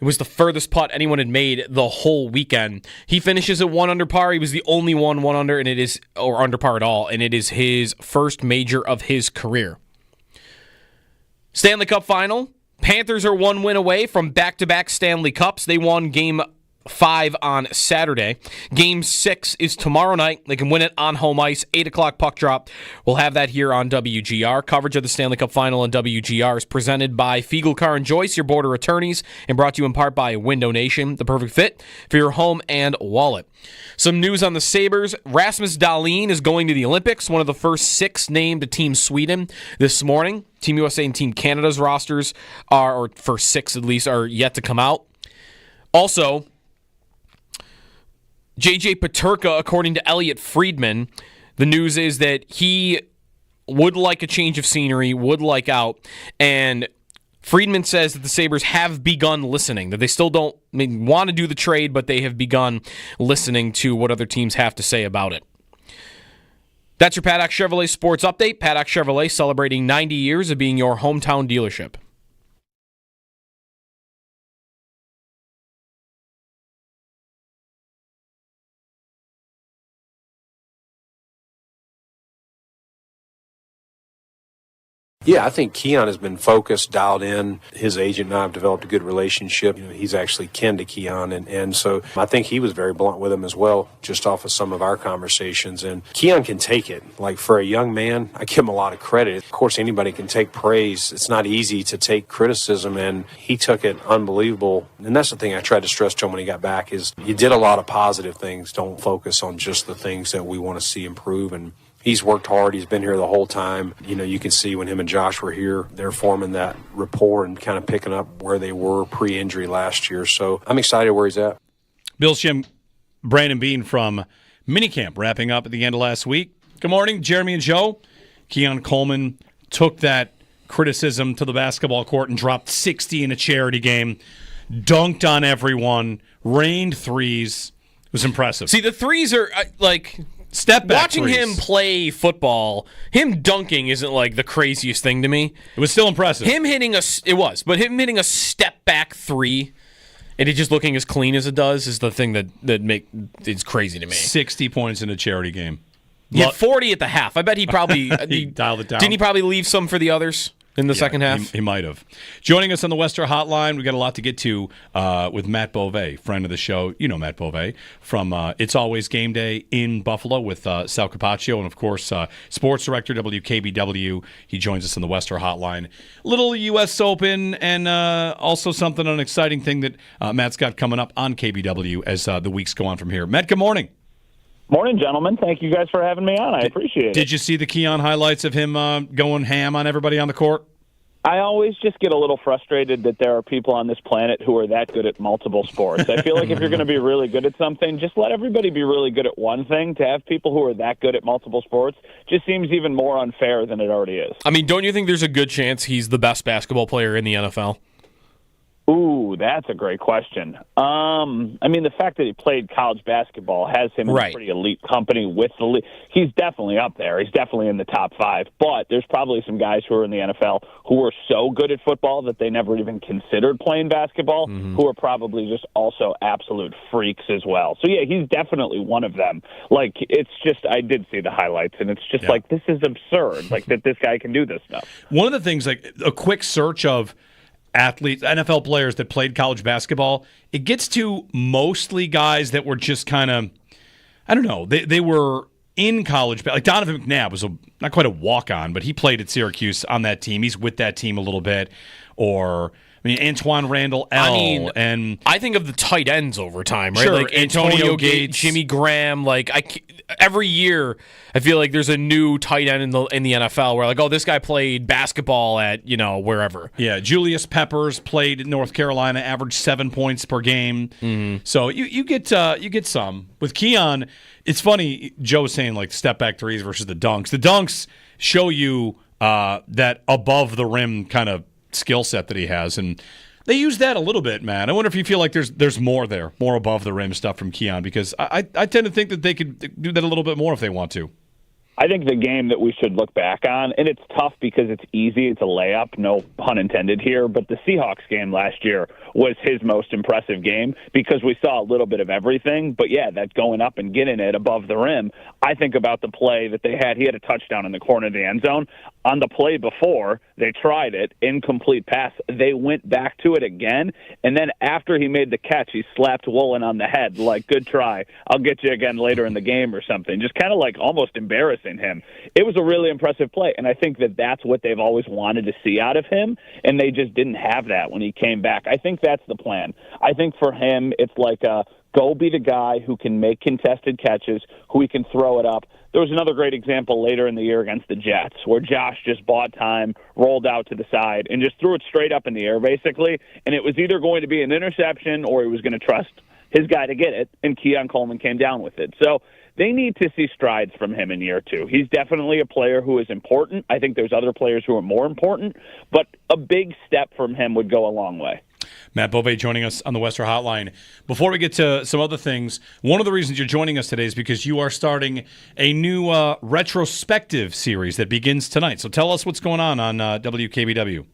It was the furthest putt anyone had made the whole weekend. He finishes at 1 under par. He was the only one under, and it is, or under par at all, and it is his first major of his career. Stanley Cup final. Panthers are 1 win away from back-to-back Stanley Cups. They won Game 5 on Saturday. Game 6 is tomorrow night. They can win it on home ice. 8 o'clock puck drop. We'll have that here on WGR. Coverage of the Stanley Cup Final on WGR is presented by Fiegel Car & Joyce, your border attorneys, and brought to you in part by Window Nation, the perfect fit for your home and wallet. Some news on the Sabres. Rasmus Dahlin is going to the Olympics, one of the first 6 named to Team Sweden this morning. Team USA and Team Canada's rosters are, or first 6 at least, are yet to come out. Also, J.J. Peterka, according to Elliot Friedman, the news is that he would like a change of scenery, would like out, and Friedman says that the Sabres have begun listening, that they still don't want to do the trade, but they have begun listening to what other teams have to say about it. That's your Paddock Chevrolet Sports Update. Paddock Chevrolet celebrating 90 years of being your hometown dealership. Yeah, I think Keon has been focused, dialed in. His agent and I have developed a good relationship. He's actually kin to Keon, and so I think he was very blunt with him as well, just off of some of our conversations. And Keon can take it. Like, for a young man, I give him a lot of credit. Of course, anybody can take praise. It's not easy to take criticism, and he took it unbelievable. And that's the thing I tried to stress to him when he got back is you did a lot of positive things. Don't focus on just the things that we want to see improve. And he's worked hard. He's been here the whole time. You can see when him and Josh were here, they're forming that rapport and kind of picking up where they were pre-injury last year. So I'm excited where he's at. Bill's Jim, Brandon Bean from minicamp wrapping up at the end of last week. Good morning, Jeremy and Joe. Keon Coleman took that criticism to the basketball court and dropped 60 in a charity game, dunked on everyone, rained threes. It was impressive. See, the threes are like... Step back watching threes. him play football, him dunking isn't like the craziest thing to me. It was still impressive. Him hitting a step back 3 and it just looking as clean as it does is the thing that it's crazy to me. 60 points in a charity game. He had 40 at the half. I bet he probably he dialed it down. Didn't he probably leave some for the others in the second half? He might have. Joining us on the Western Hotline, we got a lot to get to with Matt Bove, friend of the show. You know Matt Bove from It's Always Game Day in Buffalo with Sal Capaccio, and of course, sports director WKBW. He joins us on the Western Hotline. Little U.S. Open, and also an exciting thing that Matt's got coming up on KBW as the weeks go on from here. Matt, good morning. Morning, gentlemen. Thank you guys for having me on. I appreciate it. Did you see the Keon highlights of him going ham on everybody on the court? I always just get a little frustrated that there are people on this planet who are that good at multiple sports. I feel like if you're going to be really good at something, just let everybody be really good at one thing. To have people who are that good at multiple sports just seems even more unfair than it already is. I mean, don't you think there's a good chance he's the best basketball player in the NFL? Ooh, that's a great question. I mean, the fact that he played college basketball has him in a pretty elite company with the league. He's definitely up there. He's definitely in the top 5. But there's probably some guys who are in the NFL who are so good at football that they never even considered playing basketball, who are probably just also absolute freaks as well. So, yeah, he's definitely one of them. Like, it's just, I did see the highlights, and it's just like, this is absurd, like, that this guy can do this stuff. One of the things, like, a quick search of athletes, NFL players that played college basketball, it gets to mostly guys that were just kind of, I don't know, they were in college. Like Donovan McNabb was not quite a walk-on, but he played at Syracuse on that team. He's with that team a little bit. Or, I mean, Antoine Randall L. And I think of the tight ends over time, right? Sure, like Antonio Gates, Jimmy Graham. Like every year, I feel like there's a new tight end in the NFL where like, oh, this guy played basketball at wherever. Yeah, Julius Peppers played in North Carolina, averaged 7 points per game. Mm-hmm. So you get some with Keon. It's funny, Joe was saying like step back threes versus the dunks. The dunks show you that above the rim kind of skill set that he has, and they use that a little bit, man. I wonder if you feel like there's more there, more above the rim stuff from Keon, because I tend to think that they could do that a little bit more if they want to. I think the game that we should look back on, and it's tough because it's easy, it's a layup, no pun intended here, but the Seahawks game last year was his most impressive game because we saw a little bit of everything. But yeah, that going up and getting it above the rim, I think about the play that they had. He had a touchdown in the corner of the end zone. On the play before, they tried it, incomplete pass. They went back to it again, and then after he made the catch, he slapped Woolen on the head, like, good try. I'll get you again later in the game or something. Just kind of like almost embarrassing him. It was a really impressive play, and I think that that's what they've always wanted to see out of him, and they just didn't have that when he came back. I think that's the plan. I think for him, it's like go be the guy who can make contested catches, who he can throw it up. There was another great example later in the year against the Jets where Josh just bought time, rolled out to the side, and just threw it straight up in the air, basically, and it was either going to be an interception or he was going to trust his guy to get it, and Keon Coleman came down with it. So they need to see strides from him in year two. He's definitely a player who is important. I think there's other players who are more important, but a big step from him would go a long way. Matt Bove joining us on the Western Hotline. Before we get to some other things, one of the reasons you're joining us today is because you are starting a new retrospective series that begins tonight. So tell us what's going on WKBW.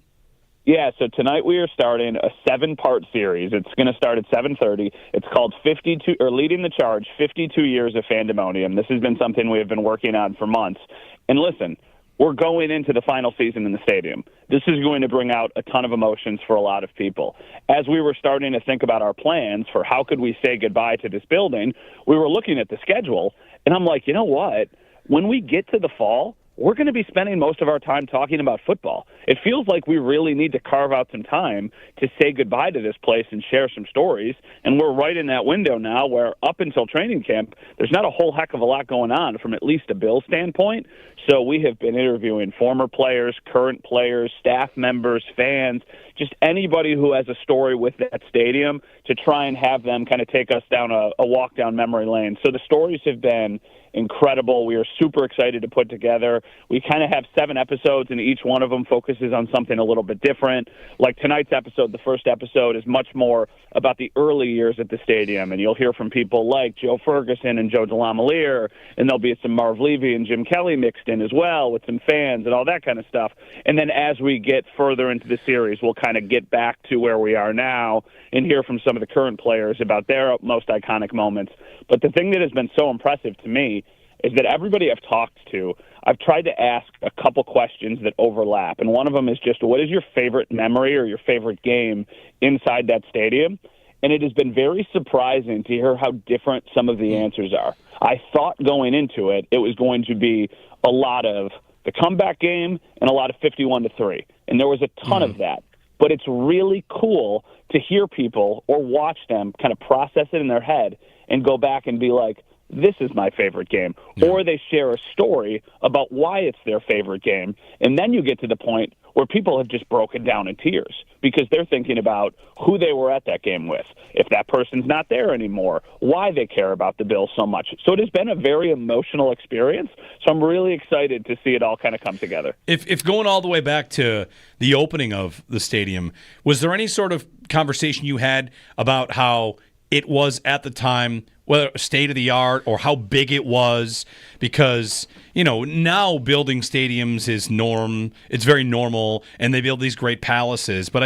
Yeah, so tonight we are starting a 7-part series. It's going to start at 7:30. It's called Leading the Charge, 52 Years of Fandemonium. This has been something we have been working on for months. And listen, we're going into the final season in the stadium. This is going to bring out a ton of emotions for a lot of people. As we were starting to think about our plans for how could we say goodbye to this building, we were looking at the schedule, and I'm like, you know what? When we get to the fall, we're going to be spending most of our time talking about football. It feels like we really need to carve out some time to say goodbye to this place and share some stories. And we're right in that window now where up until training camp, there's not a whole heck of a lot going on from at least a Bill standpoint. So we have been interviewing former players, current players, staff members, fans, just anybody who has a story with that stadium to try and have them kind of take us down a walk down memory lane. So the stories have been incredible. We are super excited to put together. We kind of have 7 episodes, and each one of them focuses on something a little bit different. Like tonight's episode, the first episode, is much more about the early years at the stadium, and you'll hear from people like Joe Ferguson and Joe DeLamielleure, and there'll be some Marv Levy and Jim Kelly mixed in as well with some fans and all that kind of stuff. And then as we get further into the series, we'll kind of get back to where we are now and hear from some of the current players about their most iconic moments. But the thing that has been so impressive to me is that everybody I've talked to, I've tried to ask a couple questions that overlap. And one of them is just, what is your favorite memory or your favorite game inside that stadium? And it has been very surprising to hear how different some of the answers are. I thought going into it, it was going to be a lot of the comeback game and a lot of 51-3. And there was a ton of that. But it's really cool to hear people or watch them kind of process it in their head and go back and be like, this is my favorite game. Yeah. Or they share a story about why it's their favorite game. And then you get to the point where people have just broken down in tears because they're thinking about who they were at that game with, if that person's not there anymore, why they care about the Bills so much. So it has been a very emotional experience. So I'm really excited to see it all kind of come together. If going all the way back to the opening of the stadium, was there any sort of conversation you had about how it was at the time, whether state of the art or how big it was? Because, now building stadiums is it's very normal, and they build these great palaces. But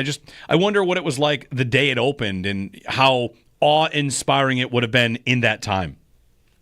I wonder what it was like the day it opened and how awe-inspiring it would have been in that time.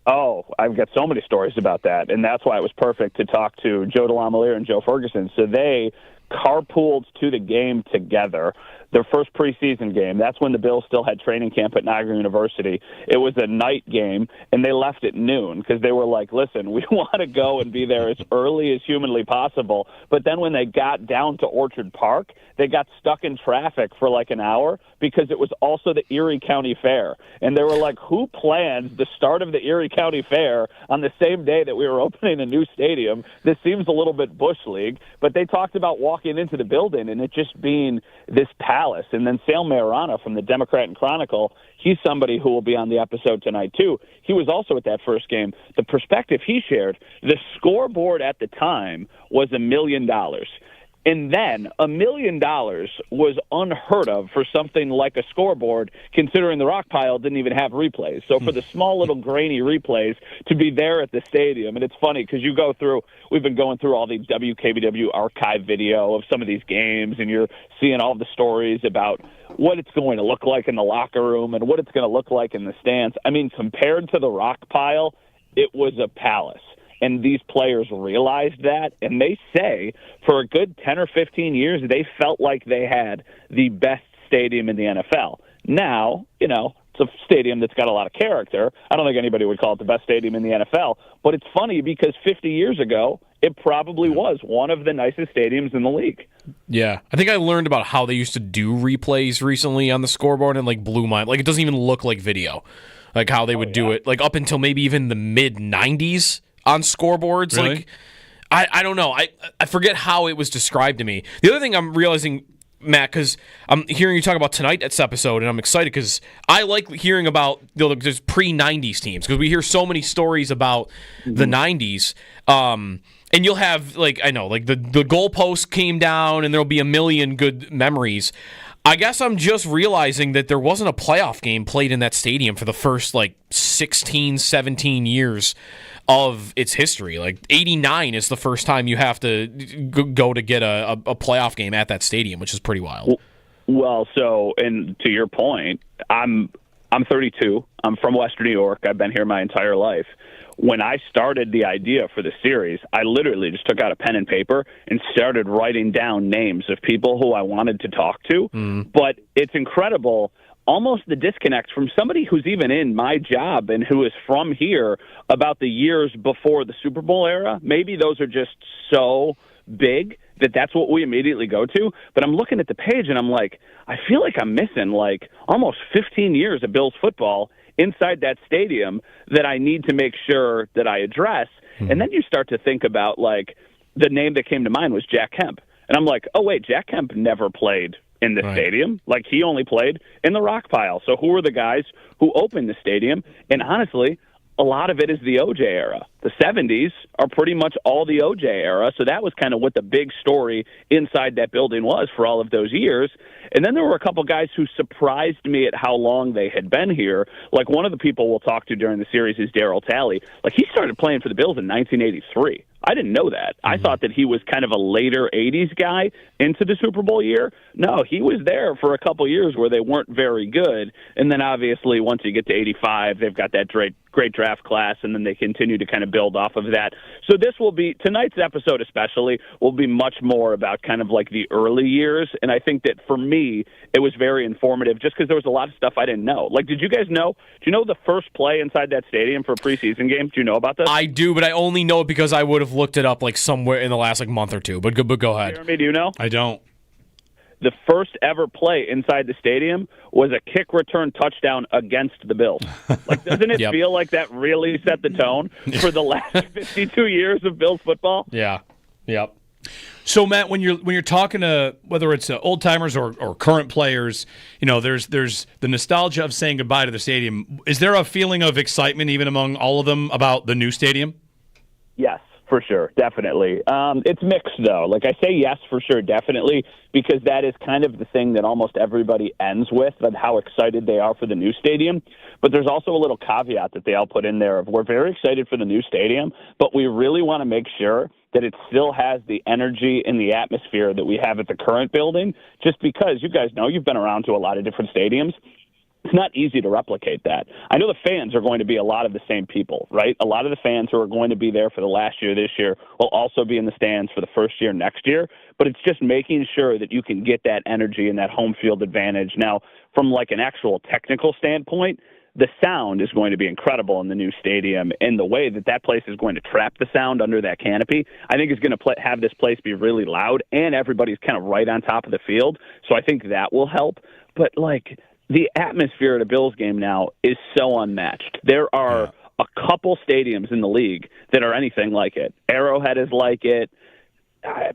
Oh, I've got so many stories about that, and that's why it was perfect to talk to Joe DeLamielleure and Joe Ferguson. So they carpooled to the game together. Their first preseason game, that's when the Bills still had training camp at Niagara University. It was a night game, and they left at noon because they were like, listen, we want to go and be there as early as humanly possible. But then when they got down to Orchard Park, they got stuck in traffic for like an hour because it was also the Erie County Fair. And they were like, who plans the start of the Erie County Fair on the same day that we were opening a new stadium? This seems a little bit Bush League, but they talked about walking into the building and it just being this palace. And then Sal Mayorana from the Democrat and Chronicle, he's somebody who will be on the episode tonight too. He was also at that first game. The perspective he shared, the scoreboard at the time was $1 million. And then $1 million was unheard of for something like a scoreboard, considering the rock pile didn't even have replays. So for the small little grainy replays to be there at the stadium, and it's funny because we've been going through all the WKBW archive video of some of these games, and you're seeing all the stories about what it's going to look like in the locker room and what it's going to look like in the stands. I mean, compared to the rock pile, it was a palace. And these players realized that, and they say for a good 10 or 15 years, they felt like they had the best stadium in the NFL. Now, it's a stadium that's got a lot of character. I don't think anybody would call it the best stadium in the NFL, but it's funny because 50 years ago, it probably was one of the nicest stadiums in the league. Yeah. I think I learned about how they used to do replays recently on the scoreboard and, blew my mind. It doesn't even look like video, how they would do it, up until maybe even the mid-'90s. On scoreboards, really? I don't know. I forget how it was described to me. The other thing I'm realizing, Matt, because I'm hearing you talk about tonight's episode, and I'm excited because I like hearing about there's pre-'90s teams because we hear so many stories about the '90s. And you'll have the goalpost came down, and there'll be a million good memories. I guess I'm just realizing that there wasn't a playoff game played in that stadium for the first 16, 17 years of its history. 89 is the first time you have to go to get a playoff game at that stadium, which is pretty wild. Well, and to your point, I'm 32. I'm from Western New York. I've been here my entire life. When I started the idea for the series, I literally just took out a pen and paper and started writing down names of people who I wanted to talk to. But it's incredible, almost the disconnect from somebody who's even in my job and who is from here about the years before the Super Bowl era. Maybe those are just so big that that's what we immediately go to. But I'm looking at the page and I'm like, I feel like I'm missing almost 15 years of Bills football inside that stadium that I need to make sure that I address. And then you start to think about, the name that came to mind was Jack Kemp. And I'm like, oh, wait, Jack Kemp never played in the stadium. He only played in the rock pile. So who are the guys who opened the stadium? And honestly, a lot of it is the OJ era. The 70s are pretty much all the OJ era, so that was kind of what the big story inside that building was for all of those years. And then there were a couple guys who surprised me at how long they had been here. One of the people we'll talk to during the series is Darryl Talley. He started playing for the Bills in 1983. I didn't know that. I thought that he was kind of a later 80s guy into the Super Bowl year. No, he was there for a couple years where they weren't very good. And then obviously once you get to 85, they've got that great draft class, and then they continue to kind of build off of that. So this will be, tonight's episode especially, will be much more about kind of the early years. And I think that for me, it was very informative just because there was a lot of stuff I didn't know. Did you guys know? Do you know the first play inside that stadium for a preseason game? Do you know about this? I do, but I only know it because I would have looked it up somewhere in the last month or two. But go ahead. Jeremy, do you know? I don't. The first ever play inside the stadium was a kick return touchdown against the Bills. Doesn't it feel like that really set the tone for the last 52 years of Bills football? Yeah. Yep. So Matt, when you're talking to whether it's old timers or current players, there's the nostalgia of saying goodbye to the stadium. Is there a feeling of excitement even among all of them about the new stadium? Yes. For sure, definitely. It's mixed, though. I say yes, for sure, definitely, because that is kind of the thing that almost everybody ends with, of how excited they are for the new stadium. But there's also a little caveat that they all put in there of, we're very excited for the new stadium, but we really want to make sure that it still has the energy and the atmosphere that we have at the current building, just because you guys know you've been around to a lot of different stadiums. It's not easy to replicate that. I know the fans are going to be a lot of the same people, right? A lot of the fans who are going to be there for the last year this year will also be in the stands for the first year next year, but it's just making sure that you can get that energy and that home field advantage. Now, from an actual technical standpoint, the sound is going to be incredible in the new stadium, and the way that place is going to trap the sound under that canopy, I think is going to have this place be really loud, and everybody's kind of right on top of the field, so I think that will help. But, the atmosphere at a Bills game now is so unmatched. There are a couple stadiums in the league that are anything like it. Arrowhead is like it.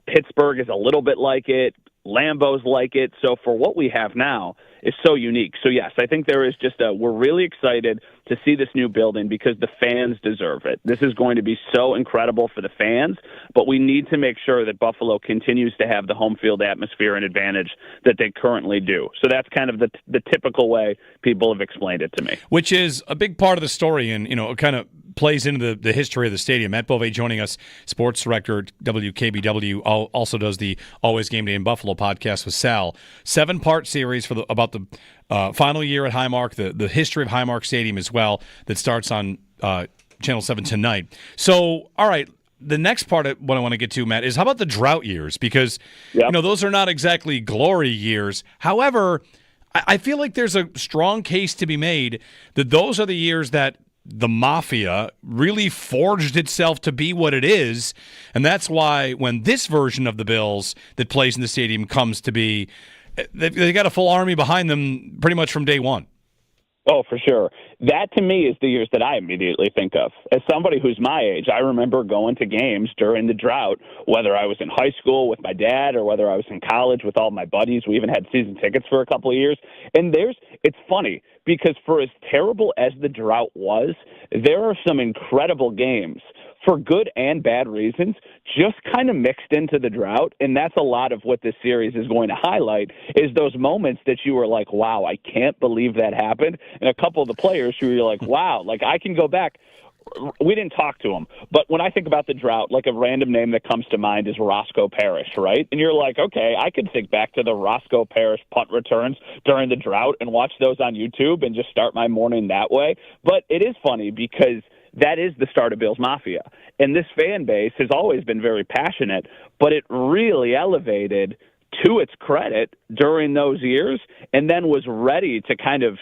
Pittsburgh is a little bit like it. Lambeau's like it. So for what we have now is so unique. So yes, I think there is we're really excited to see this new building because the fans deserve it. This is going to be so incredible for the fans, but we need to make sure that Buffalo continues to have the home field atmosphere and advantage that they currently do. So that's kind of the typical way people have explained it to me. Which is a big part of the story and, it kind of plays into the history of the stadium. Matt Bove joining us, sports director at WKBW, also does the Always Game Day in Buffalo podcast with Sal. 7-part series about the final year at Highmark, the history of Highmark Stadium as well, that starts on Channel 7 tonight. So, all right, the next part of what I want to get to, Matt, is how about the drought years? Because, those are not exactly glory years. However, I feel like there's a strong case to be made that those are the years that the Mafia really forged itself to be what it is, and that's why when this version of the Bills that plays in the stadium comes to be, they got a full army behind them pretty much from day one. Oh, for sure. That, to me, is the years that I immediately think of. As somebody who's my age, I remember going to games during the drought, whether I was in high school with my dad or whether I was in college with all my buddies. We even had season tickets for a couple of years. And it's funny, because for as terrible as the drought was, there are some incredible games for good and bad reasons, just kind of mixed into the drought. And that's a lot of what this series is going to highlight, is those moments that you were like, wow, I can't believe that happened. And a couple of the players who you're like, wow, like I can go back. We didn't talk to him, but when I think about the drought, like a random name that comes to mind is Roscoe Parrish, right? And you're like, okay, I could think back to the Roscoe Parrish punt returns during the drought and watch those on YouTube and just start my morning that way. But it is funny because that is the start of Bills Mafia. And this fan base has always been very passionate, but it really elevated to its credit during those years and then was ready to kind of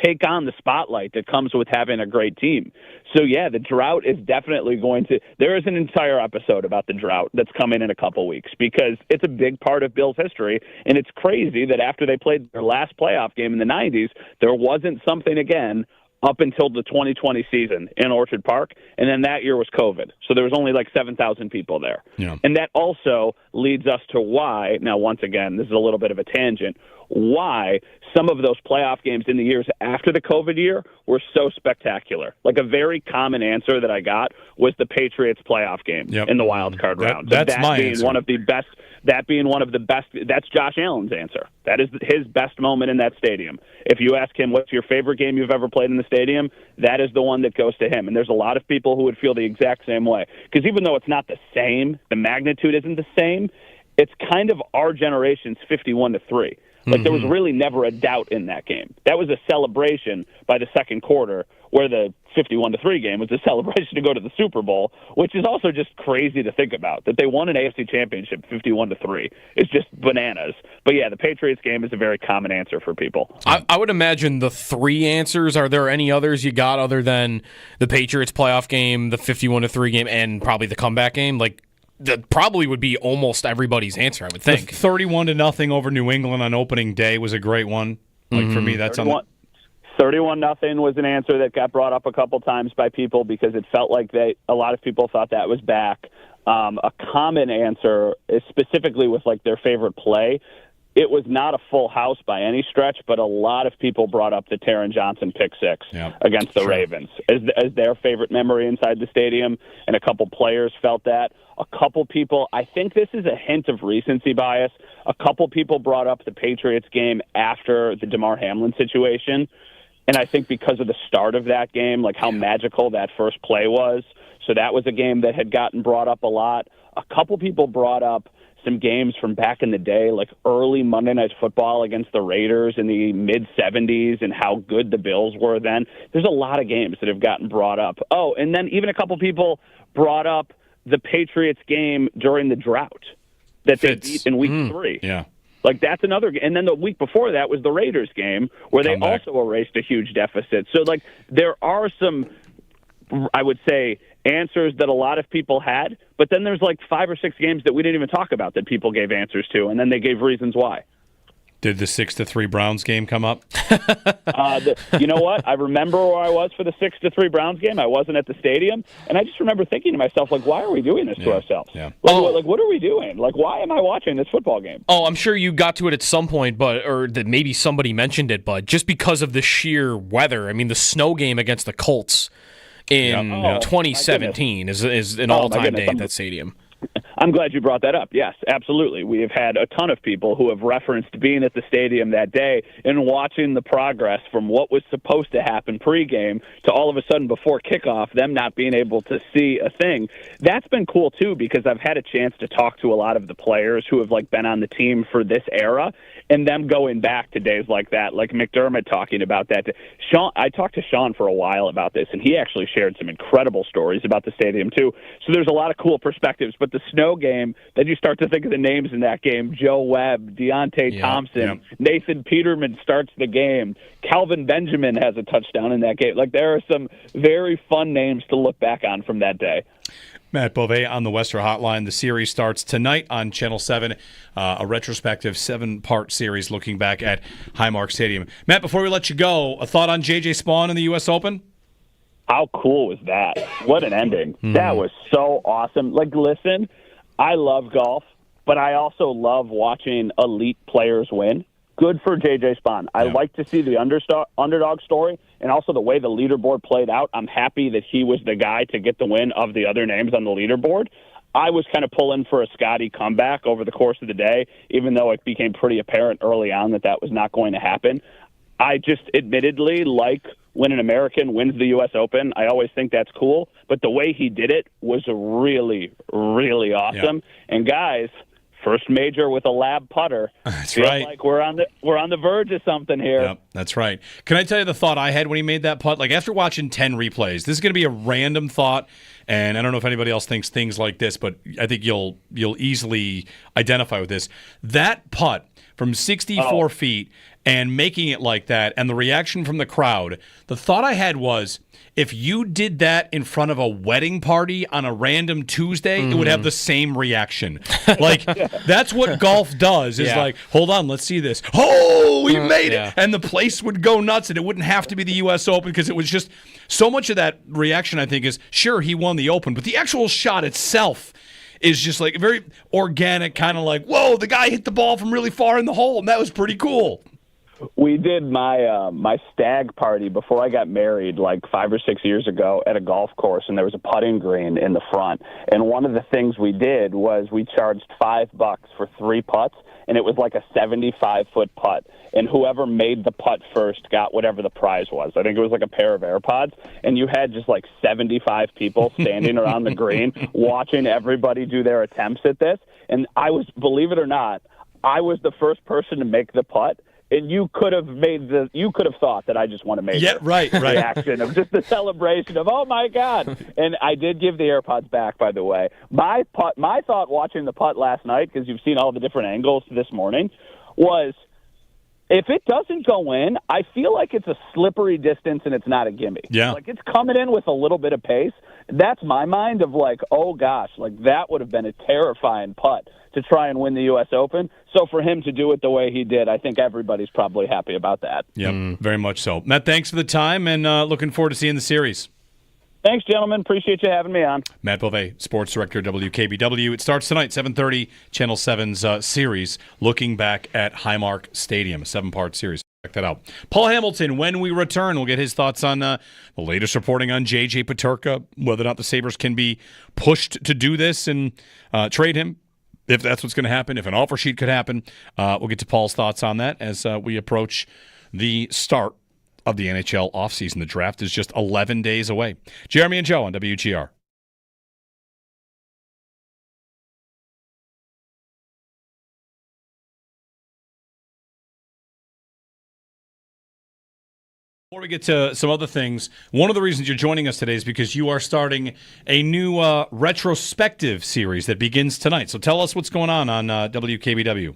take on the spotlight that comes with having a great team. So, yeah, the drought is definitely going to – there is an entire episode about the drought that's coming in a couple weeks because it's a big part of Bills history, and it's crazy that after they played their last playoff game in the 90s, there wasn't something again up until the 2020 season in Orchard Park, and then that year was COVID. So there was only like 7,000 people there. Yeah. And that also leads us to why, now once again, this is a little bit of a tangent, why some of those playoff games in the years after the COVID year were so spectacular. Like a very common answer that I got was the Patriots playoff game in the wild card round. That's my being answer. One of the best. That being one of the best, that's Josh Allen's answer. That is his best moment in that stadium. If you ask him what's your favorite game you've ever played in the stadium, that is the one that goes to him. And there's a lot of people who would feel the exact same way. Because even though it's not the same, the magnitude isn't the same, it's kind of our generation's 51-3. Like, there was really never a doubt in that game. That was a celebration by the second quarter, where the 51-3 game was a celebration to go to the Super Bowl, which is also just crazy to think about, that they won an AFC championship 51-3. It's just bananas. But, yeah, the Patriots game is a very common answer for people. I would imagine the three answers. Are there any others you got other than the Patriots playoff game, the 51-3 game, and probably the comeback game? Like, that probably would be almost everybody's answer, I would think. 31-0 over New England on opening day was a great one. Like for me, that's 31-0 was an answer that got brought up a couple times by people because it felt like a lot of people thought that was back. A common answer is specifically with like their favorite play. It was not a full house by any stretch, but a lot of people brought up the Taron Johnson pick six against the Ravens as their favorite memory inside the stadium, and a couple players felt that. A couple people, I think this is a hint of recency bias, a couple people brought up the Patriots game after the Damar Hamlin situation, and I think because of the start of that game, like how magical that first play was, so that was a game that had gotten brought up a lot. A couple people brought up some games from back in the day, like early Monday Night Football against the Raiders in the mid-'70s and how good the Bills were then. There's a lot of games that have gotten brought up. Oh, and then even a couple people brought up the Patriots game during the drought that they beat in week 3. Yeah. Like, that's another – and then the week before that was the Raiders game where they also erased a huge deficit. So, like, there are some, I would say, answers that a lot of people had, but then there's like 5 or 6 games that we didn't even talk about that people gave answers to, and then they gave reasons why. Did the 6-3 Browns game come up? You know what? I remember where I was for the 6-3 Browns game. I wasn't at the stadium, and I just remember thinking to myself, like, why are we doing this to ourselves? Yeah. Like, what are we doing? Like, why am I watching this football game? Oh, I'm sure you got to it at some point, or that maybe somebody mentioned it, but just because of the sheer weather. I mean, the snow game against the Colts in 2017 is an all-time day at that stadium. I'm glad you brought that up. Yes, absolutely. We have had a ton of people who have referenced being at the stadium that day and watching the progress from what was supposed to happen pregame to all of a sudden before kickoff, them not being able to see a thing. That's been cool, too, because I've had a chance to talk to a lot of the players who have been on the team for this era, and them going back to days like that, like McDermott talking about that. I talked to Sean for a while about this, and he actually shared some incredible stories about the stadium, too. So there's a lot of cool perspectives, but the snow game, then you start to think of the names in that game: Joe Webb, Deontay Thompson, Nathan Peterman starts the game, Calvin Benjamin has a touchdown in that game. Like, there are some very fun names to look back on from that day. Matt Bove on the Western Hotline. The series starts tonight on Channel 7, a retrospective 7-part series looking back at Highmark Stadium. Matt, before we let you go, a thought on J.J. Spaun in the U.S. Open? How cool was that? What an ending. That was so awesome. Like, listen, I love golf, but I also love watching elite players win. Good for J.J. Spaun. I like to see the underdog story, and also the way the leaderboard played out. I'm happy that he was the guy to get the win of the other names on the leaderboard. I was kind of pulling for a Scotty comeback over the course of the day, even though it became pretty apparent early on that was not going to happen. I just admittedly like when an American wins the U.S. Open. I always think that's cool, but the way he did it was really, really awesome. Yeah. And guys, first major with a lab putter. That's Feels right. like we're on the verge of something here. Yep, that's right. Can I tell you the thought I had when he made that putt? Like, after watching 10 replays, this is going to be a random thought, and I don't know if anybody else thinks things like this, but I think you'll easily identify with this. That putt from 64 feet and making it like that, and the reaction from the crowd, the thought I had was, if you did that in front of a wedding party on a random Tuesday, it would have the same reaction. Like, that's what golf does, is like, hold on, let's see this. Oh, he made it! And the place would go nuts, and it wouldn't have to be the U.S. Open, because it was just, so much of that reaction, I think, is, sure, he won the Open, but the actual shot itself is just like very organic, kind of like, whoa, the guy hit the ball from really far in the hole, and that was pretty cool. We did my stag party before I got married like 5 or 6 years ago at a golf course, and there was a putting green in the front. And one of the things we did was we charged $5 for 3 putts, and it was like a 75-foot putt. And whoever made the putt first got whatever the prize was. I think it was like a pair of AirPods. And you had just like 75 people standing around the green watching everybody do their attempts at this. And I was, believe it or not, I was the first person to make the putt. And you could have thought that I just want to make the reaction of just the celebration of, oh my God. And I did give the AirPods back, by the way. My thought watching the putt last night, because you've seen all the different angles this morning, was if it doesn't go in, I feel like it's a slippery distance and it's not a gimme. Yeah. Like, it's coming in with a little bit of pace. That's my mind of like, oh gosh, like that would have been a terrifying putt to try and win the U.S. Open. So for him to do it the way he did, I think everybody's probably happy about that. Yep, very much so. Matt, thanks for the time, and looking forward to seeing the series. Thanks, gentlemen. Appreciate you having me on. Matt Bove, sports director, WKBW. It starts tonight, 7:30, Channel 7's series, looking back at Highmark Stadium, a 7-part series. Check that out. Paul Hamilton, when we return, we'll get his thoughts on the latest reporting on J.J. Peterka, whether or not the Sabres can be pushed to do this and trade him, if that's what's going to happen, if an offer sheet could happen. We'll get to Paul's thoughts on that as we approach the start of the NHL offseason. The draft is just 11 days away. Jeremy and Joe on WGR. Before we get to some other things, one of the reasons you're joining us today is because you are starting a new retrospective series that begins tonight. So tell us what's going on WKBW.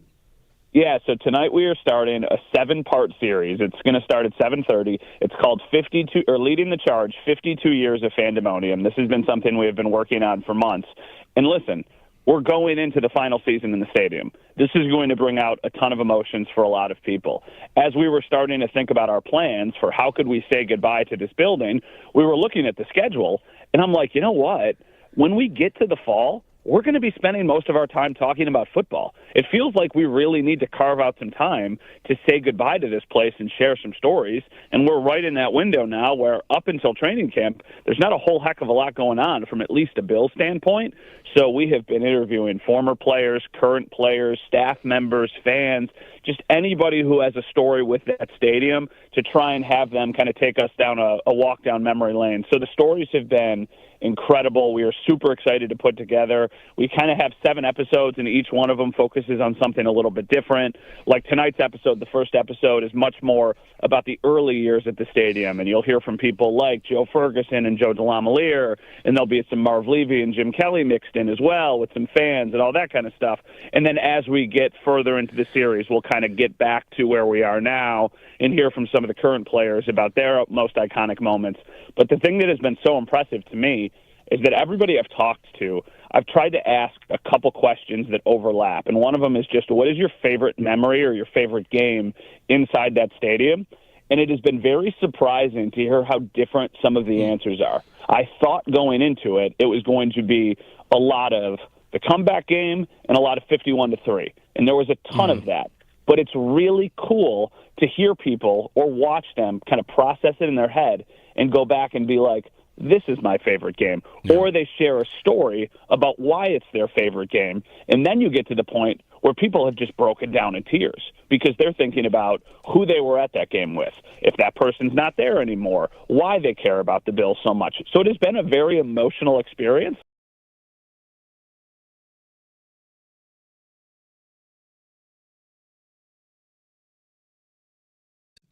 Yeah, so tonight we are starting a 7-part series. It's going to start at 7:30. It's called Leading the Charge, 52 Years of Fandemonium. This has been something we have been working on for months. And listen, we're going into the final season in the stadium. This is going to bring out a ton of emotions for a lot of people. As we were starting to think about our plans for how could we say goodbye to this building, we were looking at the schedule, and I'm like, you know what? When we get to the fall, we're going to be spending most of our time talking about football. It feels like we really need to carve out some time to say goodbye to this place and share some stories. And we're right in that window now where up until training camp, there's not a whole heck of a lot going on from at least a Bill standpoint. So we have been interviewing former players, current players, staff members, fans, just anybody who has a story with that stadium to try and have them kind of take us down a walk down memory lane. So the stories have been incredible. We are super excited to put together. We kind of have 7 episodes, and each one of them focuses on something a little bit different. Like tonight's episode, the first episode, is much more about the early years at the stadium, and you'll hear from people like Joe Ferguson and Joe DeLamielleure, and there'll be some Marv Levy and Jim Kelly mixed in as well with some fans and all that kind of stuff. And then as we get further into the series, we'll kind of get back to where we are now and hear from some of the current players about their most iconic moments. But the thing that has been so impressive to me is that everybody I've talked to, I've tried to ask a couple questions that overlap. And one of them is just, what is your favorite memory or your favorite game inside that stadium? And it has been very surprising to hear how different some of the answers are. I thought going into it, it was going to be a lot of the comeback game and a lot of 51-3. And there was a ton of that. But it's really cool to hear people or watch them kind of process it in their head and go back and be like, this is my favorite game. Yeah. Or they share a story about why it's their favorite game. And then you get to the point where people have just broken down in tears because they're thinking about who they were at that game with, if that person's not there anymore, why they care about the Bills so much. So it has been a very emotional experience.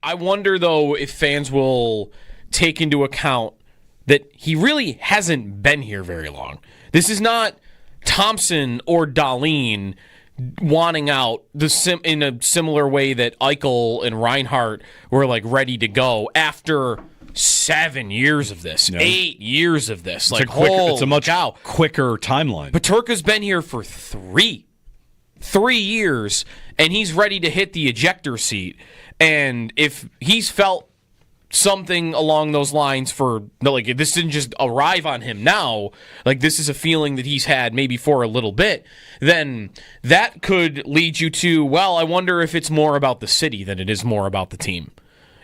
I wonder, though, if fans will take into account that he really hasn't been here very long. This is not Thompson or Dahlin wanting out in a similar way that Eichel and Reinhart were like ready to go after 7 years of this, 8 years of this. It's a much quicker timeline. Peterka's been here for 3 years, and he's ready to hit the ejector seat. And if he's felt something along those lines this didn't just arrive on him now, like this is a feeling that he's had maybe for a little bit, then that could lead you to, well, I wonder if it's more about the city than it is more about the team.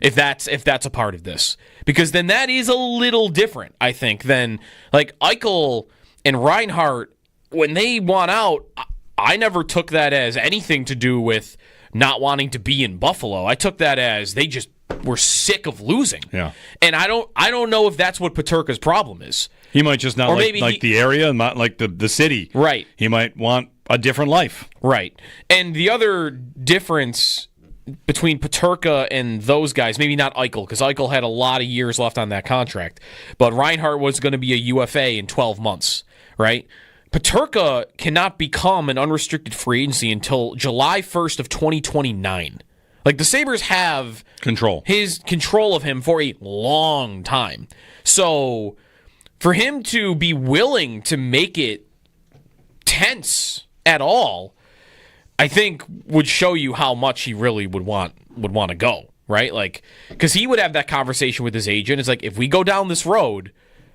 If that's a part of this. Because then that is a little different, I think, than like Eichel and Reinhart, when they want out, I never took that as anything to do with not wanting to be in Buffalo. I took that as they just were sick of losing. Yeah. And I don't know if that's what Peterka's problem is. He might just not like the area and not like the city. Right. He might want a different life. Right. And the other difference between Peterka and those guys, maybe not Eichel, because Eichel had a lot of years left on that contract, but Reinhart was going to be a UFA in 12 months, right? Peterka cannot become an unrestricted free agency until July 1st of 2029. Like, the Sabres have control of him for a long time. So for him to be willing to make it tense at all, I think would show you how much he really would want to go, right? Like, because he would have that conversation with his agent. It's like, if we go down this road,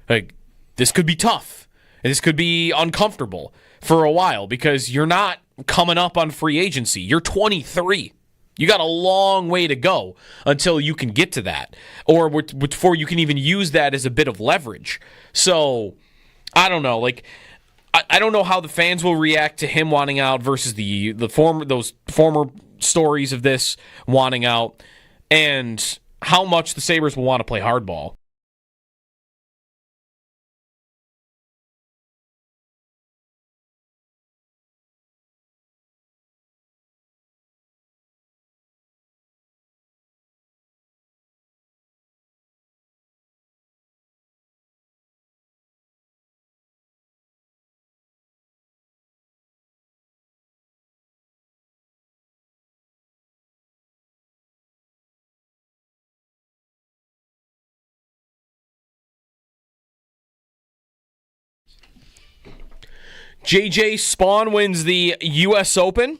like, this could be tough. And this could be uncomfortable for a while because you're not coming up on free agency. You're 23. You got a long way to go until you can get to that, or before you can even use that as a bit of leverage. So, I don't know. Like, I don't know how the fans will react to him wanting out versus those former stories of this wanting out, and how much the Sabres will want to play hardball. JJ Spawn wins the U.S. Open.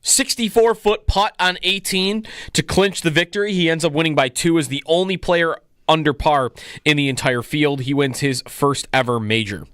64-foot putt on 18 to clinch the victory. He ends up winning by 2 as the only player under par in the entire field. He wins his first ever major.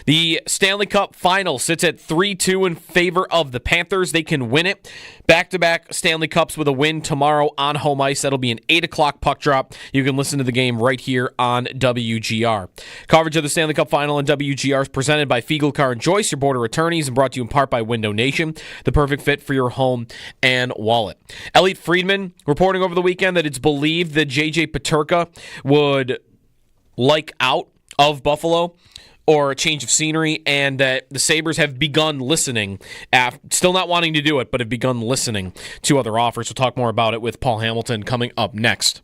The Stanley Cup final sits at 3-2 in favor of the Panthers. They can win it. Back-to-back Stanley Cups with a win tomorrow on home ice. That'll be an 8 o'clock puck drop. You can listen to the game right here on WGR. Coverage of the Stanley Cup final on WGR is presented by Fiegel Car and Joyce, your border attorneys, and brought to you in part by Window Nation, the perfect fit for your home and wallet. Elliot Friedman reporting over the weekend that it's believed that J.J. Peterka would like out of Buffalo or a change of scenery, and that the Sabres have begun listening, still not wanting to do it, but have begun listening to other offers. We'll talk more about it with Paul Hamilton coming up next.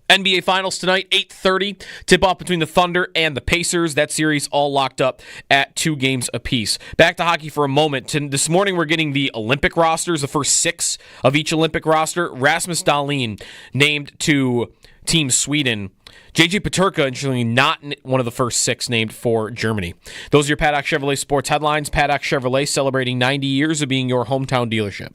NBA Finals tonight, 8:30. Tip-off between the Thunder and the Pacers. That series all locked up at 2 games apiece. Back to hockey for a moment. This morning we're getting the Olympic rosters, the first 6 of each Olympic roster. Rasmus Dahlin named to Team Sweden. J.J. Peterka, interestingly, not one of the first 6 named for Germany. Those are your Paddock Chevrolet sports headlines. Paddock Chevrolet celebrating 90 years of being your hometown dealership.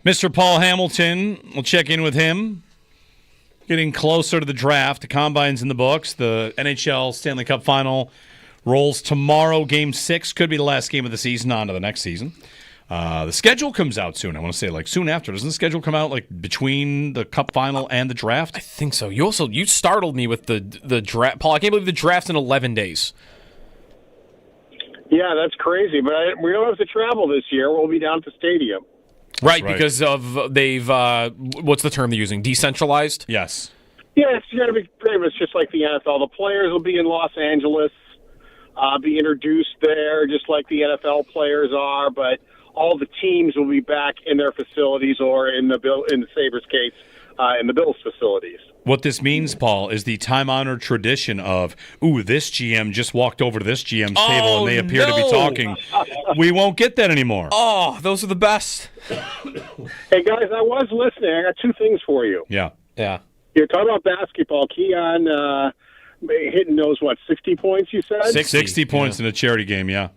Mr. Paul Hamilton, we'll check in with him. Getting closer to the draft. The Combine's in the books. The NHL Stanley Cup Final rolls tomorrow. Game 6 could be the last game of the season, on to the next season. The schedule comes out soon. I want to say soon after. Doesn't the schedule come out between the Cup Final and the draft? I think so. You startled me with the draft. Paul, I can't believe the draft's in 11 days. Yeah, that's crazy. But we don't have to travel this year. We'll be down at the stadium. Right, because of they've what's the term they're using? Decentralized? Yes. Yeah, it's going to be pretty much just like the NFL. The players will be in Los Angeles, be introduced there, just like the NFL players are. But all the teams will be back in their facilities, or in the Sabres case, in the Bills facilities. What this means, Paul, is the time-honored tradition of, this GM just walked over to this GM's table and they appear to be talking. We won't get that anymore. Oh, those are the best. Hey, guys, I was listening. I got 2 things for you. Yeah. You're talking about basketball. Keon hitting those, 60 points, you said? 60 points in a charity game, yeah.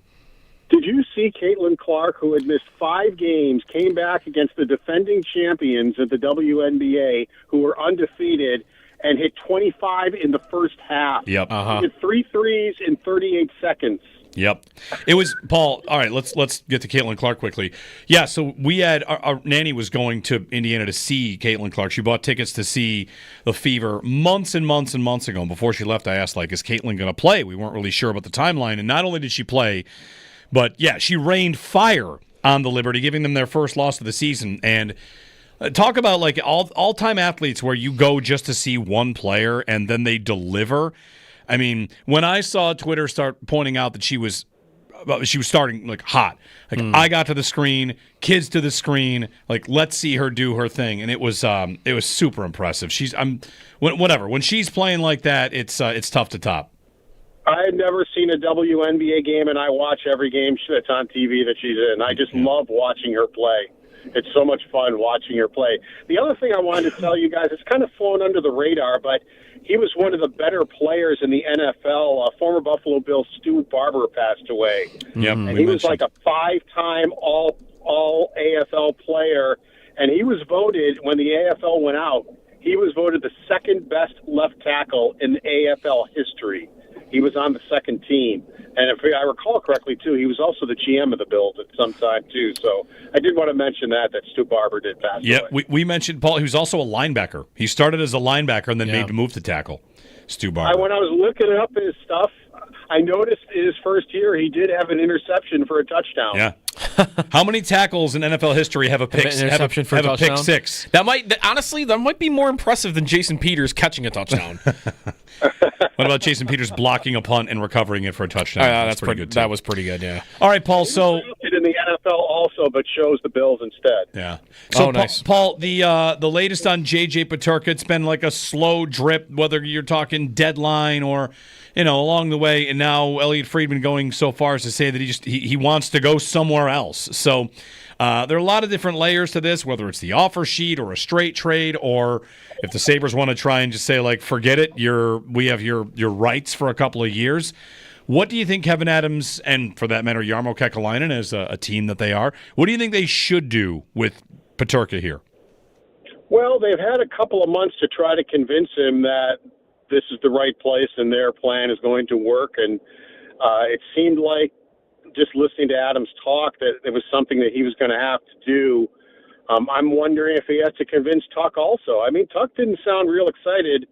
Did you see Caitlin Clark, who had missed 5 games, came back against the defending champions of the WNBA, who were undefeated, and hit 25 in the first half? Yep. He hit 3 threes in 38 seconds. Yep. It was, Paul, all right, let's get to Caitlin Clark quickly. Yeah, so we had, our nanny was going to Indiana to see Caitlin Clark. She bought tickets to see the Fever months and months and months ago. And before she left, I asked, is Caitlin going to play? We weren't really sure about the timeline. And not only did she play, but, yeah, she rained fire on the Liberty, giving them their first loss of the season. And talk about, all-time athletes where you go just to see one player and then they deliver. I mean, when I saw Twitter start pointing out that she was starting, hot. I got to the screen, kids to the screen, let's see her do her thing. And it was super impressive. Whatever. When she's playing like that, it's tough to top. I had never seen a WNBA game, and I watch every game that's on TV that she's in. I just love watching her play. It's so much fun watching her play. The other thing I wanted to tell you guys, it's kind of flown under the radar, but he was one of the better players in the NFL. Former Buffalo Bills Stu Barber passed away. Yep, and he was like a 5-time all AFL player, and he was voted, when the AFL went out, he was voted the second best left tackle in AFL history. He was on the second team. And if I recall correctly, too, he was also the GM of the Bills at some time, too. So I did want to mention that Stu Barber did pass away. We mentioned, Paul, he was also a linebacker. He started as a linebacker and then made the move to tackle. Stu Barber. When I was looking up his stuff, I noticed in his first year he did have an interception for a touchdown. Yeah, How many tackles in NFL history have a pick six? That might be more impressive than Jason Peters catching a touchdown. What about Jason Peters blocking a punt and recovering it for a touchdown? That's pretty good. That was pretty good. Yeah. All right, Paul. So in the NFL also, but chose the Bills instead. Yeah. So nice. Paul, the latest on J.J. Peterka. It's been like a slow drip, whether you're talking deadline or along the way, and now Elliot Friedman going so far as to say that he wants to go somewhere else. So there are a lot of different layers to this, whether it's the offer sheet or a straight trade, or if the Sabres want to try and just say, like, forget it, we have your rights for a couple of years. What do you think Kevin Adams, and for that matter Jarmo Kekalainen as a team that they are, what do you think they should do with Peterka here? Well, they've had a couple of months to try to convince him that this is the right place and their plan is going to work. And it seemed like, just listening to Adams talk, that it was something that he was going to have to do. I'm wondering if he has to convince Tuck also. I mean, Tuck didn't sound real excited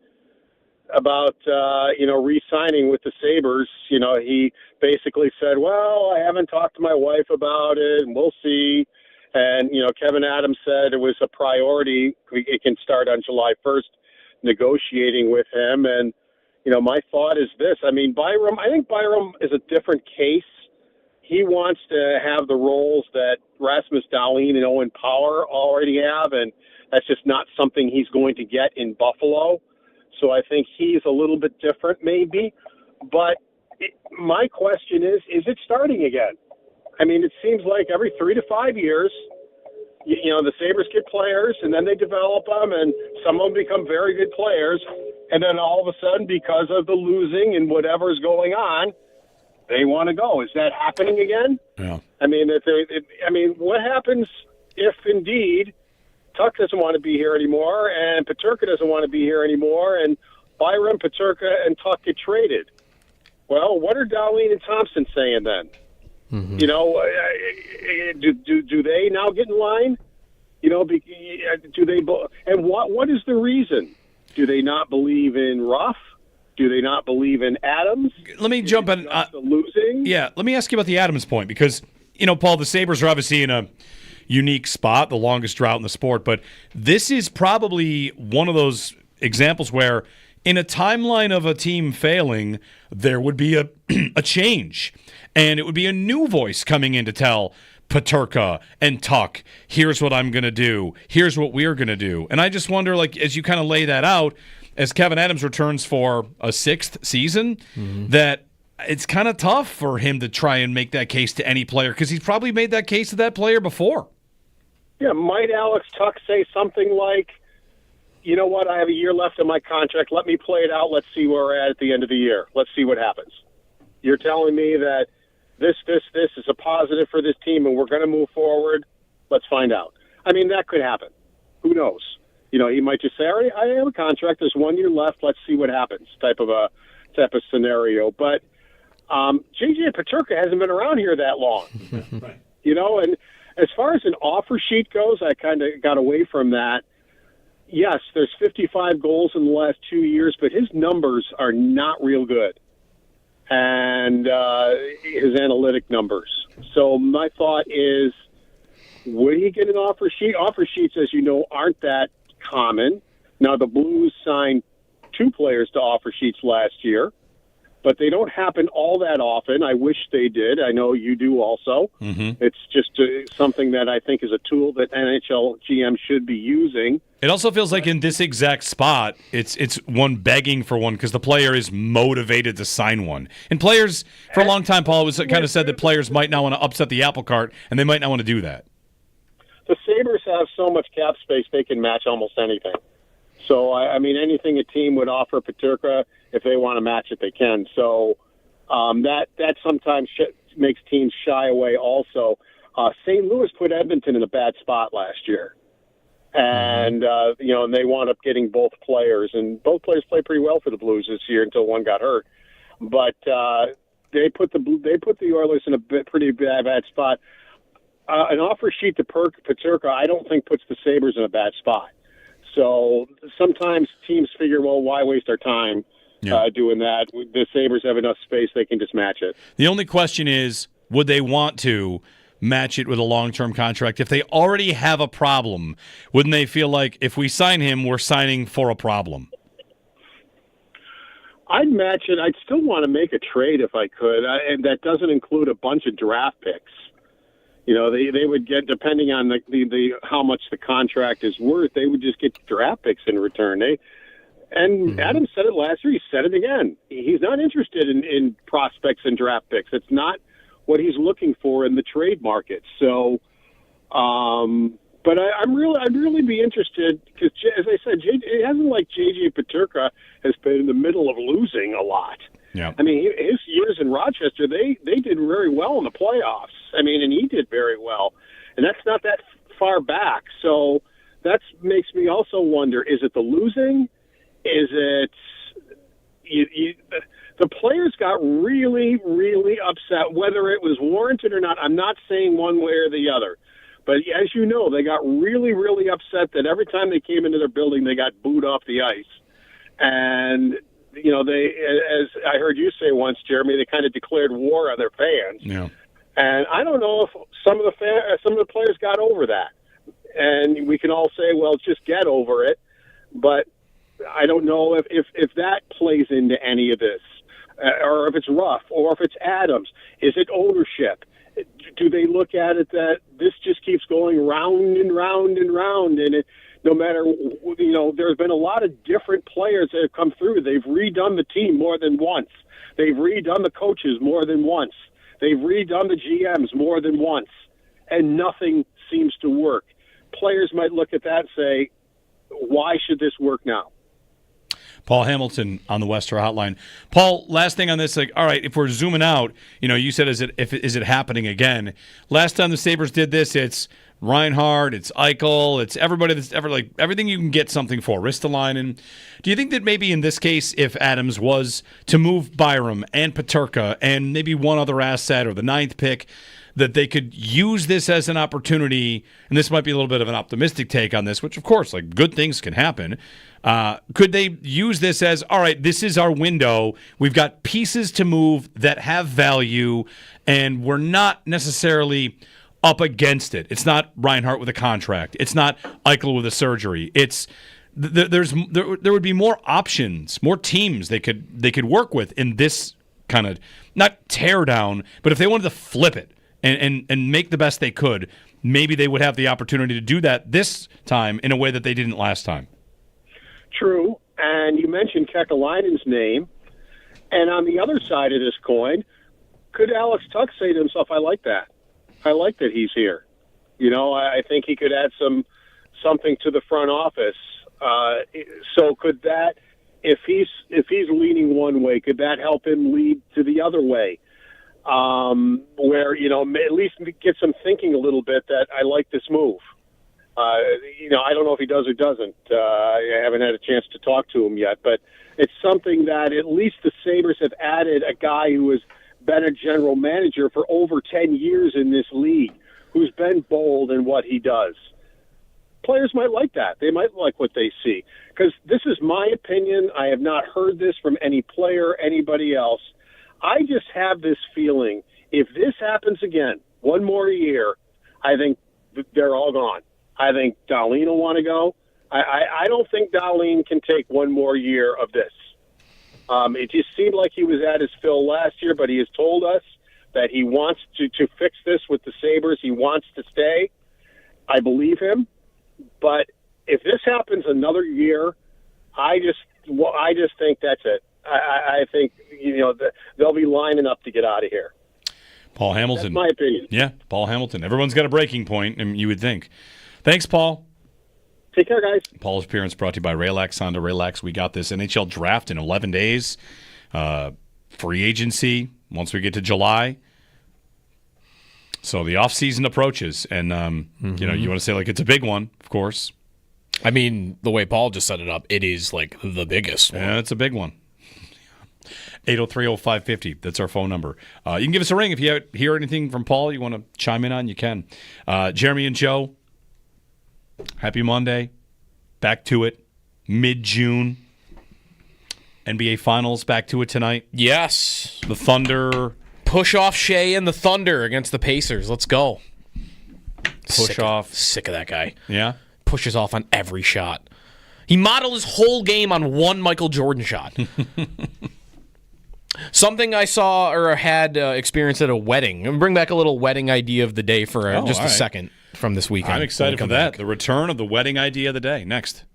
about, re-signing with the Sabres. He basically said, well, I haven't talked to my wife about it, and we'll see. And, Kevin Adams said it was a priority. It can start on July 1st, negotiating with him. And, my thought is this. I mean, I think Byram is a different case. He wants to have the roles that Rasmus Dahlin and Owen Power already have, and that's just not something he's going to get in Buffalo. So I think he's a little bit different maybe. But my question is it starting again? I mean, it seems like every 3 to 5 years, the Sabres get players, and then they develop them, and some of them become very good players. And then all of a sudden, because of the losing and whatever's going on, they want to go. Is that happening again? Yeah. I mean, what happens if indeed Tuck doesn't want to be here anymore, and Peterka doesn't want to be here anymore, and Byram, Peterka, and Tuck get traded? Well, what are Dahlin and Thompson saying then? Mm-hmm. Do they now get in line? Do they? And what is the reason? Do they not believe in Ruff? Do they not believe in Adams? Let me jump in. Losing? Yeah, let me ask you about the Adams point, because, Paul, the Sabres are obviously in a unique spot, the longest drought in the sport, but this is probably one of those examples where in a timeline of a team failing, there would be a change, and it would be a new voice coming in to tell Peterka and Tuck, here's what I'm going to do, here's what we're going to do. And I just wonder, like, as you kind of lay that out, as Kevin Adams returns for a 6th season, that it's kind of tough for him to try and make that case to any player, because he's probably made that case to that player before. Yeah, might Alex Tuck say something like, you know what, I have a year left in my contract, let me play it out, let's see where we're at the end of the year, let's see what happens. You're telling me that this is a positive for this team and we're going to move forward, let's find out. I mean, that could happen. Who knows? He might just say, all right, I have a contract. There's 1 year left. Let's see what happens type of scenario. But J.J. Peterka hasn't been around here that long. Right. And as far as an offer sheet goes, I kind of got away from that. Yes, there's 55 goals in the last 2 years, but his numbers are not real good. And his analytic numbers. So my thought is, would he get an offer sheet? Offer sheets, as you know, aren't that common. Now, the Blues signed 2 players to offer sheets last year, but they don't happen all that often. I wish they did. I know you do also. Mm-hmm. It's just something that I think is a tool that NHL GM should be using. It also feels like in this exact spot, it's one begging for one because the player is motivated to sign one. And players, for a long time, Paul, was kind of said that players might not want to upset the apple cart, and they might not want to do that. The Sabres have so much cap space, they can match almost anything. So, I mean, anything a team would offer Peterka, if they want to match it, they can. So that sometimes makes teams shy away also. St. Louis put Edmonton in a bad spot last year. And, and they wound up getting both players. And both players played pretty well for the Blues this year until one got hurt. But they put the Oilers in a pretty bad spot. An offer sheet to Peterka, I don't think puts the Sabres in a bad spot. So sometimes teams figure, well, why waste our time doing that? The Sabres have enough space, they can just match it. The only question is, would they want to match it with a long-term contract? If they already have a problem, wouldn't they feel like if we sign him, we're signing for a problem? I'd match it. I'd still want to make a trade if I could, and that doesn't include a bunch of draft picks. You know, they would get, depending on the how much the contract is worth, they would just get draft picks in return. Adam said it last year. He said it again. He's not interested in prospects and draft picks. It's not what he's looking for in the trade market. So, but I'd really be interested because, as I said, it hasn't like J.J. Peterka has been in the middle of losing a lot. Yeah. I mean, his years in Rochester, they did very well in the playoffs. I mean, and he did very well, and that's not that far back. So that makes me also wonder: is it the losing? Is it the players got really, really upset, whether it was warranted or not? I'm not saying one way or the other. But as you know, they got really, really upset that every time they came into their building, they got booed off the ice. And, you know, they, as I heard you say once, Jeremy, they kind of declared war on their fans. Yeah. And I don't know if some of the players got over that. And we can all say, well, just get over it. But I don't know if that plays into any of this, or if it's Ruff, or if it's Adams. Is it ownership? Do they look at it that this just keeps going round and round and round, and no matter, you know, there's been a lot of different players that have come through. They've redone the team more than once. They've redone the coaches more than once. They've redone the GMs more than once, and nothing seems to work. Players might look at that and say, why should this work now? Paul Hamilton on the Wester Hotline. Paul, last thing on this, like, all right, if we're zooming out, you know, you said, is it happening again? Last time the Sabres did this, it's Reinhart, it's Eichel, it's everybody that's ever, like, everything you can get something for, Ristolainen. Do you think that maybe in this case, if Adams was to move Byram and Peterka and maybe one other asset or the 9th pick, that they could use this as an opportunity, and this might be a little bit of an optimistic take on this, which, of course, like, good things can happen. Could they use this as, all right, this is our window. We've got pieces to move that have value, and we're not necessarily up against it. It's not Reinhart with a contract. It's not Eichel with a surgery. It's there would be more options, more teams they could work with in this kind of, not tear down, but if they wanted to flip it and make the best they could, maybe they would have the opportunity to do that this time in a way that they didn't last time. True, and you mentioned Kekalainen's name, and on the other side of this coin, could Alex Tuck say to himself, I like that. I like that he's here. You know, I think he could add something to the front office. So could that, if he's leaning one way, could that help him lead to the other way? Where, you know, at least get some thinking a little bit that I like this move. You know, I don't know if he does or doesn't. I haven't had a chance to talk to him yet, but it's something that at least the Sabres have added a guy who has been a general manager for over 10 years in this league, who's been bold in what he does. Players might like that. They might like what they see. Because this is my opinion. I have not heard this from any player, anybody else. I just have this feeling, if this happens again, one more year, I think they're all gone. I think Dahlin will want to go. I don't think Dahlin can take one more year of this. It just seemed like he was at his fill last year, but he has told us that he wants to fix this with the Sabres. He wants to stay. I believe him. But if this happens another year, I just think that's it. I think, you know, they'll be lining up to get out of here. Paul Hamilton. That's my opinion. Yeah, Paul Hamilton. Everyone's got a breaking point, and you would think. Thanks, Paul. Take care, guys. Paul's appearance brought to you by Relax. Honda Relax. We got this NHL draft in 11 days. Free agency once we get to July. So the offseason approaches, and you know, you want to say like it's a big one, of course. I mean, the way Paul just set it up, it is like the biggest one. Yeah, it's a big one. 803-0550. That's our phone number. You can give us a ring if you hear anything from Paul you want to chime in on. You can. Jeremy and Joe, happy Monday. Back to it. Mid-June. NBA Finals, back to it tonight. Yes. The Thunder. Push off Shea and the Thunder against the Pacers. Let's go. Sick of that guy. Yeah? Pushes off on every shot. He modeled his whole game on one Michael Jordan shot. Something I saw or had experienced at a wedding. I'm bring back a little wedding idea of the day for just a second from this weekend. I'm excited for that. Back. The return of the wedding idea of the day. Next.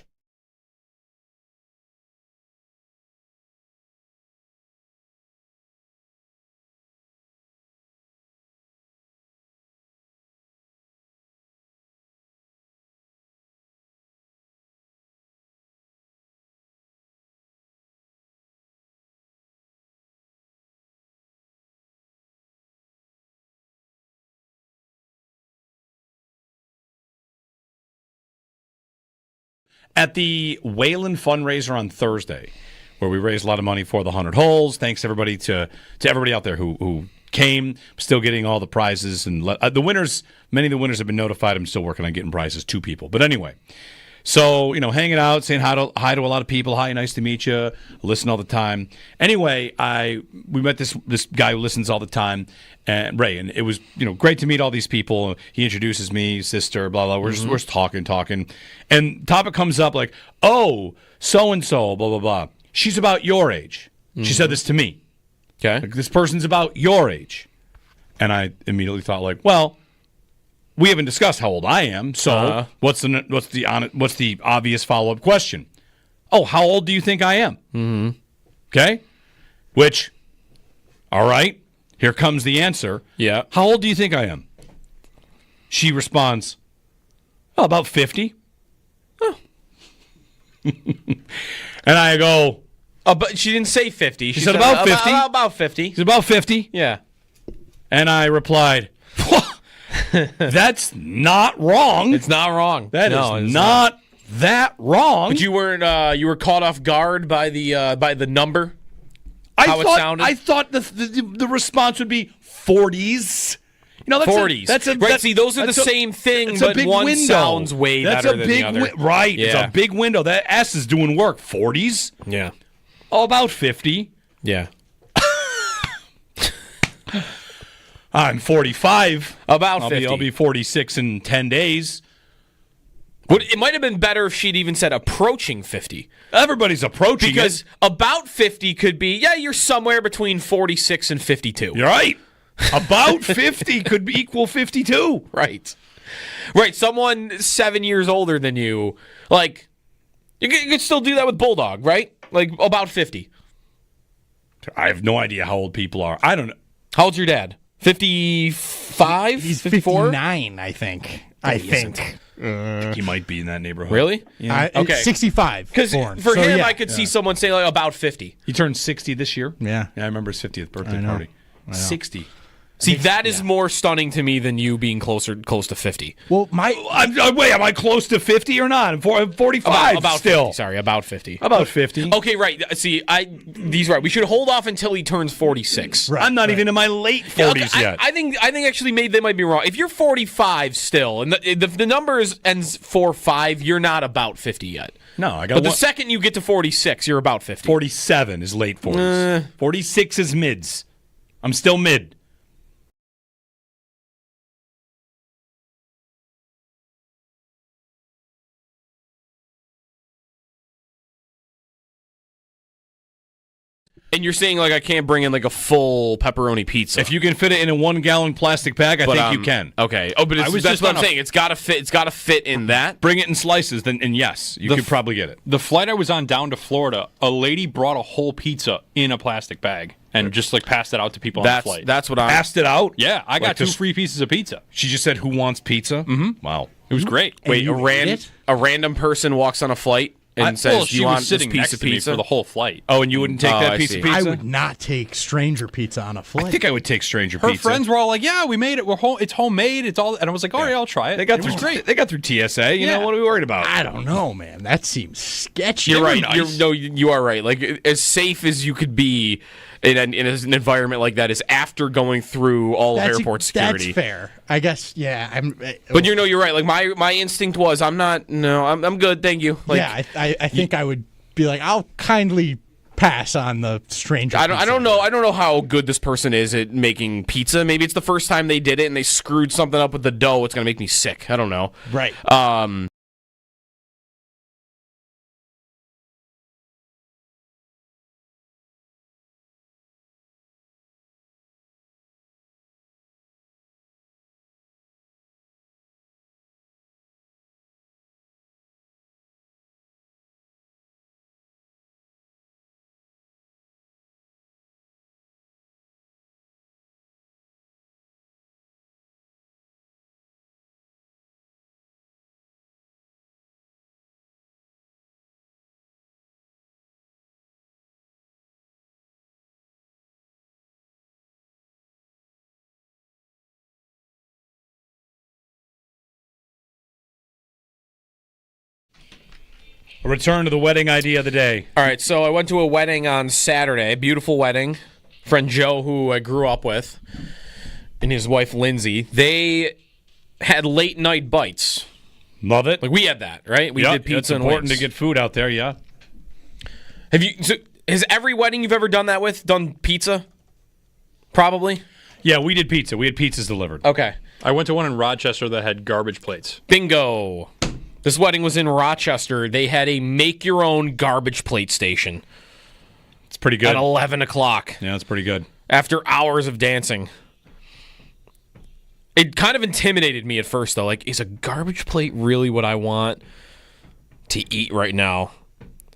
At the Wayland fundraiser on Thursday, where we raised a lot of money for the 100 holes. Thanks everybody to everybody out there who came. Still getting all the prizes and the winners. Many of the winners have been notified. I'm still working on getting prizes to people. But anyway, so hanging out, saying hi to a lot of people. Hi, nice to meet you. Listen all the time. Anyway, we met this guy who listens all the time, and Ray, and it was great to meet all these people. He introduces me, sister, blah blah. We're just talking, and topic comes up like, oh, so and so, blah blah blah. She's about your age. She said this to me. Okay, like, this person's about your age, and I immediately thought like, well, we haven't discussed how old I am. So what's the obvious follow-up question? Oh, how old do you think I am? Mm-hmm. Okay, which, all right. Here comes the answer. Yeah. How old do you think I am? She responds, oh, about 50. Oh. And I go, but she didn't say 50. She said about 50. About 50. She's about 50. Yeah. And I replied, that's not wrong. It's not wrong. That is not that wrong. But you weren't. You were caught off guard by the number. It sounded? I thought the response would be 40s. That's 40s. Right. See, those are the same thing, but one window. Sounds way better than the other. Right. Yeah. It's a big window. That S is doing work. 40s. Yeah. Oh, about 50. Yeah. I'm 45. About 50. I'll be 46 in 10 days. It might have been better if she'd even said approaching 50. Everybody's approaching because about 50 could be, you're somewhere between 46 and 52. You're right. About 50 could equal 52. Right. Someone 7 years older than you, like, you could still do that with Bulldog, right? Like, about 50. I have no idea how old people are. I don't know. How old's your dad? 55? He's 54? 59, I think. I think. He might be in that neighborhood. Really? Yeah. Okay. 65. Because for him, I could see someone say like about 50. He turned 60 this year. Yeah. I remember his 50th birthday party. 60. See, that is more stunning to me than you being close to 50. Well, am I close to 50 or not? I'm 45 about still. 50, sorry, about 50. About 50. Okay, right. See, he's right. We should hold off until he turns 46. Right, I'm not even in my late 40s yet. I think actually maybe they might be wrong. If you're 45 still, and the numbers ends 4-5, you're not about 50 yet. No, I got. But the second you get to 46, you're about 50. 47 is late 40s. 46 is mids. I'm still mid. And you're saying like I can't bring in like a full pepperoni pizza. If you can fit it in a 1 gallon plastic bag, I think you can. Okay. Oh, but that's what I'm saying. It's got to fit. It's got to fit in that. Bring it in slices, and yes, you could probably get it. The flight I was on down to Florida, a lady brought a whole pizza in a plastic bag and just like passed it out to people on the flight. That's what I passed it out. Yeah, I got 2 free pieces of pizza. She just said, "Who wants pizza?" Mm-hmm. Wow, it was great. Wait, a random person walks on a flight and says, "Do you want this piece of pizza for the whole flight?" Oh, and you wouldn't take that piece of pizza? I would not take stranger pizza on a flight. I think I would take stranger pizza. Her friends were all like, "Yeah, we made it. We're home. It's homemade. It's all." And I was like, "All right, I'll try it." It was great. They got through TSA. You know what are we worried about? I don't know, man. That seems sketchy. You're right. Nice. You are right. Like as safe as you could be in an environment like that is after going through all of airport security. That's fair. I guess. Yeah. But you're right. Like my instinct was, I'm good. Thank you. Like, yeah. I think I would be like, I'll pass on the stranger. I don't know how good this person is at making pizza. Maybe it's the first time they did it and they screwed something up with the dough. It's gonna make me sick. I don't know. Right. A return to the wedding idea of the day. All right, so I went to a wedding on Saturday. Beautiful wedding. Friend Joe, who I grew up with, and his wife Lindsay. They had late night bites. Love it. Like we had that, right? We did pizza it's and important wings. to get food out there, yeah. Has every wedding you've ever done that with done pizza? Probably. Yeah, we did pizza. We had pizzas delivered. Okay. I went to one in Rochester that had garbage plates. Bingo. This wedding was in Rochester. They had a make-your-own garbage plate station. It's pretty good. At 11 o'clock. Yeah, it's pretty good. After hours of dancing. It kind of intimidated me at first, though. Like, is a garbage plate really what I want to eat right now?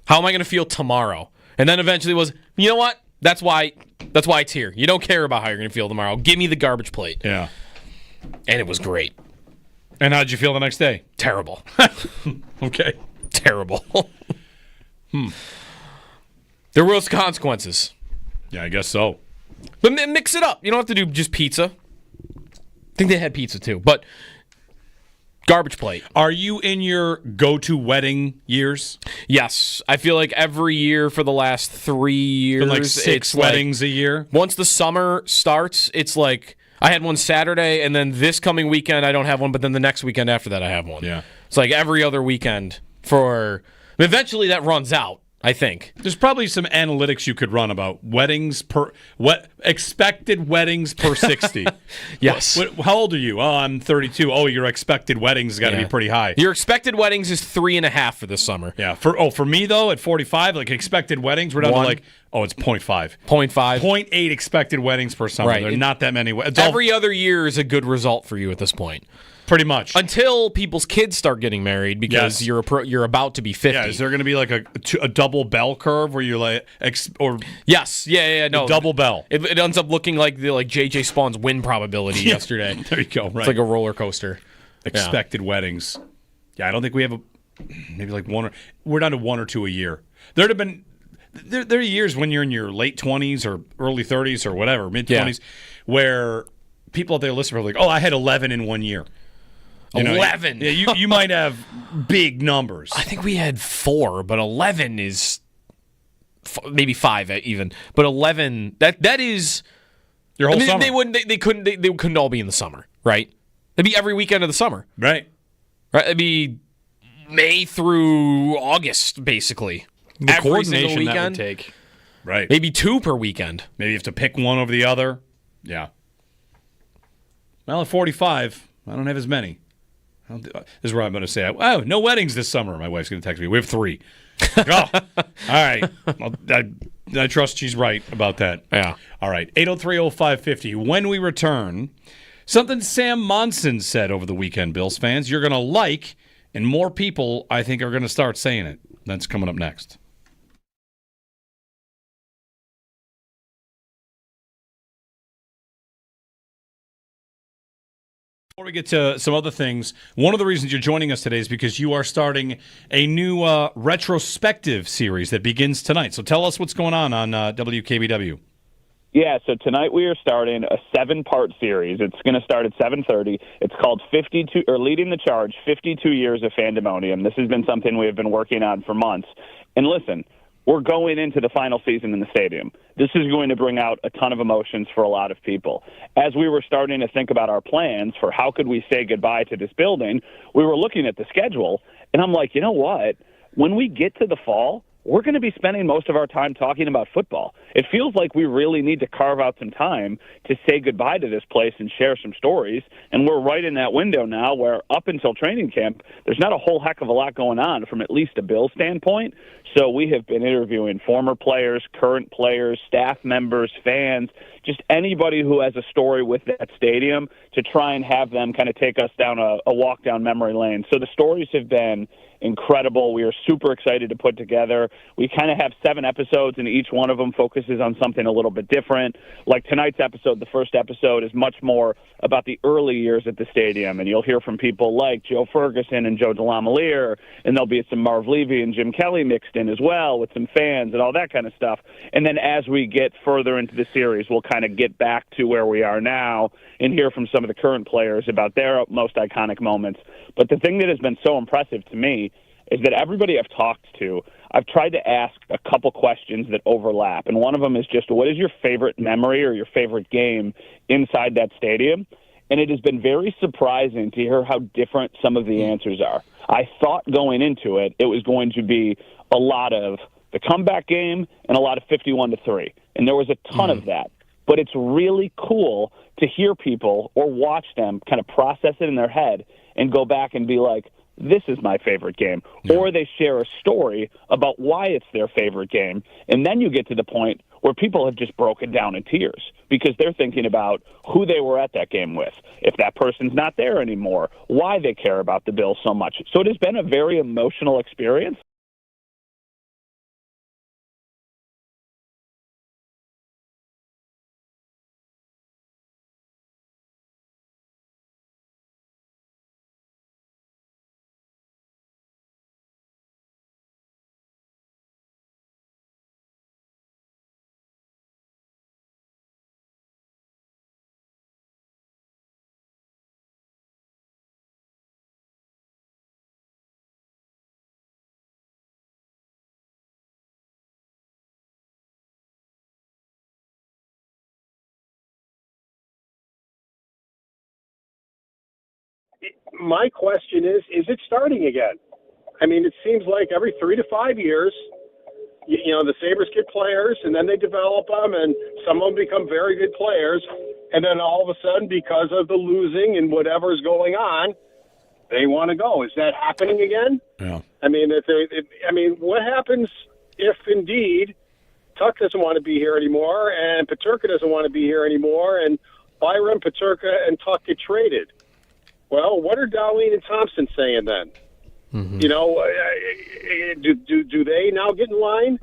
How am I going to feel tomorrow? And then eventually was, you know what? That's why it's here. You don't care about how you're going to feel tomorrow. Give me the garbage plate. Yeah. And it was great. And how'd you feel the next day? Terrible. Okay. Terrible. There was consequences. Yeah, I guess so. But mix it up. You don't have to do just pizza. I think they had pizza too, but garbage plate. Are you in your go-to wedding years? Yes. I feel like every year for the last 3 years. Been like six weddings a year? Once the summer starts, it's like I had one Saturday, and then this coming weekend I don't have one, but then the next weekend after that I have one. Yeah. It's like every other weekend for... Eventually that runs out, I think. There's probably some analytics you could run about weddings expected weddings per 60. Yes. How old are you? Oh, I'm 32. Oh, your expected weddings got to be pretty high. Your expected weddings is 3.5 for this summer. Yeah. For me though, at 45, like expected weddings, we're down to like it's 0.5. 0.5. 0.8 expected weddings per summer. Right. There are not that many. Every other year is a good result for you at this point. Pretty much. Until people's kids start getting married because you're about to be 50. Yeah, is there going to be like a double bell curve where you're like Yes. Yeah, no. Double bell. It ends up looking like JJ Spawn's win probability yesterday. There you go, right. It's like a roller coaster. Expected weddings. Yeah, I don't think we have maybe like we're down to 1 or 2 a year. There'd have been there are years when you're in your late 20s or early 30s or whatever, mid 20s, where people out there listening are like, "Oh, I had 11 in 1 year." 11. Yeah, you might have big numbers. I think we had 4, but 11 is maybe 5 even. But 11 that is your whole summer. They couldn't all be in the summer, right? It'd be every weekend of the summer. Right. It'd be May through August basically. The every coordination single weekend. that would take. Right. Maybe 2 per weekend. Maybe you have to pick one over the other. Yeah. Well, at 45, I don't have as many. This is where I'm going to say, oh, no weddings this summer. My wife's going to text me. We have 3. All right. I trust she's right about that. Yeah. All right. 803-0550. When we return, something Sam Monson said over the weekend, Bills fans, you're going to like, and more people, I think, are going to start saying it. That's coming up next. Before we get to some other things, one of the reasons you're joining us today is because you are starting a new retrospective series that begins tonight. So tell us what's going on WKBW. Yeah, so tonight we are starting a 7-part series. It's going to start at 7:30. It's called Leading the Charge, 52 Years of Fandemonium. This has been something we have been working on for months. And listen, we're going into the final season in the stadium. This is going to bring out a ton of emotions for a lot of people. As we were starting to think about our plans for how could we say goodbye to this building, we were looking at the schedule, and I'm like, you know what? When we get to the fall, we're going to be spending most of our time talking about football. It feels like we really need to carve out some time to say goodbye to this place and share some stories. And we're right in that window now where up until training camp, there's not a whole heck of a lot going on from at least a Bill standpoint. So we have been interviewing former players, current players, staff members, fans, just anybody who has a story with that stadium to try and have them kind of take us down a walk down memory lane. So the stories have been incredible. We are super excited to put together. We kind of have 7 episodes, and each one of them focuses on something a little bit different. Like tonight's episode, the first episode, is much more about the early years at the stadium, and you'll hear from people like Joe Ferguson and Joe DeLamielleure, and there'll be some Marv Levy and Jim Kelly mixed in as well with some fans and all that kind of stuff. And then as we get further into the series, we'll kind of get back to where we are now and hear from some of the current players about their most iconic moments. But the thing that has been so impressive to me is that everybody I've talked to, I've tried to ask a couple questions that overlap. And one of them is just, what is your favorite memory or your favorite game inside that stadium? And it has been very surprising to hear how different some of the answers are. I thought going into it, it was going to be a lot of the comeback game and a lot of 51-3. And there was a ton of that. But it's really cool to hear people or watch them kind of process it in their head and go back and be like, this is my favorite game. Yeah. Or they share a story about why it's their favorite game. And then you get to the point where people have just broken down in tears because they're thinking about who they were at that game with, if that person's not there anymore, why they care about the Bills so much. So it has been a very emotional experience. My question is it starting again? I mean, it seems like every 3 to 5 years, you know, the Sabres get players, and then they develop them, and some of them become very good players, and then all of a sudden, because of the losing and whatever's going on, they want to go. Is that happening again? Yeah. I mean, what happens if indeed Tuck doesn't want to be here anymore, and Peterka doesn't want to be here anymore, and Byram, Peterka, and Tuck get traded? Well, what are Darlene and Thompson saying then? Mm-hmm. You know, do they now get in line?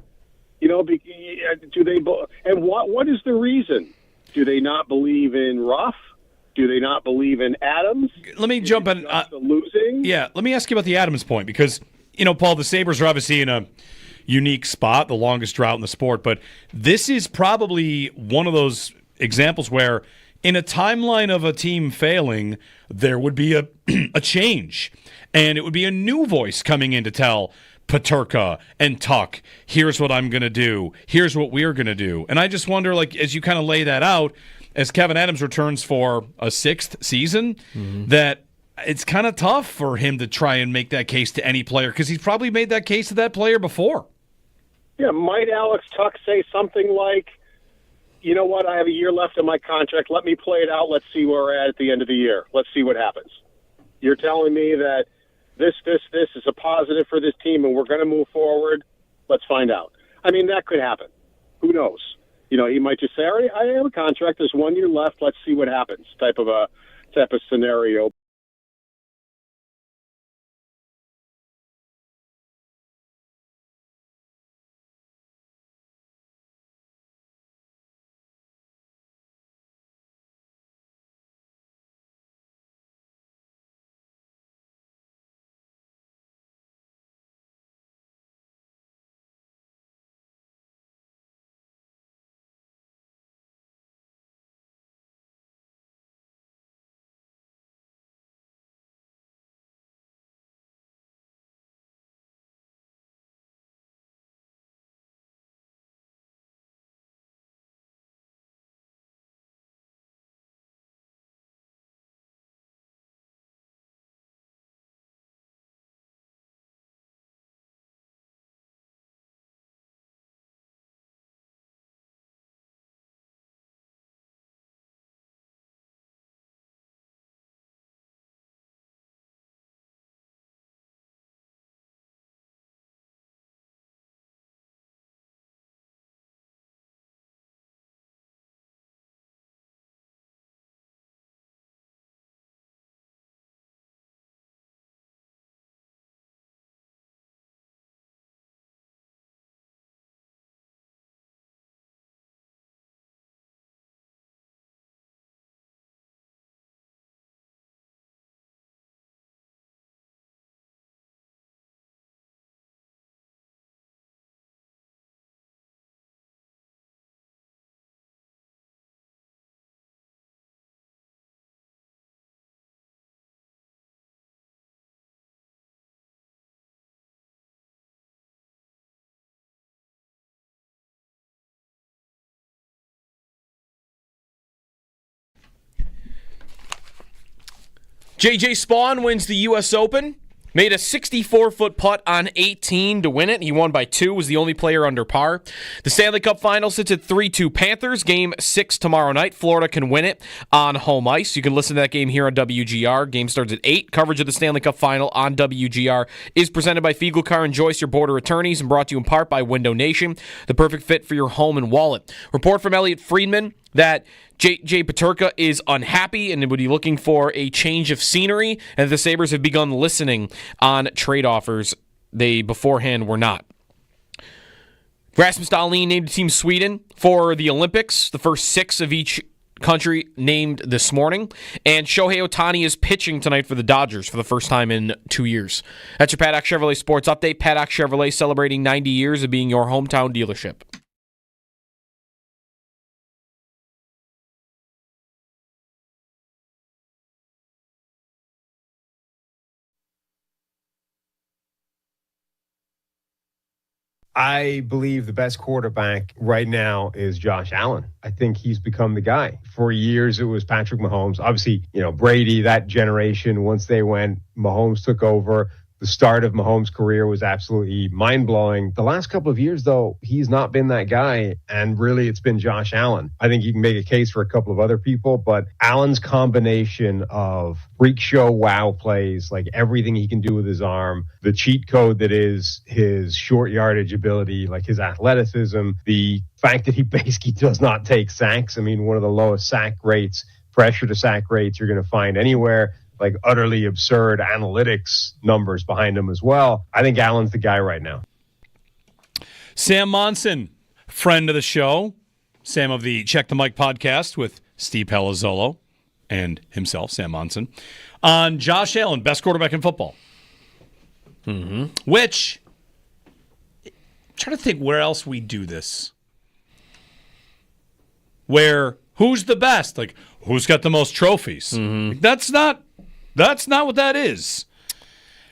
You know, do they? And what is the reason? Do they not believe in Ruff? Do they not believe in Adams? Let me jump in. Losing. Yeah, let me ask you about the Adams point because you know, Paul, the Sabres are obviously in a unique spot, the longest drought in the sport, but this is probably one of those examples where, in a timeline of a team failing, there would be a change. And it would be a new voice coming in to tell Peterka and Tuck, here's what I'm going to do. Here's what we're going to do. And I just wonder, like, as you kind of lay that out, as Kevin Adams returns for a 6th season, that it's kind of tough for him to try and make that case to any player because he's probably made that case to that player before. Yeah, might Alex Tuck say something like, you know what, I have a year left in my contract. Let me play it out. Let's see where we're at the end of the year. Let's see what happens. You're telling me that this is a positive for this team and we're going to move forward. Let's find out. I mean, that could happen. Who knows? You know, he might just say, all right, I have a contract. There's 1 year left. Let's see what happens type of scenario. J.J. Spawn wins the U.S. Open. Made a 64-foot putt on 18 to win it. He won by 2, was the only player under par. The Stanley Cup final sits at 3-2 Panthers. Game 6 tomorrow night. Florida can win it on home ice. You can listen to that game here on WGR. Game starts at 8. Coverage of the Stanley Cup final on WGR is presented by Fiegelcar and Joyce, your border attorneys, and brought to you in part by Window Nation, the perfect fit for your home and wallet. Report from Elliot Friedman that J.J. Peterka is unhappy and would be looking for a change of scenery, and the Sabres have begun listening on trade offers. They beforehand were not. Rasmus Dahlin named Team Sweden for the Olympics, the first 6 of each country named this morning, and Shohei Ohtani is pitching tonight for the Dodgers for the first time in 2 years. That's your Paddock Chevrolet Sports Update. Paddock Chevrolet celebrating 90 years of being your hometown dealership. I believe the best quarterback right now is Josh Allen. I think he's become the guy. For years, it was Patrick Mahomes. Obviously, Brady, that generation, once they went, Mahomes took over. The start of Mahomes' career was absolutely mind-blowing. The last couple of years, though, he's not been that guy, and really it's been Josh Allen. I think you can make a case for a couple of other people, but Allen's combination of freak show wow plays, like everything he can do with his arm, the cheat code that is his short yardage ability, like his athleticism, the fact that he basically does not take sacks. I mean, one of the lowest sack rates, pressure to sack rates you're going to find anywhere. Like utterly absurd analytics numbers behind him as well. I think Allen's the guy right now. Sam Monson, friend of the show. Sam of the Check the Mic podcast with Steve Palazzolo and himself, Sam Monson, on Josh Allen, best quarterback in football. Which, I'm trying to think where else we do this. Where, who's the best? Like, who's got the most trophies? Like, that's not what that is.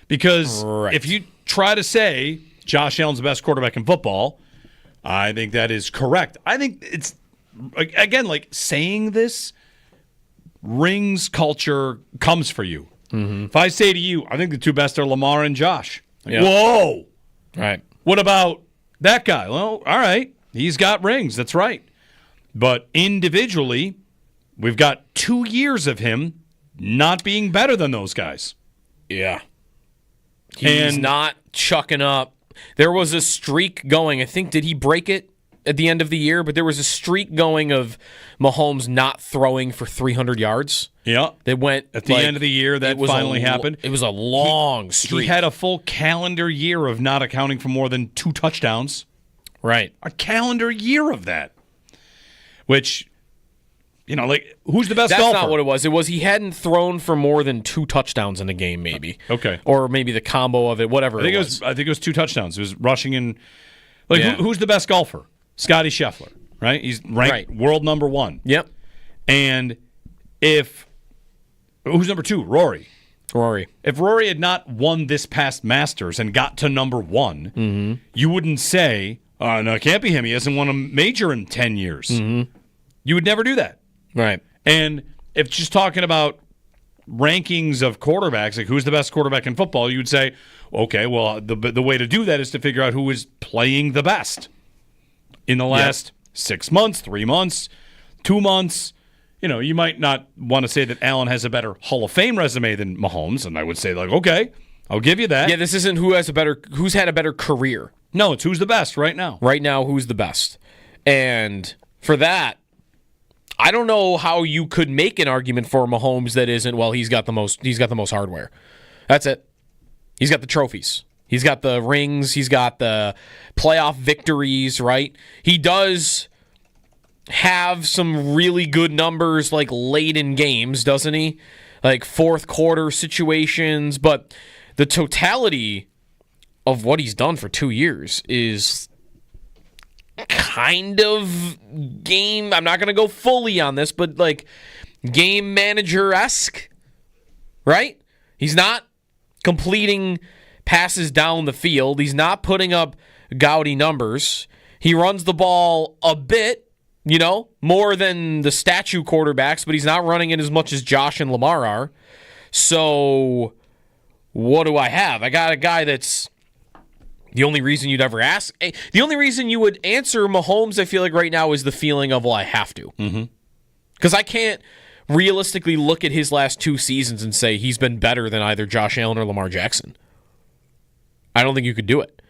Because if you try to say Josh Allen's the best quarterback in football, I think that is correct. I think it's, again, like saying this, rings culture comes for you. If I say to you, I think the 2 best are Lamar and Josh. Like, whoa. Right. What about that guy? Well, all right. He's got rings. That's right. But individually, we've got 2 years of him not being better than those guys. Yeah. He's not chucking up. There was a streak going. I think, did he break it at the end of the year? But there was a streak going of Mahomes not throwing for 300 yards. Yeah. They went at the end of the year. That finally happened. It was a long streak. He had a full calendar year of not accounting for more than 2 touchdowns. Right. A calendar year of that. Which, like, who's the best golfer? That's not what it was. It was he hadn't thrown for more than 2 touchdowns in a game, maybe. Okay. Or maybe the combo of it, whatever I think it was 2 touchdowns. It was rushing and, who's the best golfer? Scotty Scheffler, right? He's ranked world number 1. Yep. And who's number 2? Rory. If Rory had not won this past Masters and got to number 1, you wouldn't say, no, it can't be him. He hasn't won a major in 10 years. You would never do that. Right. And if just talking about rankings of quarterbacks, like who's the best quarterback in football, you would say, okay, well, the way to do that is to figure out who is playing the best in the last 6 months, 3 months, 2 months. You might not want to say that Allen has a better Hall of Fame resume than Mahomes, and I would say, like, okay, I'll give you that. Yeah, this isn't who's had a better career. No, it's who's the best right now. Right now, who's the best. And for that, I don't know how you could make an argument for Mahomes that isn't, well, he's got the most hardware. That's it. He's got the trophies. He's got the rings. He's got the playoff victories, right? He does have some really good numbers like late in games, doesn't he? Like fourth quarter situations, but the totality of what he's done for 2 years is kind of game. I'm not going to go fully on this, but like game manager-esque, right? He's not completing passes down the field. He's not putting up gaudy numbers. He runs the ball a bit, more than the statue quarterbacks, but he's not running it as much as Josh and Lamar are. So what do I have? I got a guy that's the only reason you'd ever ask. The only reason you would answer Mahomes, I feel like right now, is the feeling of, well, I have to. Because I can't realistically look at his last 2 seasons and say he's been better than either Josh Allen or Lamar Jackson. I don't think you could do it.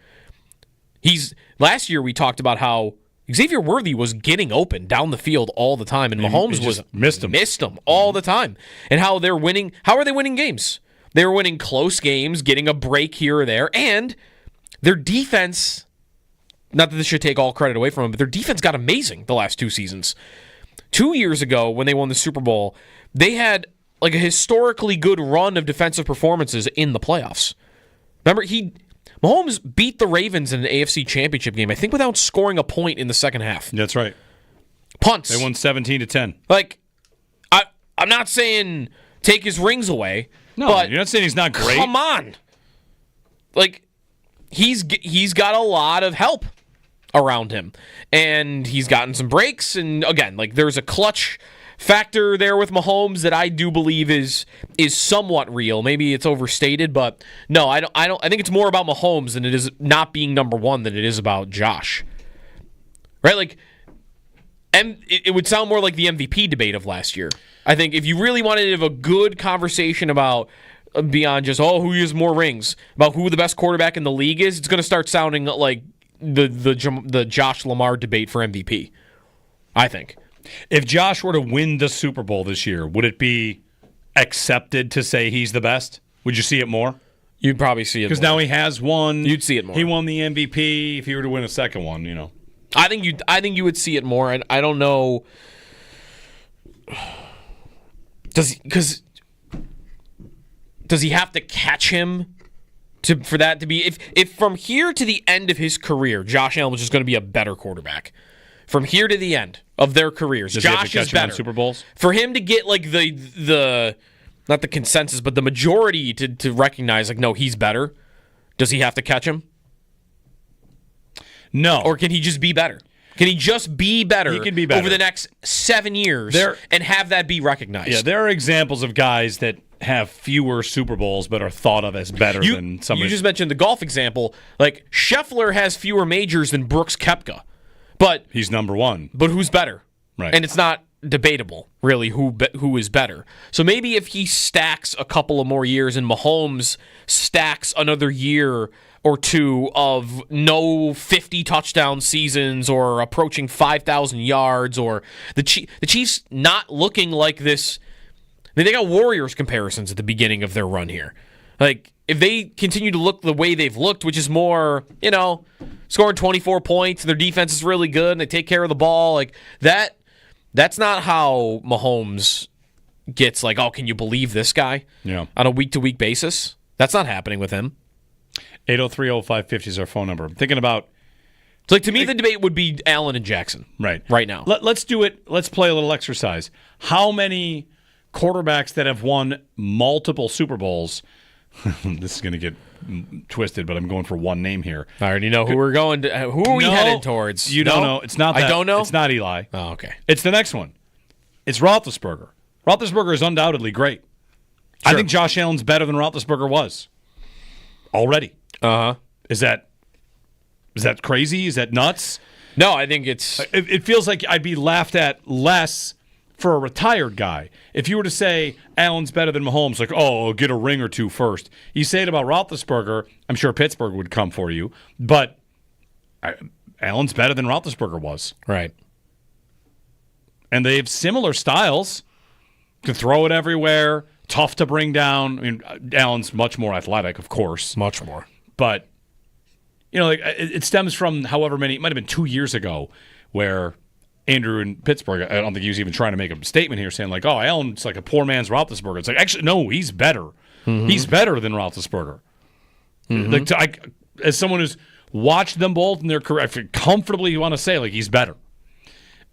Last year we talked about how Xavier Worthy was getting open down the field all the time, and Mahomes was missed him all the time. And how they're winning? How are they winning games? They were winning close games, getting a break here or there, and their defense. Not that this should take all credit away from them, but their defense got amazing the last 2 seasons. 2 years ago, when they won the Super Bowl, they had like a historically good run of defensive performances in the playoffs. Remember, Mahomes beat the Ravens in an AFC Championship game, I think, without scoring a point in the second half. That's right. Punts. They won 17-10. Like, I'm not saying take his rings away. No, but you're not saying he's not great. Come on. Like, he's got a lot of help around him. And he's gotten some breaks. And, again, like, there's a clutch factor there with Mahomes that I do believe is somewhat real. Maybe it's overstated, but no, I don't. I think it's more about Mahomes than it is not being number one than it is about Josh. Right? Like, and it would sound more like the MVP debate of last year. I think if you really wanted to have a good conversation about beyond just who has more rings, about who the best quarterback in the league is, it's going to start sounding like the Josh Lamar debate for MVP. I think. If Josh were to win the Super Bowl this year, would it be accepted to say he's the best? Would you see it more? You'd probably see it more. Because now he has one. You'd see it more. He won the MVP. If he were to win a second one, I think you would see it more, and I don't know. Does he have to catch him for that to be if from here to the end of his career, Josh Allen was just going to be a better quarterback? From here to the end of their careers, Josh is better. Super Bowls? For him to get like the not the consensus, but the majority to recognize like no, he's better. Does he have to catch him? No. Or can he just be better? Can he just be better? He can be better over the next 7 years and have that be recognized. Yeah, there are examples of guys that have fewer Super Bowls but are thought of as better than somebody. You just mentioned the golf example. Like Scheffler has fewer majors than Brooks Koepka. But he's number one. But who's better? Right. And it's not debatable, really, who is better. So maybe if he stacks a couple of more years and Mahomes stacks another year or two of no 50 touchdown seasons or approaching 5,000 yards or the Chiefs not looking like this. I mean, they got Warriors comparisons at the beginning of their run here. Like, if they continue to look the way they've looked, which is more, scoring 24 points and their defense is really good and they take care of the ball, like that's not how Mahomes gets like, oh, can you believe this guy? Yeah. On a week-to-week basis? That's not happening with him. 803-0550 is our phone number. I'm thinking about... So, like, to me, the debate would be Allen and Jackson. Right now. Let's do it. Let's play a little exercise. How many quarterbacks that have won multiple Super Bowls... this is going to get twisted, but I'm going for one name here. I already know who we're going to. Who are we headed towards? You don't know. It's not that. I don't know? It's not Eli. Oh, okay. It's the next one. It's Roethlisberger. Roethlisberger is undoubtedly great. Sure. I think Josh Allen's better than Roethlisberger was already. Uh-huh. Is that crazy? Is that nuts? No, I think it's... It feels like I'd be laughed at less for a retired guy. If you were to say Allen's better than Mahomes, like, oh, get a ring or two first. You say it about Roethlisberger, I'm sure Pittsburgh would come for you, but Allen's better than Roethlisberger was. Right. And they have similar styles. Can throw it everywhere, tough to bring down. I mean, Allen's much more athletic, of course. Much more. But, like it stems from however many, it might have been 2 years ago, where Andrew in Pittsburgh, I don't think he was even trying to make a statement here saying like, oh, Allen's like a poor man's Roethlisberger. It's like, actually, no, he's better. Mm-hmm. He's better than Roethlisberger. Mm-hmm. Like, as someone who's watched them both in their career, I feel comfortably you want to say like he's better.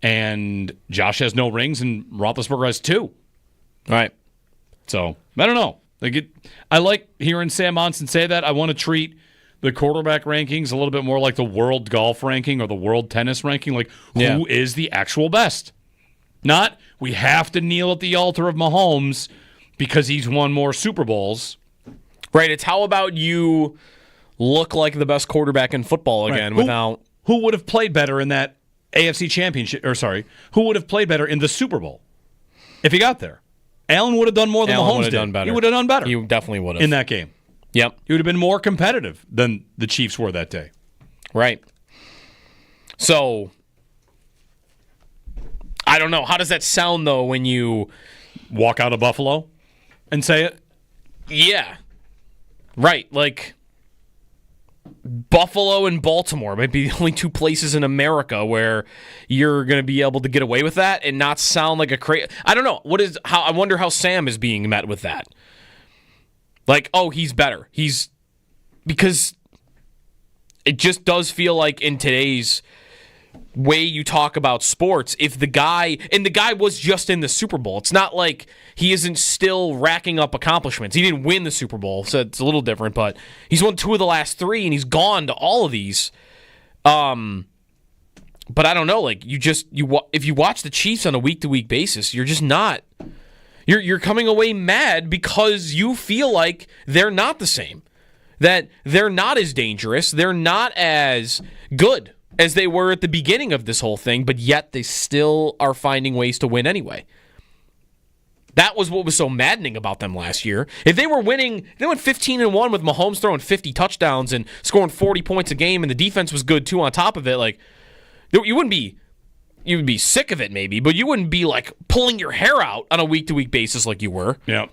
And Josh has no rings and Roethlisberger has 2. Right. So, I don't know. I like hearing Sam Monson say that. I want to treat the quarterback rankings a little bit more like the world golf ranking or the world tennis ranking. Like, who is the actual best? Not, we have to kneel at the altar of Mahomes because he's won more Super Bowls. Right. It's how about you look like the best quarterback in football again without... Who would have played better in that AFC Championship, who would have played better in the Super Bowl if he got there? Allen would have done more than Mahomes did. Done better. He would have done better. He definitely would have. In that game. Yep. He would have been more competitive than the Chiefs were that day. Right. So, I don't know. How does that sound, though, when you walk out of Buffalo and say it? Yeah. Right. Like, Buffalo and Baltimore might be the only two places in America where you're going to be able to get away with that and not sound like a crazy. I don't know. I wonder how Sam is being met with that. Like, oh, he's better. Because it just does feel like in today's way you talk about sports, if the guy was just in the Super Bowl, it's not like he isn't still racking up accomplishments. He didn't win the Super Bowl, so it's a little different, but he's won 2 of the last 3 and he's gone to all of these. But I don't know, like if you watch the Chiefs on a week-to-week basis, you're just not you're coming away mad because you feel like they're not the same. That they're not as dangerous, they're not as good as they were at the beginning of this whole thing, but yet they still are finding ways to win anyway. That was what was so maddening about them last year. If they were winning, they went 15-1 with Mahomes throwing 50 touchdowns and scoring 40 points a game, and the defense was good too on top of it. Like, you would be sick of it maybe, but you wouldn't be like pulling your hair out on a week-to-week basis like you were. Yeah.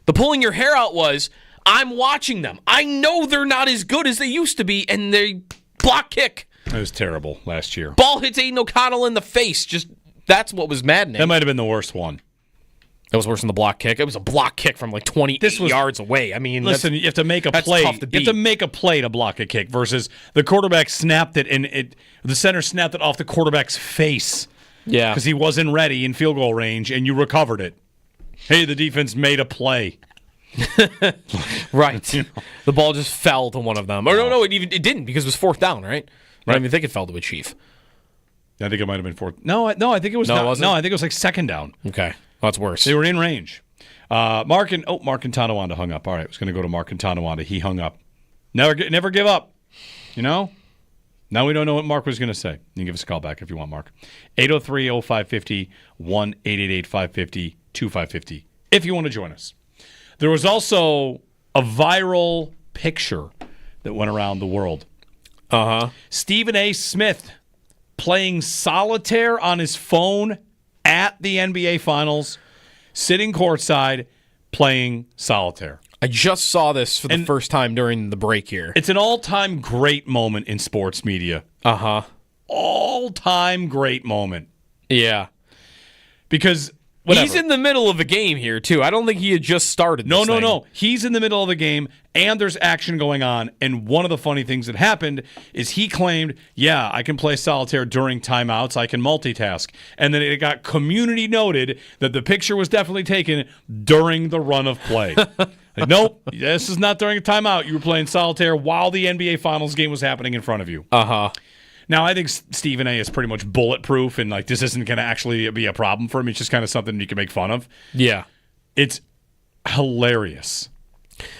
The pulling your hair out was, I'm watching them. I know they're not as good as they used to be, and they block kick. That was terrible last year. Ball hits Aiden O'Connell in the face. Just that's what was maddening. That might have been the worst one. That was worse than the block kick. It was a block kick from like 28 yards away. I mean, listen, you have to make a play. You have to make a play to block a kick versus the quarterback snapped it and the center snapped it off the quarterback's face. Yeah, because he wasn't ready in field goal range, and you recovered it. Hey, the defense made a play. Right. You know? The ball just fell to one of them. Or no, it didn't because it was 4th down, right? I don't even think it fell to a Chief. I think it might have been 4th. No, I think it was not. No, I think it was like 2nd down. Okay. Well, that's worse. They were in range. Mark and Tonawanda hung up. All right, I was going to go to Mark and Tonawanda. He hung up. Never give up. You know? Now we don't know what Mark was going to say. You can give us a call back if you want, Mark. 803-0550, 1-888-550-2550 if you want to join us. There was also a viral picture that went around the world. Stephen A. Smith playing solitaire on his phone at the NBA Finals, sitting courtside, playing solitaire. I just saw this for the first time during the break here. It's an all-time great moment in sports media. All-time great moment. Yeah. Because whatever. He's in the middle of a game here, too. I don't think he had just started this thing. No. He's in the middle of the game, and there's action going on. And one of the funny things that happened is he claimed, yeah, I can play solitaire during timeouts. I can multitask. And then it got community noted that the picture was definitely taken during the run of play. Like, nope, this is not during a timeout. You were playing solitaire while the NBA Finals game was happening in front of you. Now, I think Stephen A. is pretty much bulletproof, and like this isn't going to actually be a problem for him. It's just kind of something you can make fun of. Yeah. It's hilarious.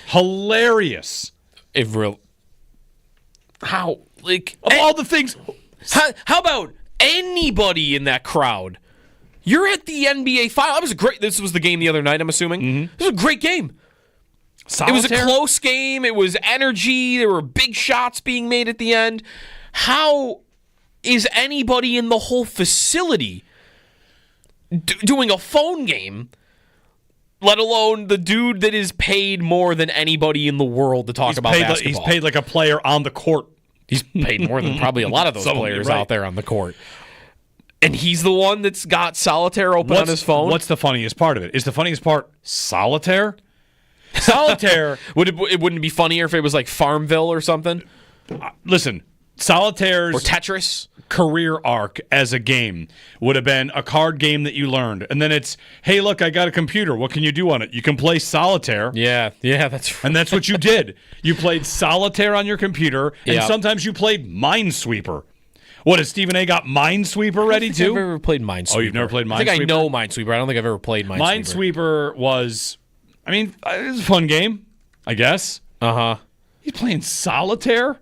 Hilarious. How? Like, of all the things. How about anybody in that crowd? You're at the NBA Final. This was the game the other night, I'm assuming. Mm-hmm. This was a great game. Solitaire? It was a close game. It was energy. There were big shots being made at the end. How is anybody in the whole facility doing a phone game, let alone the dude that is paid more than anybody in the world to talk about basketball? He's paid like a player on the court. He's paid more than probably a lot of those players out there on the court. And he's the one that's got solitaire open on his phone? What's the funniest part of it? Is the funniest part solitaire? Solitaire. It wouldn't be funnier if it was like Farmville or something? Listen. Solitaire's or Tetris career arc as a game would have been a card game that you learned. And then it's, hey, look, I got a computer. What can you do on it? You can play solitaire. Yeah, that's right. And that's what you did. You played solitaire on your computer, and sometimes you played Minesweeper. What, has Stephen A. got Minesweeper ready too? I've ever played Minesweeper. Oh, you've never played Minesweeper? I think I know Minesweeper. I don't think I've ever played Minesweeper. Minesweeper was, it was a fun game, I guess. Uh-huh. He's playing solitaire?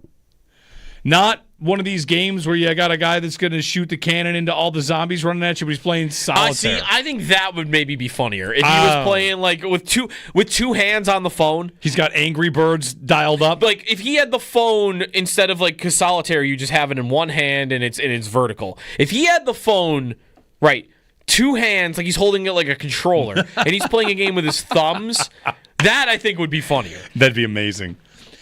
Not one of these games where you got a guy that's going to shoot the cannon into all the zombies running at you, but he's playing solitaire. I think that would maybe be funnier if he was playing like with two hands on the phone. He's got Angry Birds dialed up. Like if he had the phone instead of like solitaire, you just have it in one hand and it's vertical. If he had the phone, right, two hands, like he's holding it like a controller, and he's playing a game with his thumbs, that I think would be funnier. That'd be amazing.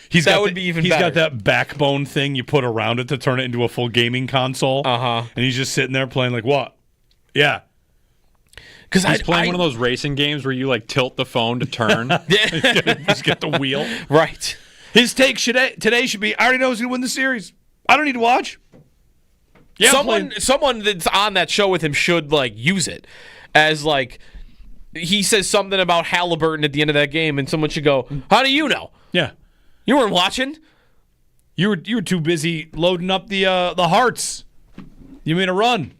He's got that backbone thing you put around it to turn it into a full gaming console. Uh-huh. And he's just sitting there playing like, what? Yeah. Because he's playing one of those racing games where you like tilt the phone to turn. Just get the wheel. Right. His take today should be, I already know who's going to win the series. I don't need to watch. Yeah, someone that's on that show with him should like use it as like he says something about Halliburton at the end of that game, and someone should go, "How do you know?" Yeah. You weren't watching. You were too busy loading up the hearts. You made a run.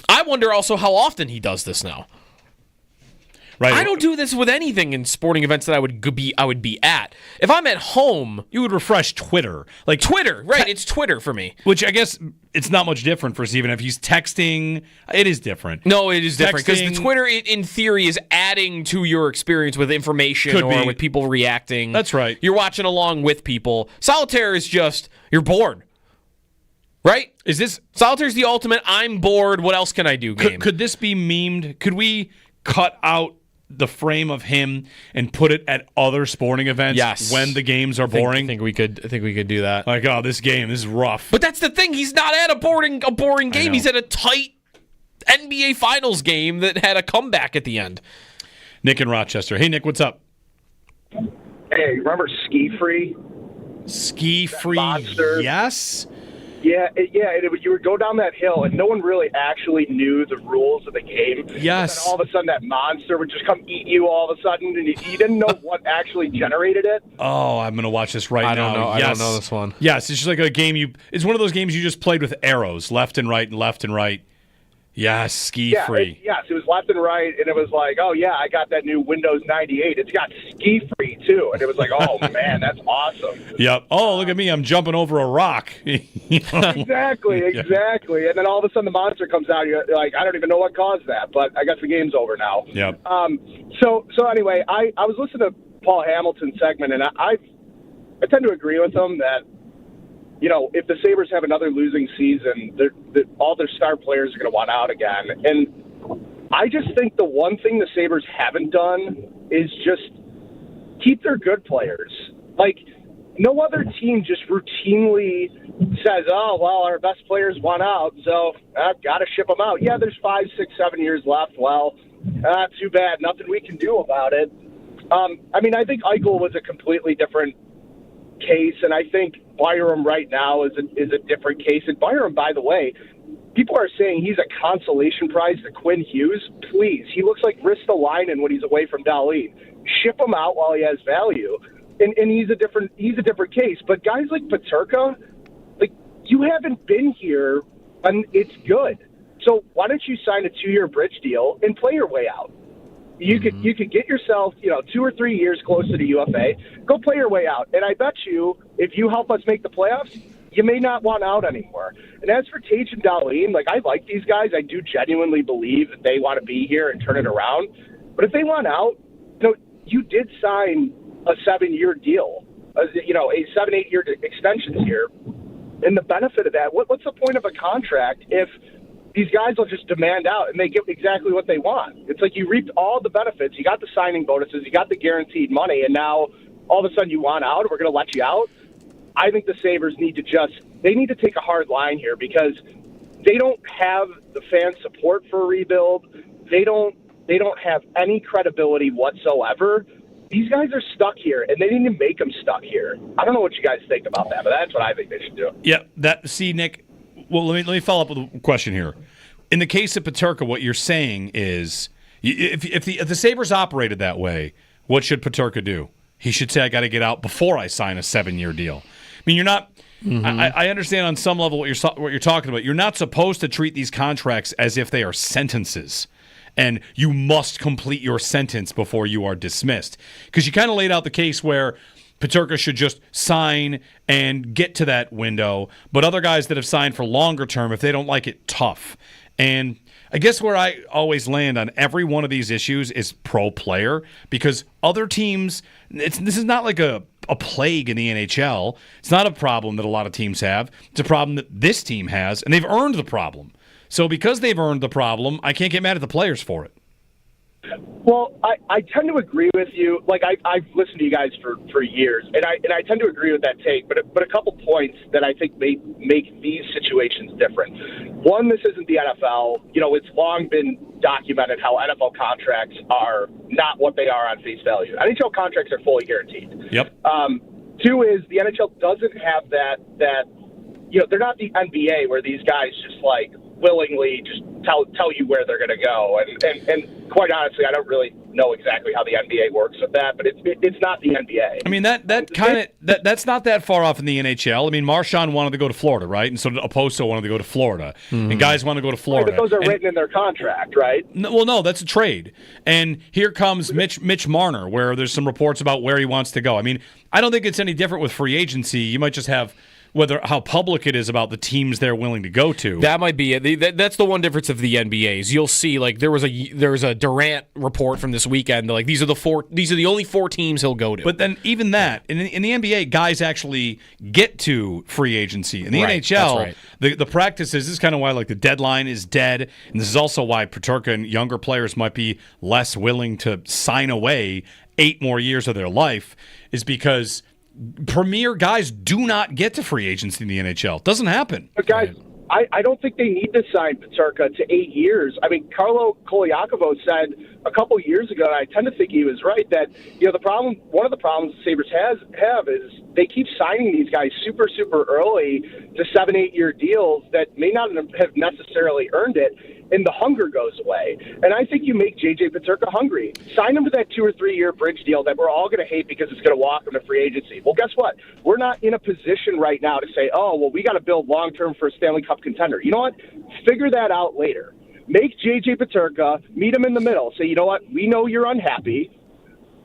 I wonder also how often he does this now. Right. I don't do this with anything in sporting events that I would be at. If I'm at home, you would refresh Twitter. Like Twitter, right? It's Twitter for me. Which I guess it's not much different for Steven. If he's texting, it is different. No, it is different because the Twitter, in theory, is adding to your experience with information with people reacting. That's right. You're watching along with people. Solitaire is just you're bored. Right? Solitaire's the ultimate I'm bored, what else can I do game. Could this be memed? Could we cut out the frame of him and put it at other sporting events when the games are boring? I think we could do that. Like, oh, this is rough. But that's the thing. He's not at a boring game. He's at a tight NBA Finals game that had a comeback at the end. Nick in Rochester. Hey, Nick, what's up? Hey, remember Ski Free? Ski Free, yes. Yeah, you would go down that hill, and no one really actually knew the rules of the game. Yes. And all of a sudden, that monster would just come eat you all of a sudden, and you didn't know what actually generated it. Oh, I'm going to watch this right now. I don't know. Yes. I don't know this one. Yes, it's just like a game it's one of those games you just played with arrows, left and right and left and right. Yes, Ski Free. Yes, it was left and right, and it was like, oh, yeah, I got that new Windows 98. It's got Ski Free, too. And it was like, oh, man, that's awesome. Yep. Oh, look at me. I'm jumping over a rock. Exactly. And then all of a sudden the monster comes out. You're like, I don't even know what caused that, but I guess the game's over now. Yep. So anyway, I was listening to Paul Hamilton's segment, and I tend to agree with him that, you know, if the Sabres have another losing season, all their star players are going to want out again. And I just think the one thing the Sabres haven't done is just keep their good players. Like, no other team just routinely says, oh, well, our best players want out, so I've got to ship them out. Yeah, there's 5, 6, 7 years left. Well, too bad. Nothing we can do about it. I think Eichel was a completely different case, and I think Byram right now is a different case. And Byram, by the way, people are saying he's a consolation prize to Quinn Hughes. Please, he looks like Ristolainen when he's away from Dahlin. Ship him out while he has value, and he's a different case. But guys like Peterka, like, you haven't been here, and it's good. So why don't you sign a 2-year bridge deal and play your way out? You could get yourself, 2 or 3 years closer to UFA. Go play your way out. And I bet you, if you help us make the playoffs, you may not want out anymore. And as for Tage and Dahlin, like, I like these guys. I do genuinely believe that they want to be here and turn it around. But if they want out, you did sign a 7-year deal, a 7-8 year extensions here. And the benefit of that, what's the point of a contract if these guys will just demand out and they get exactly what they want? It's like you reaped all the benefits. You got the signing bonuses, you got the guaranteed money, and now all of a sudden you want out, and we're going to let you out? I think the Sabres need to take a hard line here because they don't have the fan support for a rebuild. They don't have any credibility whatsoever. These guys are stuck here, and they need to make them stuck here. I don't know what you guys think about that, but that's what I think they should do. Yeah, Nick. Well, let me follow up with a question here. In the case of Peterka, what you're saying is, if the Sabres operated that way, what should Peterka do? He should say, I got to get out before I sign a 7-year deal. I mean, you're not I understand on some level what you're talking about. You're not supposed to treat these contracts as if they are sentences, and you must complete your sentence before you are dismissed. Because you kind of laid out the case where Peterka should just sign and get to that window, but other guys that have signed for longer term, if they don't like it, tough. And I guess where I always land on every one of these issues is pro player, because other teams, this is not like a plague in the NHL. It's not a problem that a lot of teams have. It's a problem that this team has, and they've earned the problem. So because they've earned the problem, I can't get mad at the players for it. Well, I tend to agree with you. Like I've listened to you guys for years, and I tend to agree with that take. But a couple points that I think make these situations different. One, this isn't the NFL. It's long been documented how NFL contracts are not what they are on face value. NHL contracts are fully guaranteed. Yep. Two is the NHL doesn't have that. They're not the NBA where these guys just like willingly just tell you where they're going to go. And quite honestly, I don't really know exactly how the NBA works with that, but it's not the NBA. I mean, that's not that far off in the NHL. I mean, Marchand wanted to go to Florida, right? And so Oposo wanted to go to Florida. And guys want to go to Florida. Right, but those are written in their contract, right? No, that's a trade. And here comes Mitch Marner, where there's some reports about where he wants to go. I mean, I don't think it's any different with free agency. You might just have how public it is about the teams they're willing to go to. That might be it. That's the one difference of the NBA's. You'll see, like there was a Durant report from this weekend. Like these are the only 4 teams he'll go to. But then even that in the NBA, guys actually get to free agency. In the NHL, the practice is this is kind of why like the deadline is dead, and this is also why Peterka and younger players might be less willing to sign away 8 more years of their life, is because premier guys do not get to free agency in the NHL. Doesn't happen. But guys, I don't think they need to sign Peterka to 8 years. I mean, Carlo Koliakovo said a couple years ago, and I tend to think he was right, that one of the problems the Sabres have is they keep signing these guys super, super early to 7-8 year deals that may not have necessarily earned it, and the hunger goes away. And I think you make J.J. Peterka hungry. Sign him to that 2 or 3 year bridge deal that we're all going to hate because it's going to walk him to free agency. Well, guess what? We're not in a position right now to say, oh, well, we got to build long-term for a Stanley Cup contender. You know what? Figure that out later. Make J.J. Peterka, meet him in the middle. Say, you know what? We know you're unhappy.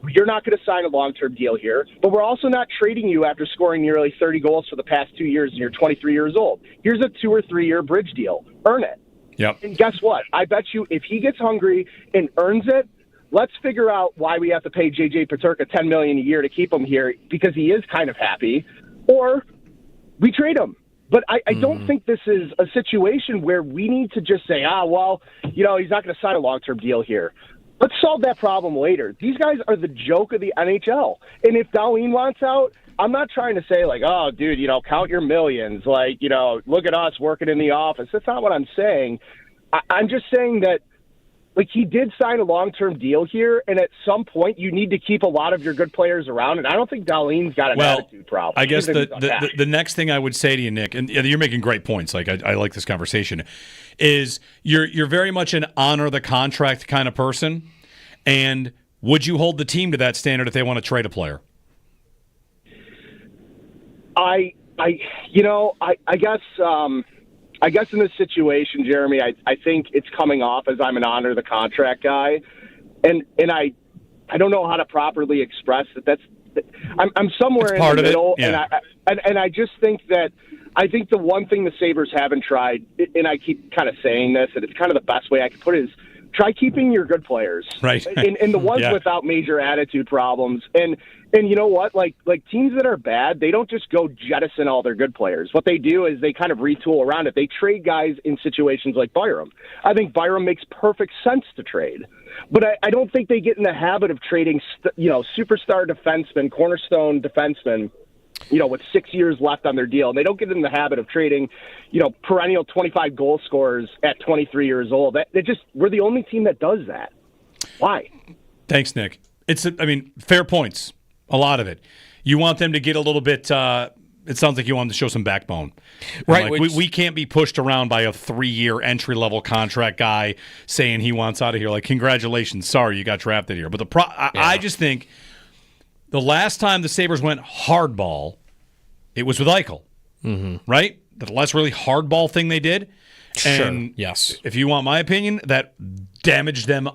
You're not going to sign a long-term deal here, but we're also not trading you after scoring nearly 30 goals for the past 2 years and you're 23 years old. Here's a 2 or 3 year bridge deal. Earn it. Yep. And guess what? I bet you if he gets hungry and earns it, let's figure out why we have to pay J.J. Peterka $10 million a year to keep him here because he is kind of happy, or we trade him. But I don't think this is a situation where we need to just say, he's not going to sign a long-term deal here. Let's solve that problem later. These guys are the joke of the NHL. And if Dahlin wants out, I'm not trying to say like, oh, dude, count your millions. Like, look at us working in the office. That's not what I'm saying. I'm just saying that, like, he did sign a long-term deal here, and at some point you need to keep a lot of your good players around, and I don't think Dahlin's got an attitude problem. I guess the next thing I would say to you, Nick, and you're making great points, like I like this conversation, is you're very much an honor the contract kind of person, and would you hold the team to that standard if they want to trade a player? I guess in this situation, Jeremy, I think it's coming off as I'm an honor the contract guy, and I don't know how to properly express that. I'm somewhere in the middle, yeah. and I just think that I think the one thing the Sabres haven't tried, and I keep kind of saying this, and it's kind of the best way I can put it, is try keeping your good players, right? And the ones without major attitude problems, and you know what? Like teams that are bad, they don't just go jettison all their good players. What they do is they kind of retool around it. They trade guys in situations like Byram. I think Byram makes perfect sense to trade, but I don't think they get in the habit of trading, superstar defensemen, cornerstone defensemen, with 6 years left on their deal. And they don't get in the habit of trading, perennial 25 goal scorers at 23 years old. We're the only team that does that. Why? Thanks, Nick. Fair points. A lot of it. You want them to get a little bit, it sounds like you want them to show some backbone. Right. Like, we can't be pushed around by a 3-year entry-level contract guy saying he wants out of here. Like, congratulations, sorry you got drafted here. But I just think the last time the Sabres went hardball, it was with Eichel. right? The last really hardball thing they did. Sure. And yes. If you want my opinion, that damaged them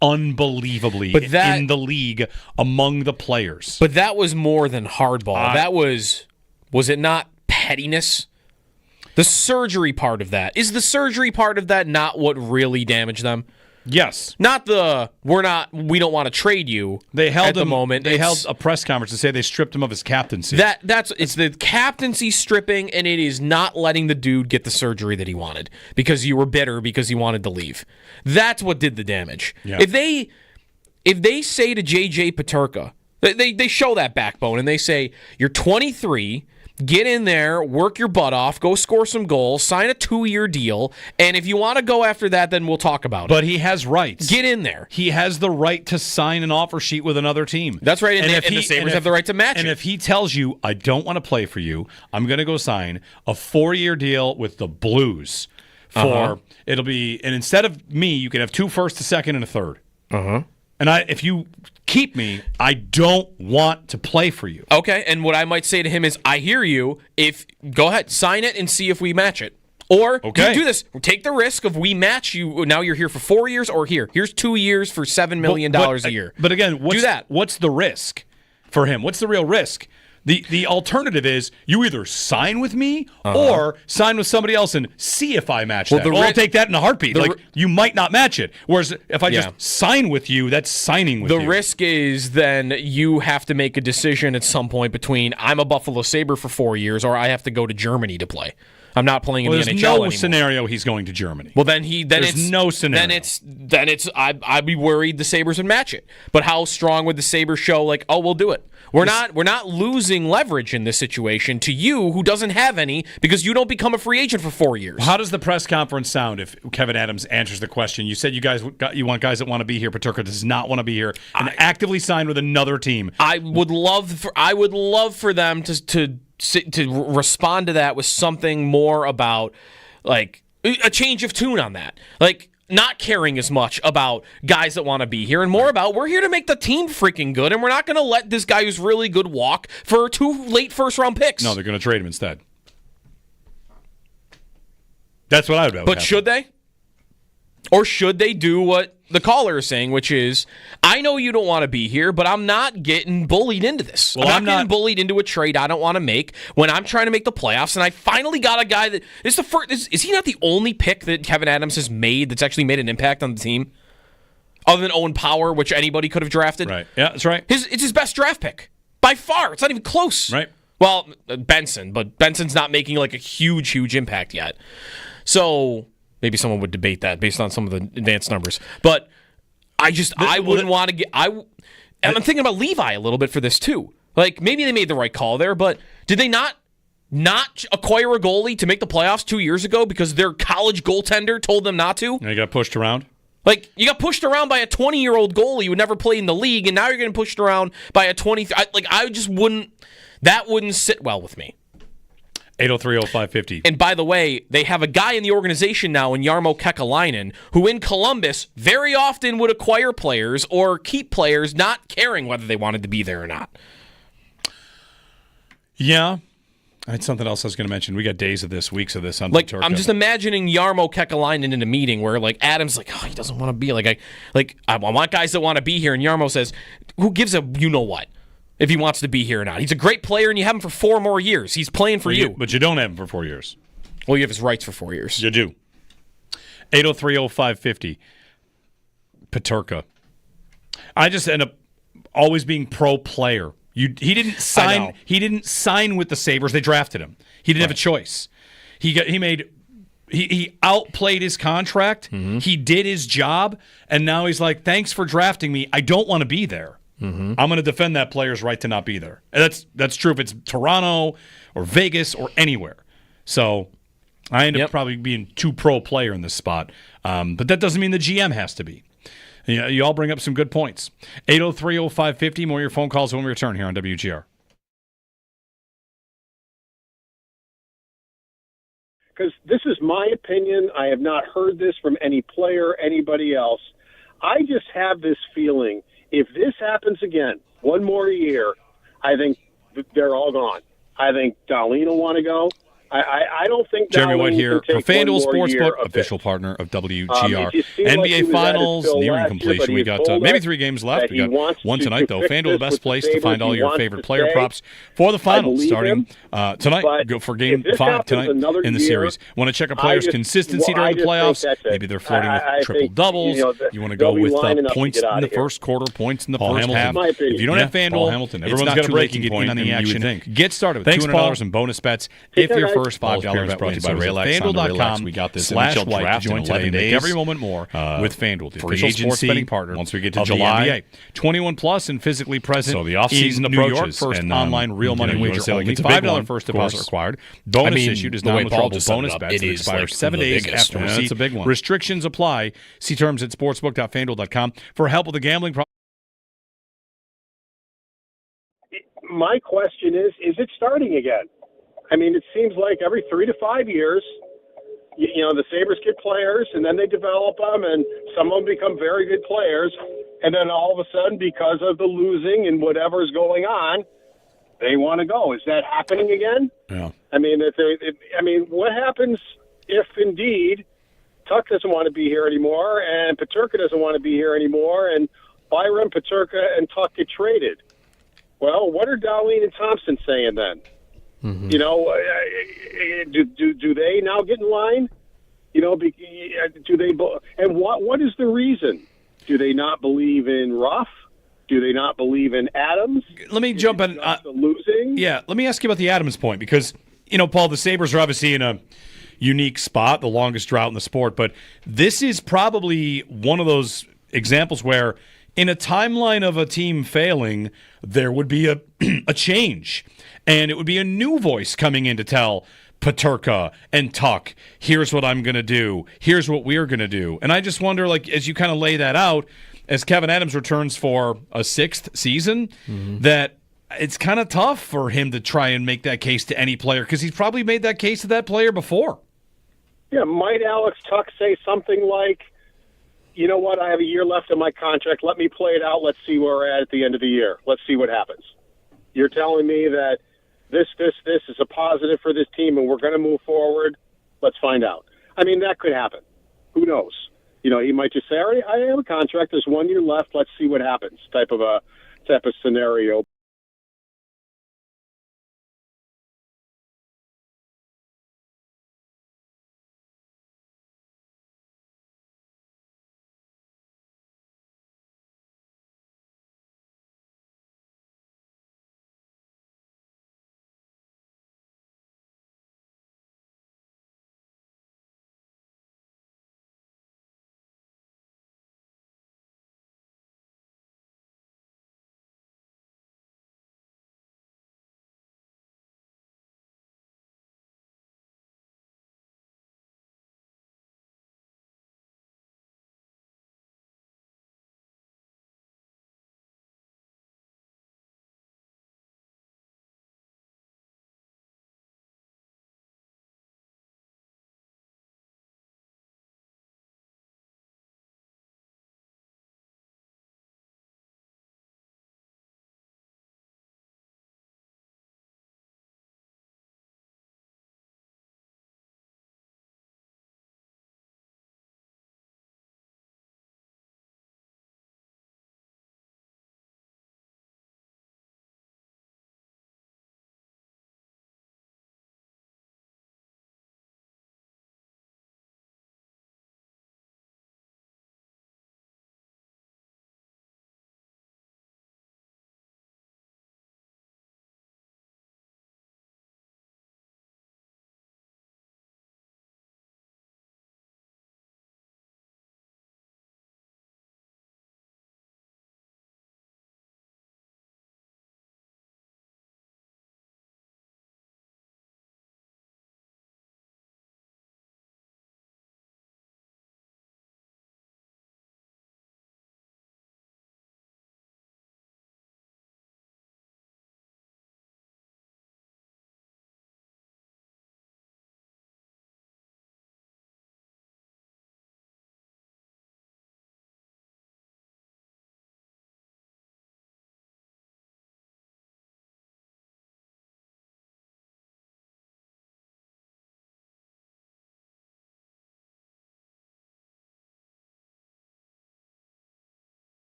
unbelievably in the league among the players. But that was more than hardball. That was it not pettiness? The surgery part of that. Is the surgery part of that not what really damaged them? Yes. Not we don't want to trade you. They held at the moment. They held a press conference to say they stripped him of his captaincy. It's the captaincy stripping, and it is not letting the dude get the surgery that he wanted because you were bitter because he wanted to leave. That's what did the damage. Yeah. If they say to JJ Peterka, they show that backbone and they say, you're 23, get in there, work your butt off, go score some goals, sign a 2-year deal, and if you want to go after that, then we'll talk about it. But he has rights. Get in there. He has the right to sign an offer sheet with another team. That's right, and the Sabres have the right to match it. And if he tells you, I don't want to play for you, I'm going to go sign a 4-year deal with the Blues for, it'll be, and instead of me, you can have 2 firsts, a second, and a third. And if you keep me, I don't want to play for you. Okay, and what I might say to him is, I hear you. Go ahead, sign it and see if we match it. Or do this. Take the risk of we match you. Now you're here for 4 years, or here's 2 years for $7 million a year. But again, what's the risk for him? What's the real risk? The alternative is you either sign with me or sign with somebody else and see if I match that. I'll take that in a heartbeat. You might not match it. Whereas if I just sign with you, that's signing with you. The risk is then you have to make a decision at some point between I'm a Buffalo Sabre for 4 years or I have to go to Germany to play. I'm not playing in the NHL anymore. There's no scenario he's going to Germany. Well, there's no scenario. Then I'd be worried the Sabres would match it. But how strong would the Sabres show? We'll do it. We're not losing leverage in this situation to you, who doesn't have any, because you don't become a free agent for 4 years. How does the press conference sound if Kevin Adams answers the question? You said you want guys that want to be here. Peterka does not want to be here and actively signed with another team. I would love for them to respond to that with something more about a change of tune on that. Not caring as much about guys that want to be here and more about we're here to make the team freaking good, and we're not going to let this guy who's really good walk for 2 late first-round picks. No, they're going to trade him instead. That's what I would. But should they? Or should they do what the caller is saying, which is, I know you don't want to be here, but I'm not getting bullied into this. Well, I'm not getting bullied into a trade I don't want to make when I'm trying to make the playoffs, and I finally got a guy that is the first. Is he not the only pick that Kevin Adams has made that's actually made an impact on the team? Other than Owen Power, which anybody could have drafted? Right. Yeah, that's right. It's his best draft pick. By far. It's not even close. Right. Well, Benson, but Benson's not making a huge impact yet. So maybe someone would debate that based on some of the advanced numbers. But I wouldn't want to get. I'm thinking about Levi a little bit for this too. Maybe they made the right call there, but did they not acquire a goalie to make the playoffs 2 years ago because their college goaltender told them not to? And you got pushed around? You got pushed around by a 20-year-old goalie who never played in the league, and now you're getting pushed around by a 20. I just wouldn't. That wouldn't sit well with me. 803-0550. And by the way, they have a guy in the organization now in Jarmo Kekalainen who in Columbus very often would acquire players or keep players not caring whether they wanted to be there or not. Yeah. I had something else I was going to mention. We got days of this, weeks of this on Peterka. I'm just imagining Jarmo Kekalainen in a meeting where Adam's he doesn't want to be I want guys that want to be here, and Jarmo says, who gives a you-know-what? If he wants to be here or not. He's a great player, and you have him for 4 more years. He's playing for you. But you don't have him for 4 years. Well, you have his rights for 4 years. You do. 803-0550. Peterka. I just end up always being pro player. He didn't sign. He didn't sign with the Sabres. They drafted him. He didn't have a choice. He outplayed his contract. Mm-hmm. He did his job, and now he's like, "Thanks for drafting me. I don't want to be there." Mm-hmm. I'm going to defend that player's right to not be there. And that's true if it's Toronto or Vegas or anywhere. So I end up probably being too pro player in this spot. But that doesn't mean the GM has to be. You all bring up some good points. 803-0550. More of your phone calls when we return here on WGR. Because this is my opinion. I have not heard this from any player, anybody else. I just have this feeling if this happens again, one more year, I think they're all gone. I think Darlene will want to go. I don't think Jeremy Dowling White here can for take FanDuel one more year Sportsbook, of official this. partner of WGR. It just seemed like he NBA was Finals at his fill nearing last year, completion. but he We had got told maybe us 3 games left. that We he got wants one to tonight, though. fix FanDuel, the this best with the place to Sabres. find all He your wants favorite to player stay. props for the finals, believe starting him. tonight. But Go for if Game this 5 happens tonight another in the year, series. Want to check a player's consistency during the I just playoffs? think that's it. Maybe they're flirting with I triple think, doubles. you know, You want to they'll go be with lining up to points get in out the of here. first quarter, points in the Paul first Hamilton. half. My opinion. If you don't have Yeah, FanDuel, Paul Hamilton. it's Everyone's not got a too late to breaking get point in on the than you would action. think. Get started with Thanks, $200 Paul. in bonus bets Take if care, your guys. first $5 Appearance bet brought to wins. you by So visit Relax on the Relax. FanDuel.com We got this /draft NHL draft to join in today. 11 Make days. every moment more with FanDuel, the free official sports agency betting partner once we get to of the July. NBA. 21 plus and physically present. So the offseason in New York. approaches, First and, online real money you wanna wager say, like, only. it's a big $5 one, first of deposit course. required. Bonus I mean, issued is the way Paul non-withdrawable just summed bonus it up, bets it that is, expire like, 7 the days biggest after one. receipt. That's a big one. Restrictions apply. See terms at sportsbook.fanduel.com. For help with the gambling problem. My question is it starting again? I mean, it seems like every 3 to 5 years, you know, the Sabres get players, and then they develop them, and some of them become very good players, and then all of a sudden, because of the losing and whatever's going on, they want to go. Is that happening again? Yeah. I mean, what happens if indeed Tuck doesn't want to be here anymore, and Peterka doesn't want to be here anymore, and Byram, Peterka, and Tuck get traded? Well, what are Dowling and Thompson saying then? Mm-hmm. You know, do they now get in line? You know, do they? And what is the reason? Do they not believe in Ruff? Do they not believe in Adams? Let me jump in. Losing? Yeah, let me ask you about the Adams point because, you know, Paul, the Sabres are obviously in a unique spot, the longest drought in the sport, but this is probably one of those examples where in a timeline of a team failing, there would be a change, and it would be a new voice coming in to tell Peterka and Tuck, here's what I'm going to do, here's what we're going to do. And I just wonder, like, as you kind of lay that out, as Kevin Adams returns for a 6th season, that it's kind of tough for him to try and make that case to any player because he's probably made that case to that player before. Yeah, might Alex Tuck say something like, you know what, I have a year left in my contract. Let me play it out. Let's see where we're at the end of the year. Let's see what happens. You're telling me that this is a positive for this team and we're going to move forward. Let's find out. I mean, that could happen. Who knows? You know, he might just say, all right, I have a contract. There's 1 year left. Let's see what happens type of scenario.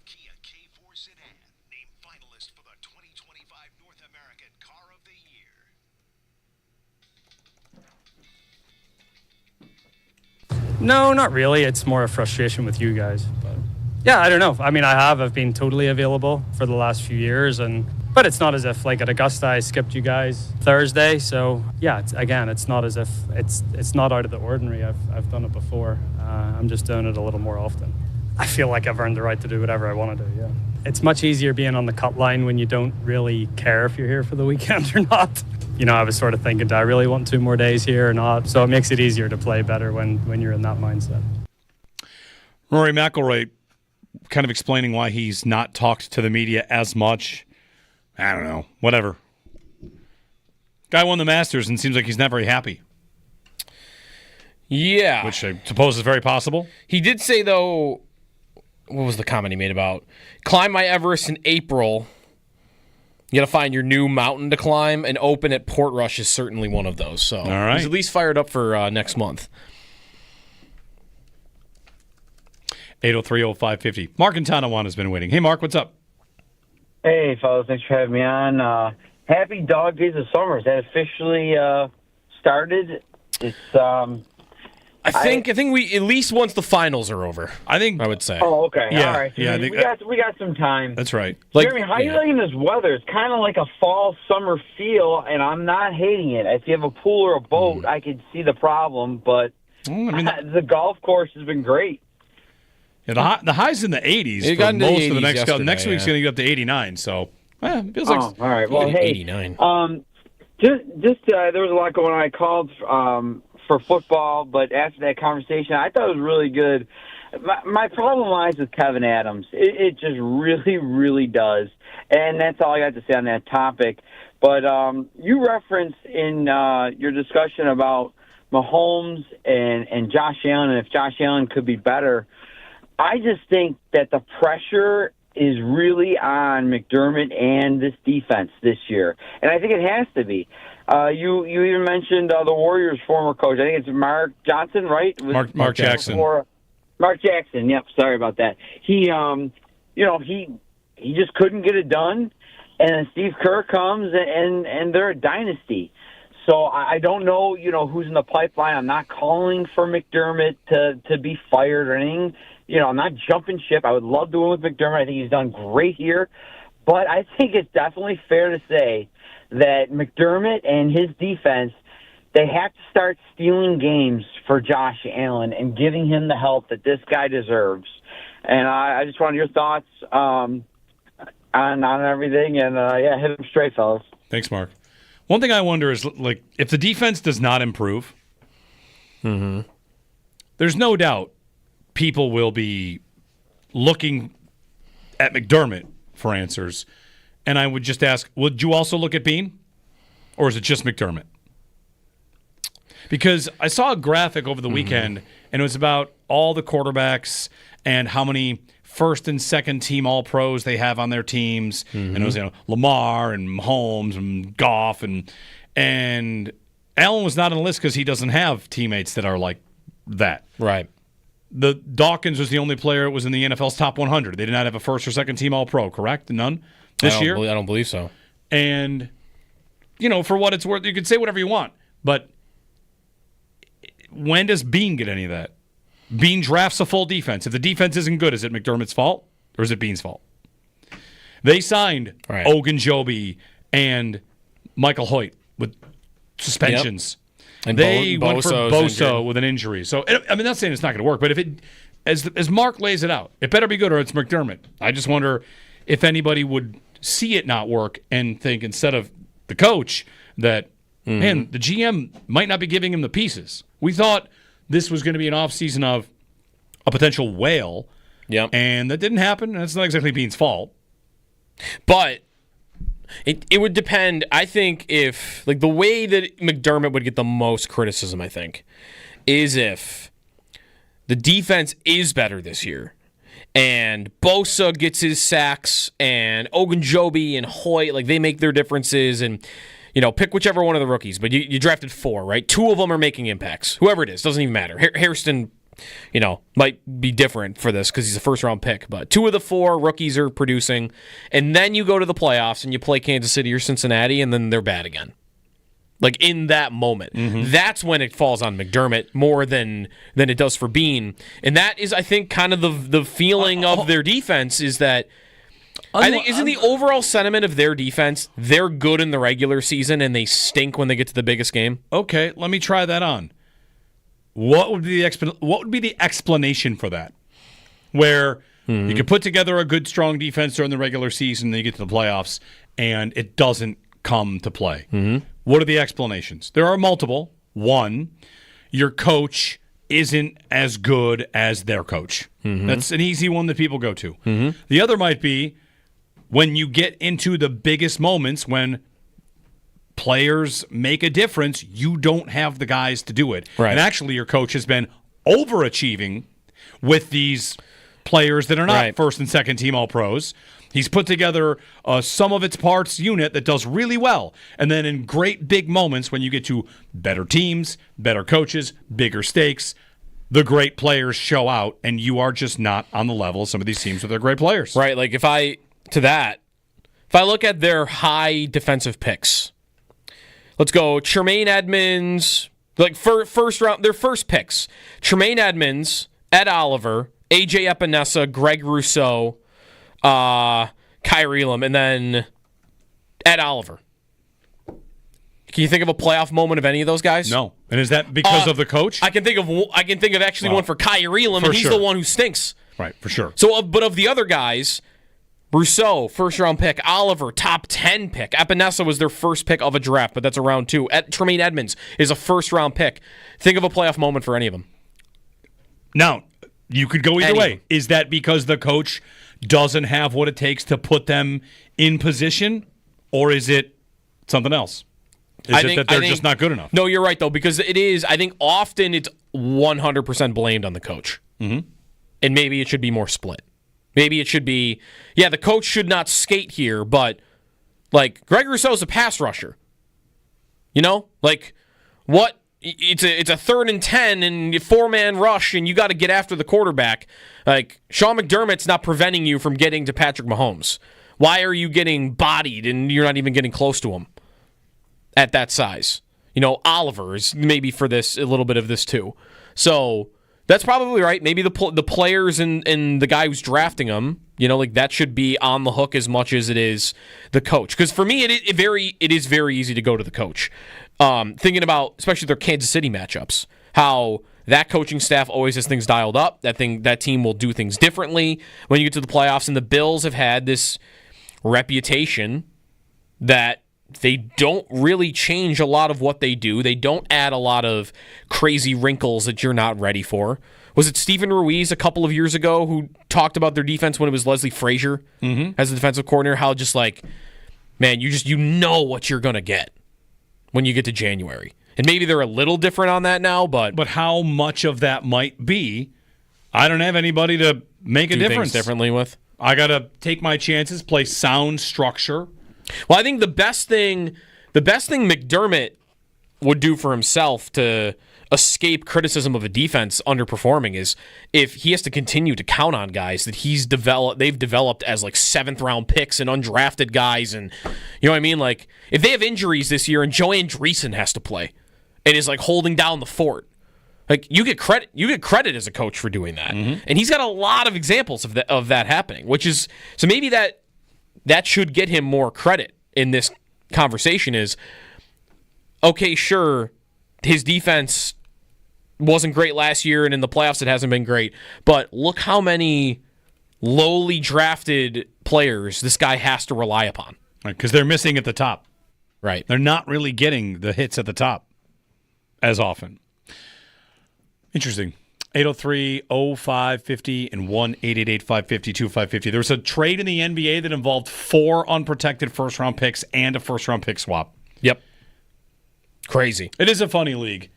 Kia K4 sedan, named finalist for the 2025 North American Car of the Year. No, not really. It's more a frustration with you guys. But yeah, I don't know. I mean, I've been totally available for the last few years, but it's not as if like at Augusta I skipped you guys Thursday. So yeah, it's not as if it's not out of the ordinary. I've done it before. I'm just doing it a little more often. I feel like I've earned the right to do whatever I want to do. Yeah, it's much easier being on the cut line when you don't really care if you're here for the weekend or not. You know, I was sort of thinking, do I really want 2 more days here or not? So it makes it easier to play better when you're in that mindset. Rory McIlroy kind of explaining why he's not talked to the media as much. I don't know. Whatever. Guy won the Masters and seems like he's not very happy. Yeah. Which I suppose is very possible. He did say, though, what was the comment he made about climb my Everest in April? You got to find your new mountain to climb, and Open at Portrush is certainly one of those. So all right. He's at least fired up for next month. 803-0550. Mark in Tonawanda has been waiting. Hey, Mark, what's up? Hey, fellas. Thanks for having me on. Happy Dog Days of Summer. Is that officially started? It's I think we at least once the finals are over. I would say. Oh, okay. Yeah, All right. So yeah, we got some time. That's right. Jeremy, how are you liking this weather? It's kind of like a fall summer feel, and I'm not hating it. If you have a pool or a boat, I could see the problem, but the golf course has been great. Yeah, the high's in the 80s It for got into most the of the 80s next yesterday, next week's yeah. going to get up to 89. So, it feels like all right. Well, hey, 89. Just there was a lot going on. I called for football, but after that conversation, I thought it was really good. My problem lies with Kevin Adams. It just really, really does, and that's all I got to say on that topic. But you referenced in your discussion about Mahomes and Josh Allen, and if Josh Allen could be better. I just think that the pressure is really on McDermott and this defense this year, and I think it has to be. You even mentioned the Warriors' former coach. I think it's Mark Johnson, right? Mark Jackson. Mark Jackson. Yep. Sorry about that. He just couldn't get it done, and then Steve Kerr comes and they're a dynasty. So I don't know, who's in the pipeline. I'm not calling for McDermott to be fired or anything. I'm not jumping ship. I would love to win with McDermott. I think he's done great here. But I think it's definitely fair to say that McDermott and his defense, they have to start stealing games for Josh Allen and giving him the help that this guy deserves. And I just wanted your thoughts on everything. And, hit him straight, fellas. Thanks, Mark. One thing I wonder is, if the defense does not improve, there's no doubt people will be looking at McDermott for answers. And I would just ask, would you also look at Bean? Or is it just McDermott? Because I saw a graphic over the weekend, and it was about all the quarterbacks and how many first and second team All-Pros they have on their teams. And it was Lamar and Mahomes and Goff. And Allen was not on the list because he doesn't have teammates that are like that. Right. The Dawkins was the only player that was in the NFL's top 100. They did not have a first or second team All-Pro, correct? None this year? I don't believe so. And, for what it's worth, you can say whatever you want. But when does Bean get any of that? Bean drafts a full defense. If the defense isn't good, is it McDermott's fault or is it Bean's fault? They signed Ogunjobi and Michael Hoyt with suspensions. Yep. And they went for Bosa injured. with an injury. So, not saying it's not going to work, but if it, as Mark lays it out, it better be good or it's McDermott. I just wonder if anybody would see it not work and think instead of the coach that, man, the GM might not be giving him the pieces. We thought this was going to be an offseason of a potential whale, and that didn't happen, and it's not exactly Bean's fault. But it would depend. I think if, the way that McDermott would get the most criticism, I think, is if the defense is better this year and Bosa gets his sacks and Ogunjobi and Hoyt, they make their differences and, pick whichever one of the rookies. But you drafted 4, right? 2 of them are making impacts. Whoever it is, doesn't even matter. Hairston might be different for this because he's a first-round pick. But 2 of the 4 rookies are producing, and then you go to the playoffs and you play Kansas City or Cincinnati, and then they're bad again. Like, in that moment. That's when it falls on McDermott more than it does for Bean. And that is, I think, kind of the feeling of their defense is that I think isn't the overall sentiment of their defense, they're good in the regular season and they stink when they get to the biggest game? Okay, let me try that on. What would be the explanation for that? Where you can put together a good, strong defense during the regular season, and then you get to the playoffs, and it doesn't come to play. What are the explanations? There are multiple. One, your coach isn't as good as their coach. That's an easy one that people go to. The other might be when you get into the biggest moments when players make a difference, you don't have the guys to do it. Right. And actually, your coach has been overachieving with these players that are not first and second team All-Pros. He's put together a sum of its parts unit that does really well. And then in great big moments when you get to better teams, better coaches, bigger stakes, the great players show out, and you are just not on the level of some of these teams with their great players. Right, like if I look at their high defensive picks, let's go Tremaine Edmonds, like first round, their first picks, Tremaine Edmonds, Ed Oliver, AJ Epinesa, Greg Rousseau, Kyrie Elam, and then Ed Oliver. Can you think of a playoff moment of any of those guys? No. And is that because of the coach? I can think of actually one for Kyrie Elam, and he's the one who stinks. Right, for sure. So, but of the other guys, Rousseau, first-round pick. Oliver, top 10 pick. Epinesa was their first pick of a draft, but that's a round 2. Tremaine Edmonds is a first-round pick. Think of a playoff moment for any of them. Now, you could go either way. Is that because the coach doesn't have what it takes to put them in position, or is it something else? Is it that they're just not good enough? No, you're right, though, because it is, I think often it's 100% blamed on the coach. And maybe it should be more split. Maybe it should be, the coach should not skate here, but, like, Greg Rousseau's a pass rusher. You know? Like, what? It's a 3rd and 10 and 4-man rush, and you got to get after the quarterback. Like, Sean McDermott's not preventing you from getting to Patrick Mahomes. Why are you getting bodied and you're not even getting close to him at that size? You know, Oliver is maybe for this, a little bit of this too. So that's probably right. Maybe the players and the guy who's drafting them, you know, like that should be on the hook as much as it is the coach. Because for me, it is very easy to go to the coach. Thinking about especially their Kansas City matchups, how that coaching staff always has things dialed up. That team will do things differently when you get to the playoffs. And the Bills have had this reputation that they don't really change a lot of what they do. They don't add a lot of crazy wrinkles that you're not ready for. Was it Stephen Ruiz a couple of years ago who talked about their defense when it was Leslie Frazier as the defensive coordinator? How just like, man, you know what you're going to get when you get to January. And maybe they're a little different on that now, but how much of that might be, I don't have anybody to make a difference differently with. I got to take my chances, play sound structure. Well, I think the best thing McDermott would do for himself to escape criticism of a defense underperforming is if he has to continue to count on guys that they've developed as like 7th round picks and undrafted guys, and you know what I mean? Like if they have injuries this year and Joe Andreessen has to play and is like holding down the fort, like you get credit as a coach for doing that. And he's got a lot of examples of that happening, which is so maybe that should get him more credit in this conversation is, okay, sure, his defense wasn't great last year, and in the playoffs it hasn't been great, but look how many lowly drafted players this guy has to rely upon. Because they're missing at the top. Right. They're not really getting the hits at the top as often. Interesting. 803-0550 and 1-888-550-2550. There was a trade in the NBA that involved 4 unprotected first-round picks and a first-round pick swap. Yep. Crazy. It is a funny league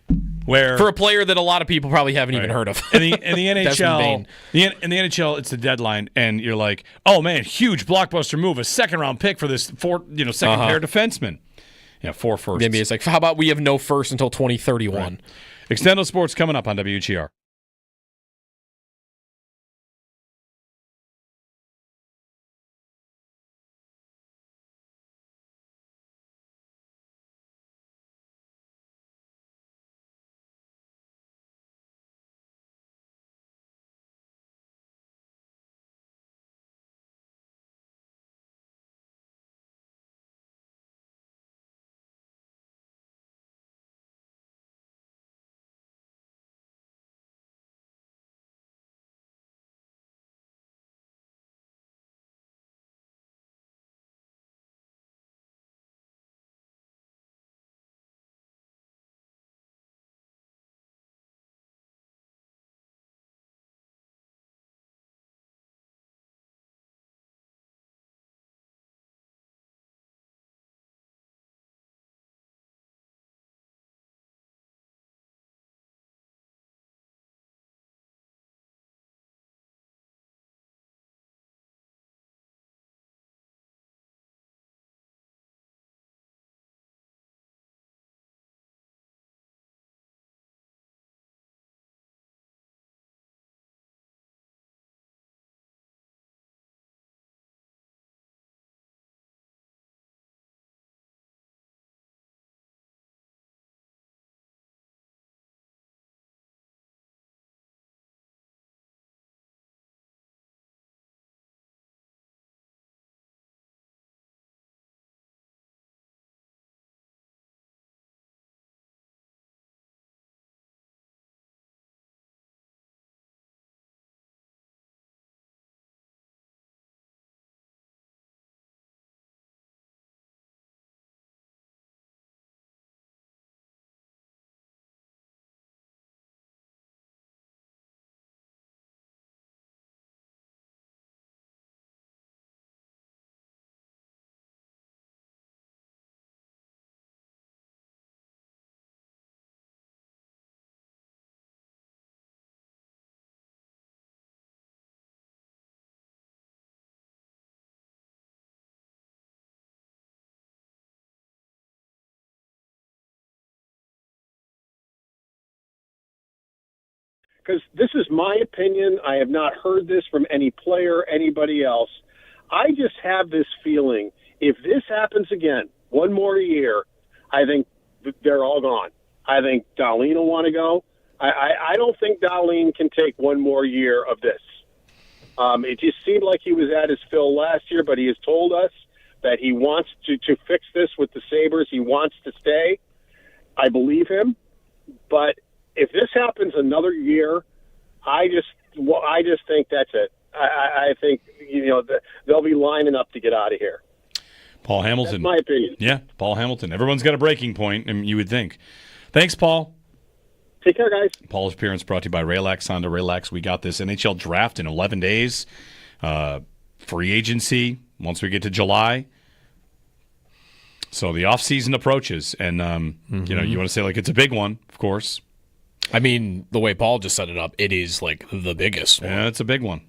where for a player that a lot of people probably haven't even heard of. In the NHL, in the NHL, it's the deadline, and you're like, oh man, huge blockbuster move, a 2nd-round pick for this second-pair defenseman. 4 firsts. Maybe it's like, how about we have no first until 2031? Right. Extendo Sports coming up on WGR. because this is my opinion. I have not heard this from any player, anybody else. I just have this feeling if this happens again, one more year, I think they're all gone. I think Darlene will want to go. I don't think Darlene can take one more year of this. It just seemed like he was at his fill last year, but he has told us that he wants to fix this with the Sabres. He wants to stay. I believe him. But if this happens another year, I just think that's it. I think they'll be lining up to get out of here. Paul Hamilton. That's my opinion. Yeah, Paul Hamilton. Everyone's got a breaking point, and you would think. Thanks, Paul. Take care, guys. Paul's appearance brought to you by Relax Honda. Relax, we got this NHL draft in 11 days. Free agency once we get to July. So the offseason approaches, and you want to say like it's a big one, of course. I mean, the way Paul just set it up, it is like the biggest one. Yeah, it's a big one.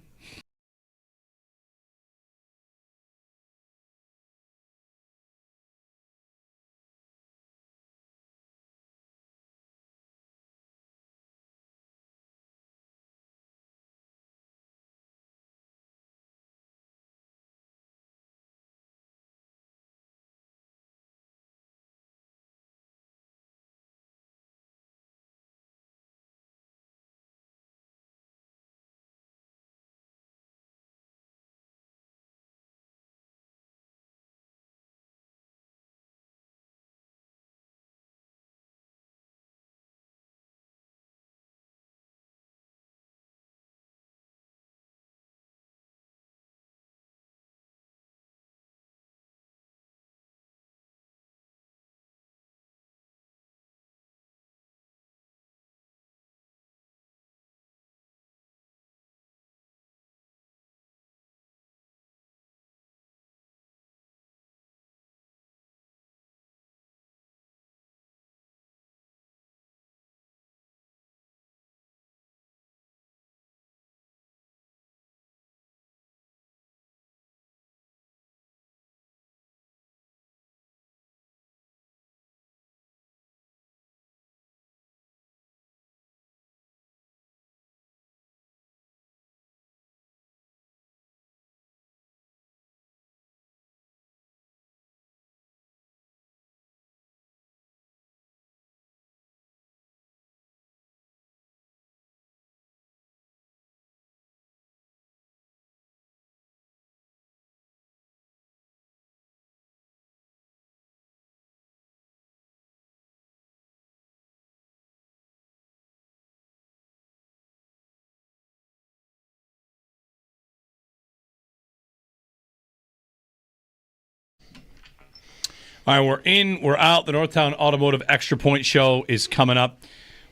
All right, we're out. The Northtown Automotive Extra Point Show is coming up.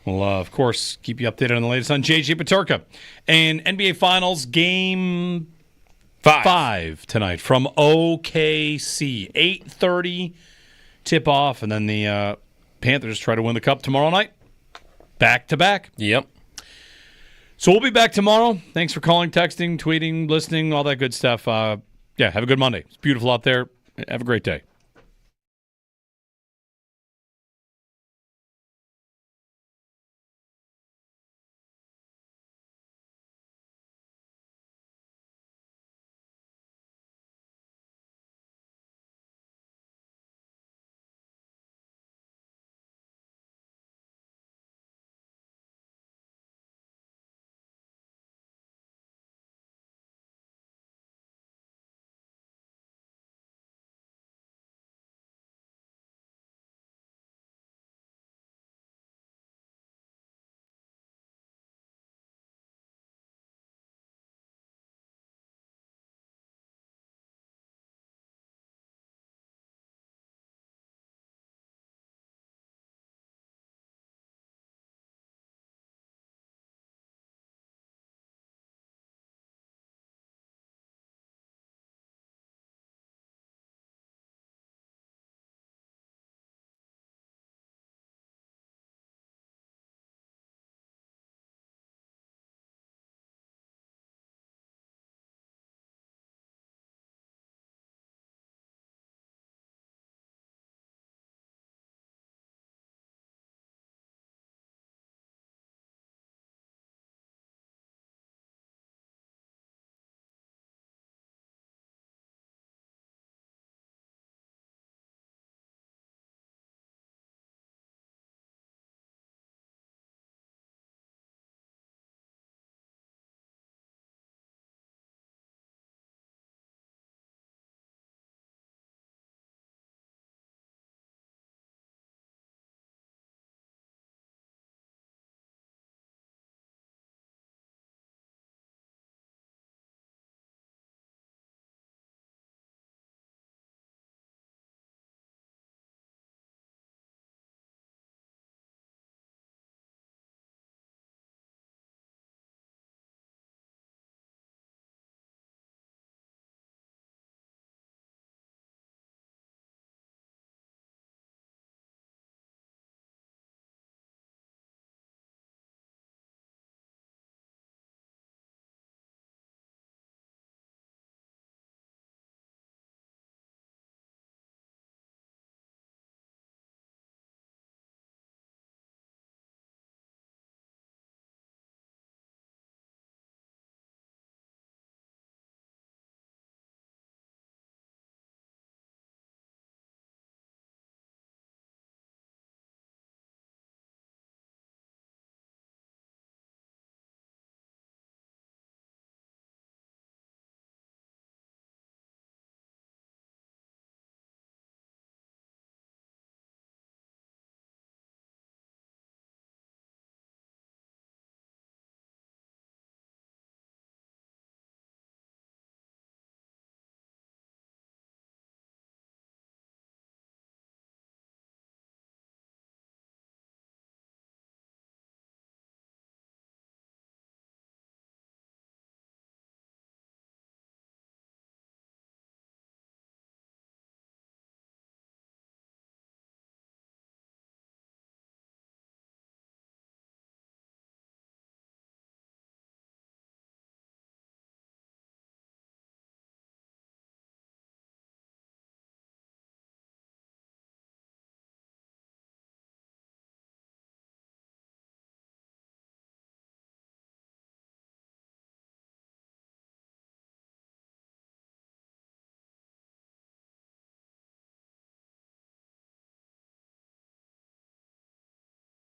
We'll, of course, keep you updated on the latest on JJ Peterka. And NBA Finals Game 5 tonight from OKC. 8:30 tip-off, and then the Panthers try to win the Cup tomorrow night. Back-to-back. Yep. So we'll be back tomorrow. Thanks for calling, texting, tweeting, listening, all that good stuff. Have a good Monday. It's beautiful out there. Have a great day.